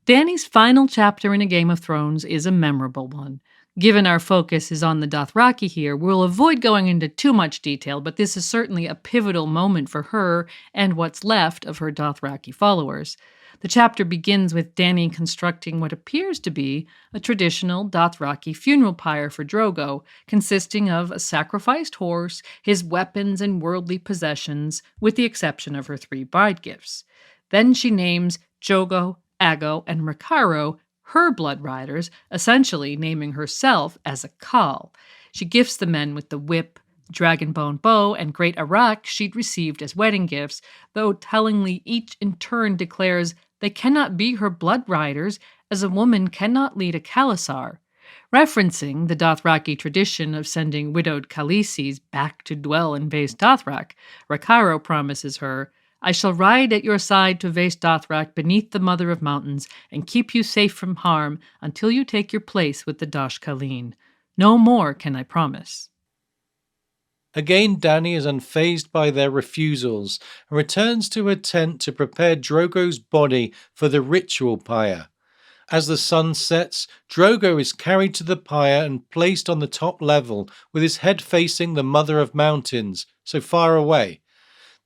Dany's final chapter in A Game of Thrones is a memorable one. Given our focus is on the Dothraki here, we'll avoid going into too much detail, but this is certainly a pivotal moment for her and what's left of her Dothraki followers. The chapter begins with Dany constructing what appears to be a traditional Dothraki funeral pyre for Drogo, consisting of a sacrificed horse, his weapons and worldly possessions, with the exception of her 3 bride gifts. Then she names Jogo, Aggo, and Rakaro her blood riders, essentially naming herself as a Khal. She gifts the men with the whip, dragonbone bow, and great arak she'd received as wedding gifts, though tellingly each in turn declares they cannot be her blood riders, as a woman cannot lead a Khalasar. Referencing the Dothraki tradition of sending widowed Khaleesi's back to dwell in Vaes Dothrak, Rakaro promises her, "I shall ride at your side to Vaes Dothrak beneath the Mother of Mountains and keep you safe from harm until you take your place with the Dosh Khaleen. No more can I promise." Again, Dany is unfazed by their refusals and returns to her tent to prepare Drogo's body for the ritual pyre. As the sun sets, Drogo is carried to the pyre and placed on the top level with his head facing the Mother of Mountains, so far away.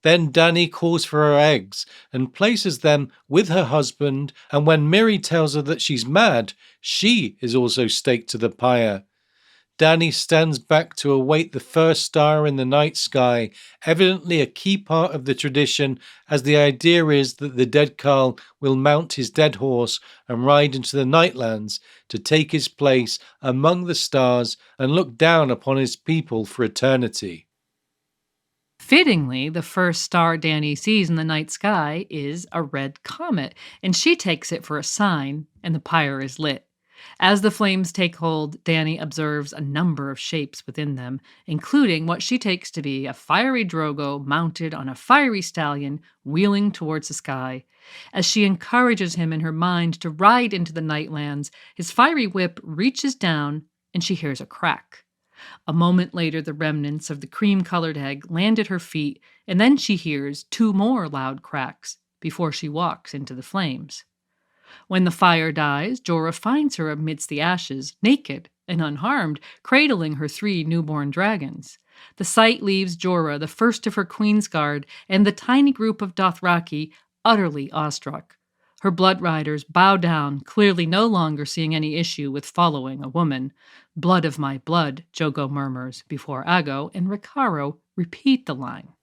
Then Dany calls for her eggs and places them with her husband, and when Miri tells her that she's mad, she is also staked to the pyre. Dany stands back to await the first star in the night sky, evidently a key part of the tradition, as the idea is that the dead Khal will mount his dead horse and ride into the Nightlands to take his place among the stars and look down upon his people for eternity. Fittingly, the first star Dany sees in the night sky is a red comet, and she takes it for a sign, and the pyre is lit. As the flames take hold, Dany observes a number of shapes within them, including what she takes to be a fiery Drogo mounted on a fiery stallion wheeling towards the sky. As she encourages him in her mind to ride into the Nightlands, his fiery whip reaches down and she hears a crack. A moment later, the remnants of the cream-colored egg land at her feet, and then she hears 2 more loud cracks before she walks into the flames. When the fire dies, Jorah finds her amidst the ashes, naked and unharmed, cradling her 3 newborn dragons. The sight leaves Jorah, the first of her Queen's Guard, and the tiny group of Dothraki utterly awestruck. Her blood riders bow down, clearly no longer seeing any issue with following a woman. "Blood of my blood," Jhaqo murmurs, before Aggo and Ricardo repeat the line.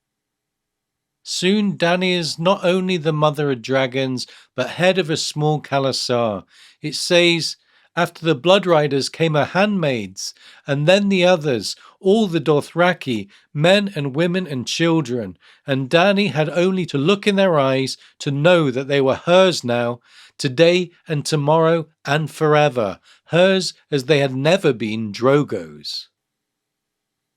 Soon Dany is not only the mother of dragons, but head of a small Khalasar. It says, after the Blood Riders came her handmaids, and then the others, all the Dothraki, men and women and children, and Dany had only to look in their eyes to know that they were hers now, today and tomorrow and forever, hers as they had never been Drogo's.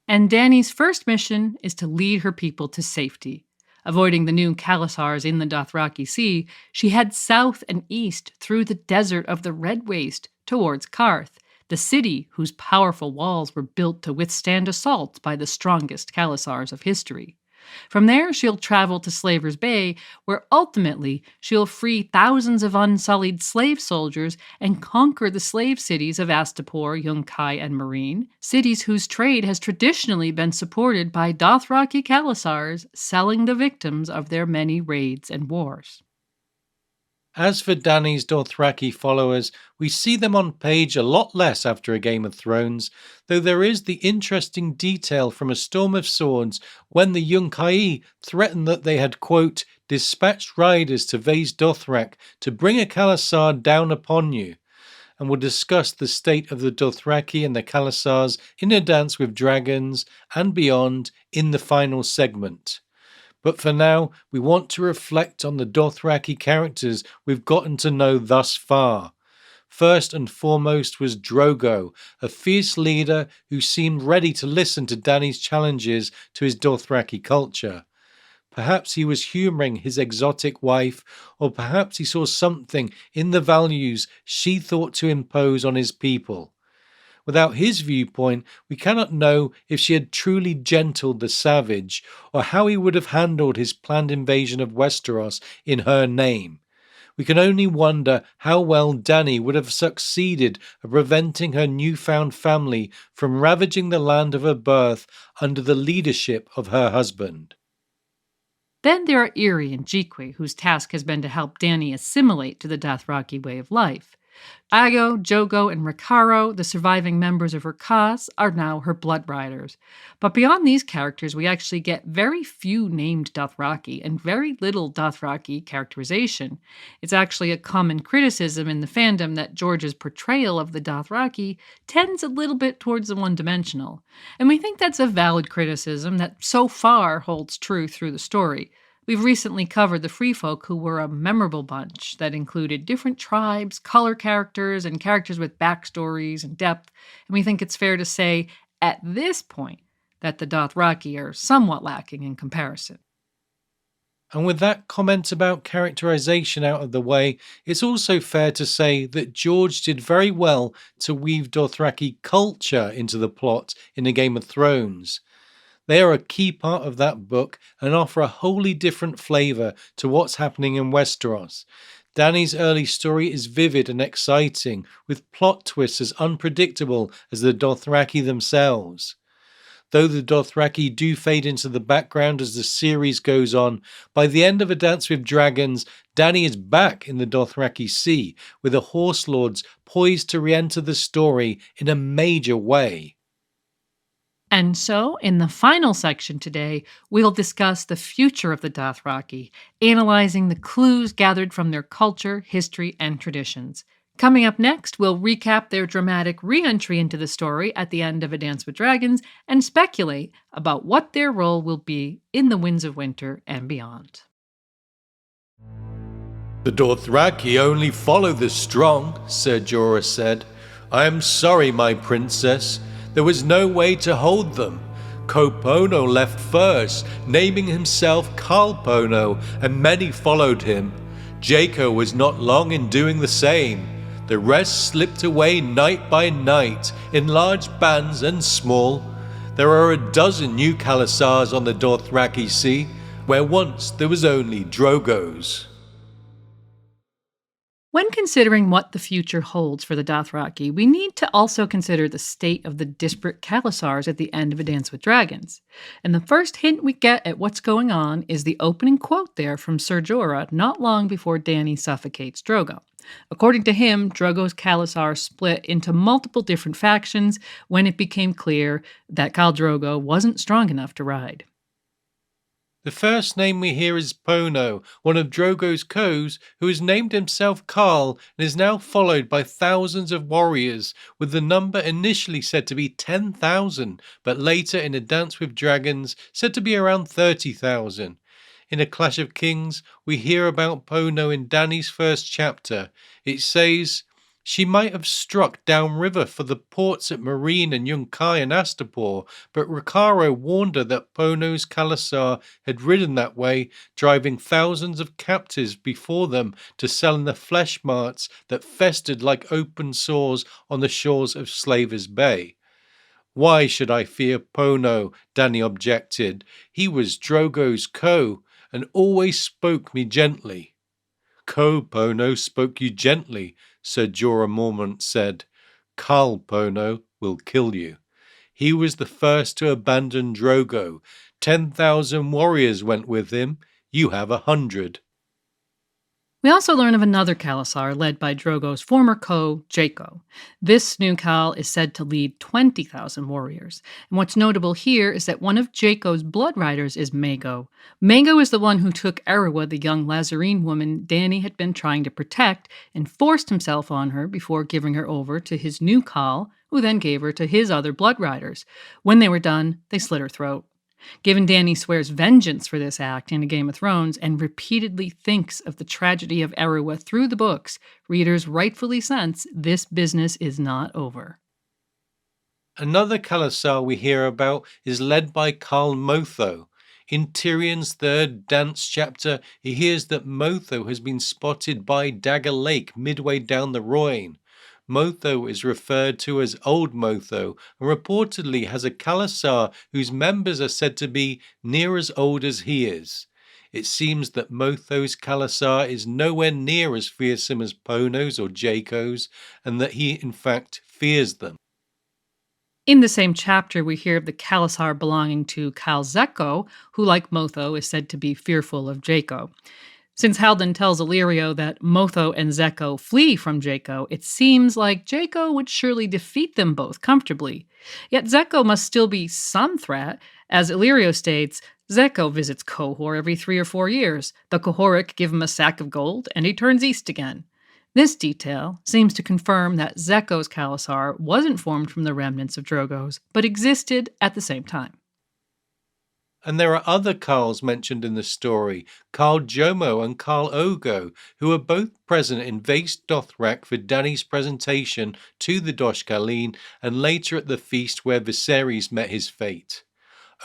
And Dany's first mission is to lead her people to safety. Avoiding the new Khalasars in the Dothraki Sea, she heads south and east through the desert of the Red Waste towards Qarth, the city whose powerful walls were built to withstand assaults by the strongest Khalasars of history. From there, she'll travel to Slaver's Bay, where ultimately she'll free thousands of unsullied slave soldiers and conquer the slave cities of Astapor, Yunkai, and Meereen, cities whose trade has traditionally been supported by Dothraki Khalasars selling the victims of their many raids and wars. As for Dany's Dothraki followers, we see them on page a lot less after A Game of Thrones, though there is the interesting detail from A Storm of Swords when the Yunkai threatened that they had, quote, dispatched riders to Vaes Dothrak to bring a Khalasar down upon you, and will discuss the state of the Dothraki and the Khalasars in A Dance with Dragons and beyond in the final segment. But for now, we want to reflect on the Dothraki characters we've gotten to know thus far. First and foremost was Drogo, a fierce leader who seemed ready to listen to Dany's challenges to his Dothraki culture. Perhaps he was humouring his exotic wife, or perhaps he saw something in the values she thought to impose on his people. Without his viewpoint, we cannot know if she had truly gentled the savage, or how he would have handled his planned invasion of Westeros in her name. We can only wonder how well Dany would have succeeded at preventing her newfound family from ravaging the land of her birth under the leadership of her husband. Then there are Irri and Jiqui, whose task has been to help Dany assimilate to the Dothraki way of life. Aggo, Jhaqo, and Ricardo, the surviving members of her cause, are now her blood riders. But beyond these characters, we actually get very few named Dothraki and very little Dothraki characterization. It's actually a common criticism in the fandom that George's portrayal of the Dothraki tends a little bit towards the one-dimensional. And we think that's a valid criticism that so far holds true through the story. We've recently covered the Free Folk, who were a memorable bunch that included different tribes, color characters, and characters with backstories and depth, and we think it's fair to say, at this point, that the Dothraki are somewhat lacking in comparison. And with that comment about characterization out of the way, it's also fair to say that George did very well to weave Dothraki culture into the plot in A Game of Thrones. They are a key part of that book and offer a wholly different flavour to what's happening in Westeros. Dany's early story is vivid and exciting, with plot twists as unpredictable as the Dothraki themselves. Though the Dothraki do fade into the background as the series goes on, by the end of A Dance with Dragons, Dany is back in the Dothraki Sea, with the Horse Lords poised to re-enter the story in a major way. And so, in the final section today, we'll discuss the future of the Dothraki, analyzing the clues gathered from their culture, history, and traditions. Coming up next, we'll recap their dramatic re-entry into the story at the end of A Dance with Dragons and speculate about what their role will be in the Winds of Winter and beyond. The Dothraki only follow the strong, Ser Jorah said. I am sorry, my princess. There was no way to hold them. Kopono left first, naming himself Khal Pono, and many followed him. Jhaqo was not long in doing the same. The rest slipped away night by night, in large bands and small. There are a dozen new Khalasars on the Dothraki Sea, where once there was only Drogos. When considering what the future holds for the Dothraki, we need to also consider the state of the disparate Khalasars at the end of A Dance with Dragons. And the first hint we get at what's going on is the opening quote there from Ser Jorah not long before Dany suffocates Drogo. According to him, Drogo's Khalasar split into multiple different factions when it became clear that Khal Drogo wasn't strong enough to ride. The first name we hear is Pono, one of Drogo's co's, who has named himself Khal and is now followed by thousands of warriors, with the number initially said to be 10,000, but later in A Dance with Dragons said to be around 30,000. In A Clash of Kings, we hear about Pono in Dany's first chapter. It says, "She might have struck downriver for the ports at Marine and Yunkai and Astapor, but Ricaro warned her that Pono's Khalasar had ridden that way, driving thousands of captives before them to sell in the flesh marts that festered like open sores on the shores of Slavers Bay." "Why should I fear Pono?" Dany objected. "He was Drogo's co, and always spoke me gently." "Co Pono spoke you gently," Sir Jorah Mormont said. "Khal Pono will kill you. He was the first to abandon Drogo. 10,000 warriors went with him. You have 100. We also learn of another Khalasar led by Drogo's former Jhaqo. This new Khal is said to lead 20,000 warriors. And what's notable here is that one of Jhaqo's blood riders is Maego. Maego is the one who took Erawa, the young Lazarene woman Dany had been trying to protect, and forced himself on her before giving her over to his new Khal, who then gave her to his other blood riders. When they were done, they slit her throat. Given Dany swears vengeance for this act in A Game of Thrones and repeatedly thinks of the tragedy of Erawa through the books, readers rightfully sense this business is not over. Another Khalasar we hear about is led by Khal Motho. In Tyrion's third dance chapter, he hears that Motho has been spotted by Dagger Lake midway down the Royne. Motho is referred to as Old Motho and reportedly has a Khalasar whose members are said to be near as old as he is. It seems that Motho's Khalasar is nowhere near as fearsome as Pono's or Jhaqo's, and that he in fact fears them. In the same chapter, we hear of the Khalasar belonging to Khal Jhaqo, who, like Motho, is said to be fearful of Jhaqo. Since Haldon tells Illyrio that Motho and Jhaqo flee from Jhaqo, it seems like Jhaqo would surely defeat them both comfortably. Yet Jhaqo must still be some threat. As Illyrio states, Jhaqo visits Qohor every 3 or 4 years. The Qohoric give him a sack of gold, and he turns east again. This detail seems to confirm that Jhaqo's Khalasar wasn't formed from the remnants of Drogo's, but existed at the same time. And there are other Khals mentioned in the story, Khal Jomo and Khal Ogo, who are both present in Vaest Dothrak for Dany's presentation to the Dosh Khaleen and later at the feast where Viserys met his fate.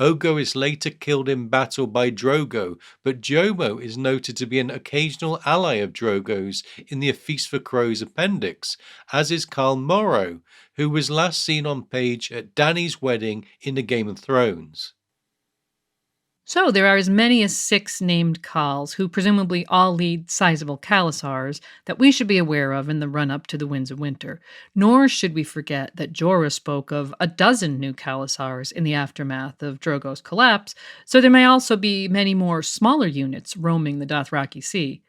Ogo is later killed in battle by Drogo, but Jomo is noted to be an occasional ally of Drogo's in the A Feast for Crows appendix, as is Khal Morro, who was last seen on page at Dany's wedding in A Game of Thrones. So there are as many as 6 named Khals, who presumably all lead sizable Khalasars, that we should be aware of in the run-up to the Winds of Winter. Nor should we forget that Jorah spoke of a dozen new Khalasars in the aftermath of Drogo's collapse, so there may also be many more smaller units roaming the Dothraki Sea.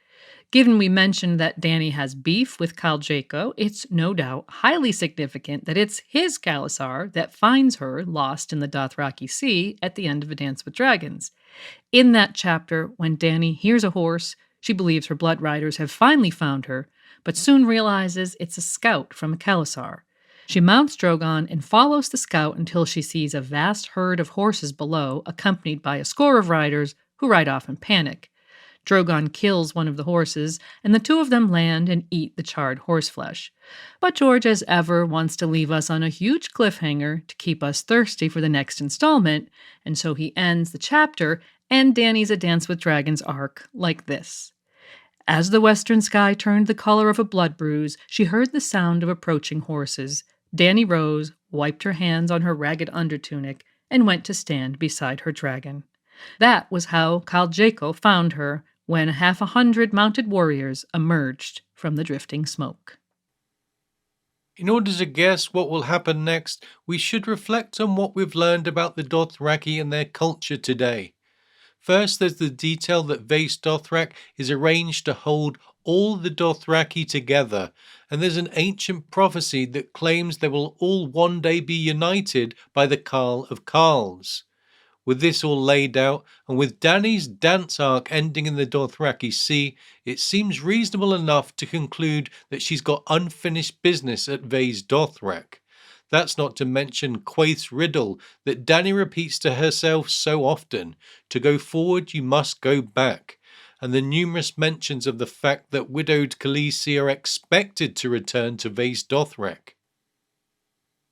Given we mentioned that Dany has beef with Khal Jhaqo, it's no doubt highly significant that it's his Khalasar that finds her lost in the Dothraki Sea at the end of A Dance with Dragons. In that chapter, when Dany hears a horse, she believes her blood riders have finally found her, but soon realizes it's a scout from a Khalasar. She mounts Drogon and follows the scout until she sees a vast herd of horses below, accompanied by a score of riders who ride off in panic. Drogon kills one of the horses, and the 2 of them land and eat the charred horseflesh. But George, as ever, wants to leave us on a huge cliffhanger to keep us thirsty for the next installment, and so he ends the chapter and Dany's A Dance with Dragons arc like this. As the western sky turned the color of a blood bruise, she heard the sound of approaching horses. Dany rose, wiped her hands on her ragged undertunic, and went to stand beside her dragon. That was how Khal Jhaqo found her, when 100 mounted warriors emerged from the drifting smoke. In order to guess what will happen next, we should reflect on what we've learned about the Dothraki and their culture today. First, there's the detail that Vaes Dothrak is arranged to hold all the Dothraki together, and there's an ancient prophecy that claims they will all one day be united by the Khal of Khals. With this all laid out, and with Dany's dance arc ending in the Dothraki Sea, it seems reasonable enough to conclude that she's got unfinished business at Vaes Dothrak. That's not to mention Quaith's riddle that Dany repeats to herself so often: to go forward you must go back, and the numerous mentions of the fact that widowed Khaleesi are expected to return to Vaes Dothrak.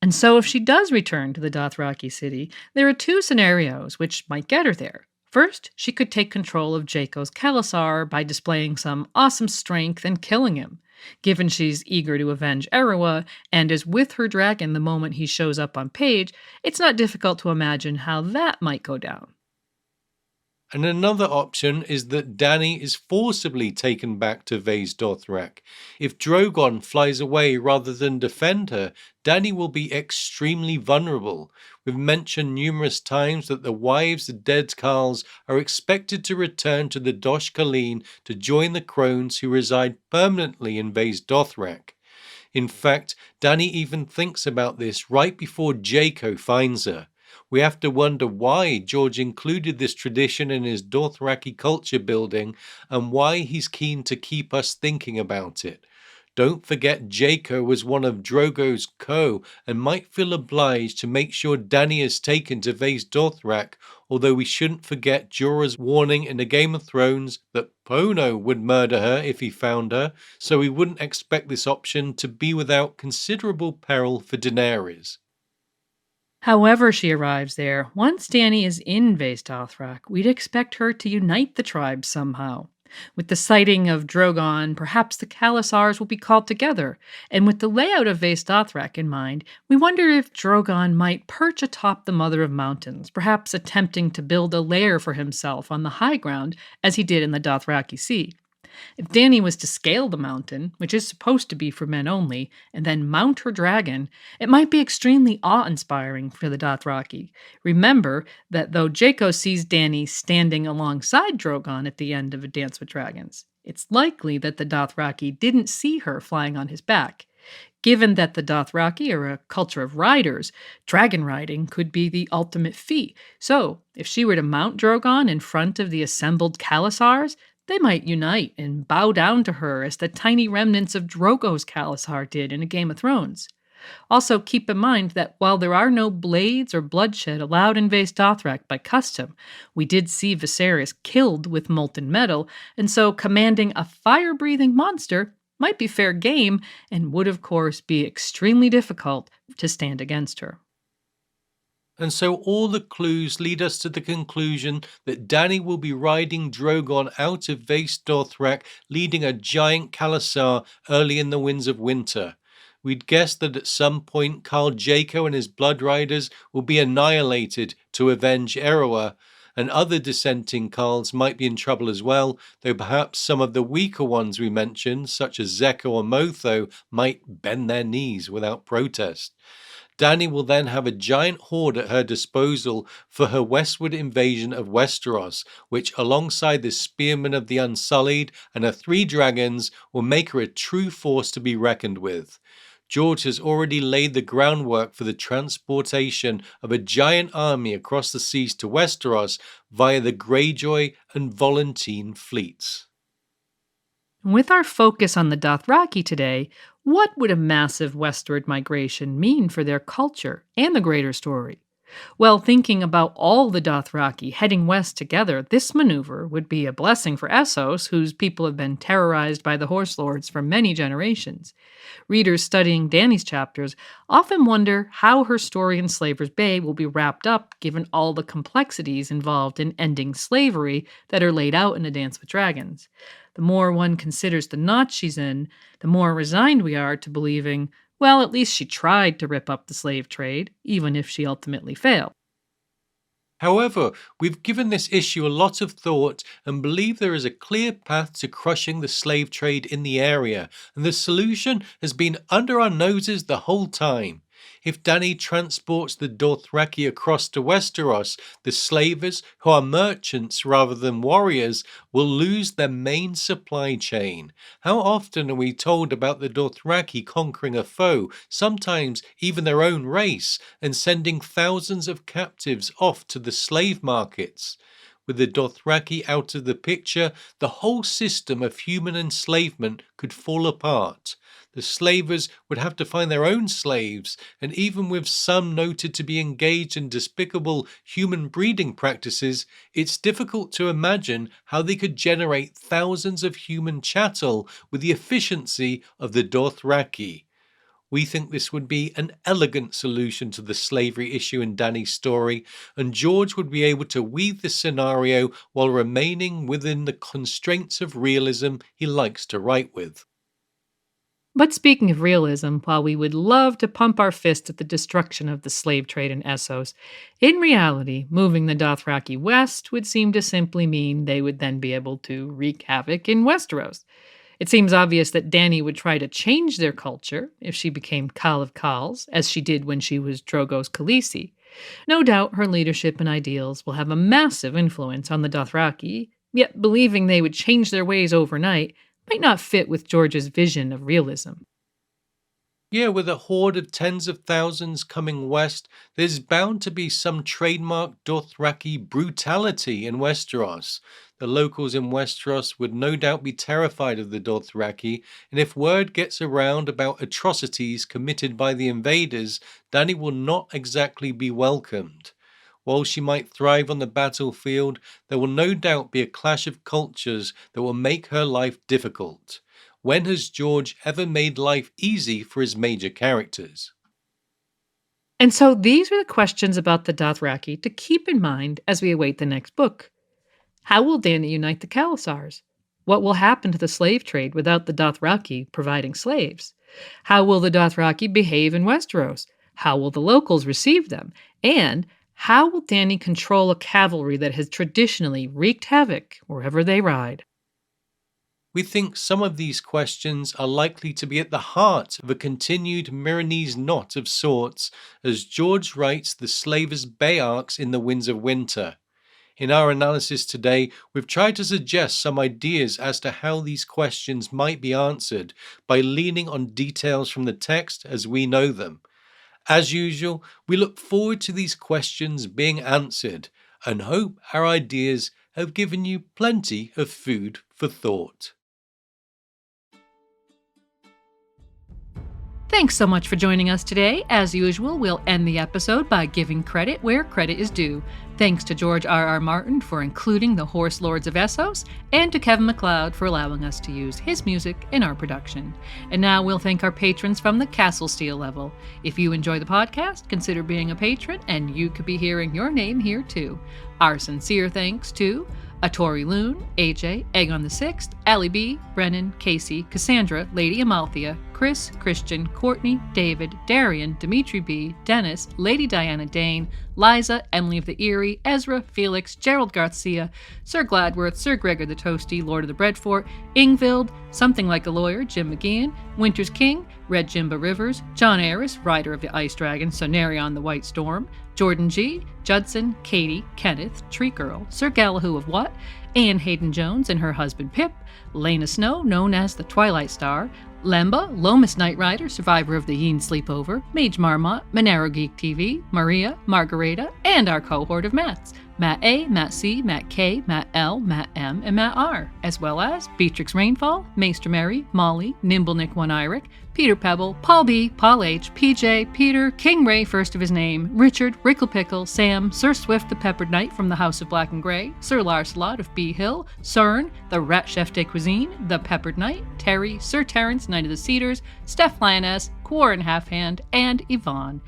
And so, if she does return to the Dothraki city, there are two scenarios which might get her there. First, she could take control of Jhaqo's Khalasar by displaying some awesome strength and killing him. Given she's eager to avenge Erawa and is with her dragon the moment he shows up on page, it's not difficult to imagine how that might go down. And another option is that Dany is forcibly taken back to Vaes Dothrak. If Drogon flies away rather than defend her, Dany will be extremely vulnerable. We've mentioned numerous times that the wives of dead Khals are expected to return to the Dosh Khaleen to join the crones who reside permanently in Vaes Dothrak. In fact, Dany even thinks about this right before Jhaco finds her. We have to wonder why George included this tradition in his Dothraki culture building and why he's keen to keep us thinking about it. Don't forget Jhaco was one of Drogo's co and might feel obliged to make sure Dany is taken to Vaes Dothrak, although we shouldn't forget Jorah's warning in the Game of Thrones that Pono would murder her if he found her, so we wouldn't expect this option to be without considerable peril for Daenerys. However she arrives there, once Dany is in Vaes Dothrak, we'd expect her to unite the tribes somehow. With the sighting of Drogon, perhaps the Khalasars will be called together, and with the layout of Vaes Dothrak in mind, we wonder if Drogon might perch atop the Mother of Mountains, perhaps attempting to build a lair for himself on the high ground, as he did in the Dothraki Sea. If Dany was to scale the mountain, which is supposed to be for men only, and then mount her dragon, it might be extremely awe-inspiring for the Dothraki. Remember that though Jhaco sees Dany standing alongside Drogon at the end of A Dance with Dragons, it's likely that the Dothraki didn't see her flying on his back. Given that the Dothraki are a culture of riders, dragon riding could be the ultimate feat. So, if she were to mount Drogon in front of the assembled Khalasars, they might unite and bow down to her as the tiny remnants of Drogo's Khalasar did in A Game of Thrones. Also, keep in mind that while there are no blades or bloodshed allowed in Vaes Dothrak by custom, we did see Viserys killed with molten metal, and so commanding a fire-breathing monster might be fair game and would, of course, be extremely difficult to stand against her. And so all the clues lead us to the conclusion that Dany will be riding Drogon out of Vaes Dothrak, leading a giant Khalasar early in the Winds of Winter. We'd guess that at some point Khal Jhaqo and his Blood Riders will be annihilated to avenge Erawa, and other dissenting Khals might be in trouble as well, though perhaps some of the weaker ones we mentioned, such as Zekko or Motho, might bend their knees without protest. Dany will then have a giant horde at her disposal for her westward invasion of Westeros, which alongside the Spearmen of the Unsullied and her 3 dragons will make her a true force to be reckoned with. George has already laid the groundwork for the transportation of a giant army across the seas to Westeros via the Greyjoy and Volantene fleets. With our focus on the Dothraki today, what would a massive westward migration mean for their culture and the greater story? Well, thinking about all the Dothraki heading west together, this maneuver would be a blessing for Essos, whose people have been terrorized by the Horse Lords for many generations. Readers studying Dany's chapters often wonder how her story in Slaver's Bay will be wrapped up given all the complexities involved in ending slavery that are laid out in A Dance with Dragons. The more one considers the knot she's in, the more resigned we are to believing, well, at least she tried to rip up the slave trade, even if she ultimately failed. However, we've given this issue a lot of thought and believe there is a clear path to crushing the slave trade in the area, and the solution has been under our noses the whole time. If Dany transports the Dothraki across to Westeros, the slavers, who are merchants rather than warriors, will lose their main supply chain. How often are we told about the Dothraki conquering a foe, sometimes even their own race, and sending thousands of captives off to the slave markets? With the Dothraki out of the picture, the whole system of human enslavement could fall apart. The slavers would have to find their own slaves, and even with some noted to be engaged in despicable human breeding practices, it's difficult to imagine how they could generate thousands of human chattel with the efficiency of the Dothraki. We think this would be an elegant solution to the slavery issue in Dany's story, and George would be able to weave this scenario while remaining within the constraints of realism he likes to write with. But speaking of realism, while we would love to pump our fist at the destruction of the slave trade in Essos, in reality, moving the Dothraki west would seem to simply mean they would then be able to wreak havoc in Westeros. It seems obvious that Dany would try to change their culture if she became Khal of Khals, as she did when she was Drogo's Khaleesi. No doubt her leadership and ideals will have a massive influence on the Dothraki, yet believing they would change their ways overnight might not fit with George's vision of realism. Yeah, with a horde of tens of thousands coming west, there's bound to be some trademark Dothraki brutality in Westeros. The locals in Westeros would no doubt be terrified of the Dothraki, and if word gets around about atrocities committed by the invaders, Dany will not exactly be welcomed. While she might thrive on the battlefield, there will no doubt be a clash of cultures that will make her life difficult. When has George ever made life easy for his major characters? And so these are the questions about the Dothraki to keep in mind as we await the next book. How will Dany unite the Khalasars? What will happen to the slave trade without the Dothraki providing slaves? How will the Dothraki behave in Westeros? How will the locals receive them? And how will Dany control a cavalry that has traditionally wreaked havoc wherever they ride? We think some of these questions are likely to be at the heart of a continued Myronese knot of sorts as George writes the Slavers' Bay arcs in the Winds of Winter. In our analysis today, we've tried to suggest some ideas as to how these questions might be answered by leaning on details from the text as we know them. As usual, we look forward to these questions being answered and hope our ideas have given you plenty of food for thought. Thanks so much for joining us today. As usual, we'll end the episode by giving credit where credit is due. Thanks to George R.R. Martin for including the Horse Lords of Essos, and to Kevin MacLeod for allowing us to use his music in our production. And now we'll thank our patrons from the Castle Steel level. If you enjoy the podcast, consider being a patron, and you could be hearing your name here too. Our sincere thanks to Atori Loon, AJ, Egg on the Sixth, Allie B, Brennan, Casey, Cassandra, Lady Amalthea, Chris, Christian, Courtney, David, Darian, Dimitri B, Dennis, Lady Diana Dane, Liza, Emily of the Erie, Ezra, Felix, Gerald Garcia, Sir Gladworth, Sir Gregor the Toasty, Lord of the Breadfort, Ingvild, Something Like a Lawyer, Jim McGeehan, Winter's King, Red Jimba Rivers, John Aris, Rider of the Ice Dragon, Sonarion the White Storm, Jordan G, Judson, Katie, Kenneth, Tree Girl, Sir Galahoo of What, Anne Hayden Jones and her husband Pip, Lena Snow, known as the Twilight Star, Lemba, Lomas Knight Rider, survivor of the Yeen Sleepover, Mage Marmot, Monero Geek TV, Maria, Margareta, and our cohort of Matts, Matt A, Matt C, Matt K, Matt L, Matt M, and Matt R, as well as Beatrix Rainfall, Maester Mary, Molly, Nimblenick One Iric, Peter Pebble, Paul B, Paul H, PJ, Peter, King Ray first of his name, Richard, Rickle Pickle, Sam, Sir Swift the Peppered Knight from the House of Black and Grey, Sir Larcelot of Bee Hill, Cern, the Rat Chef de Cuisine, the Peppered Knight, Terry, Sir Terence, Knight of the Cedars, Steph Lioness, Quarren Halfhand, and Yvonne.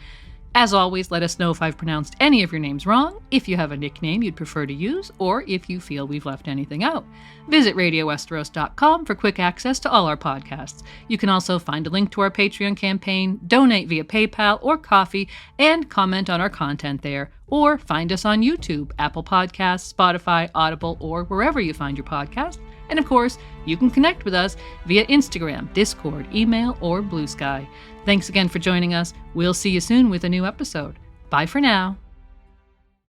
As always, let us know if I've pronounced any of your names wrong, if you have a nickname you'd prefer to use, or if you feel we've left anything out. Visit RadioWesteros.com for quick access to all our podcasts. You can also find a link to our Patreon campaign, donate via PayPal or Ko-fi, and comment on our content there. Or find us on YouTube, Apple Podcasts, Spotify, Audible, or wherever you find your podcasts. And of course, you can connect with us via Instagram, Discord, email, or Blue Sky. Thanks again for joining us. We'll see you soon with a new episode. Bye for now.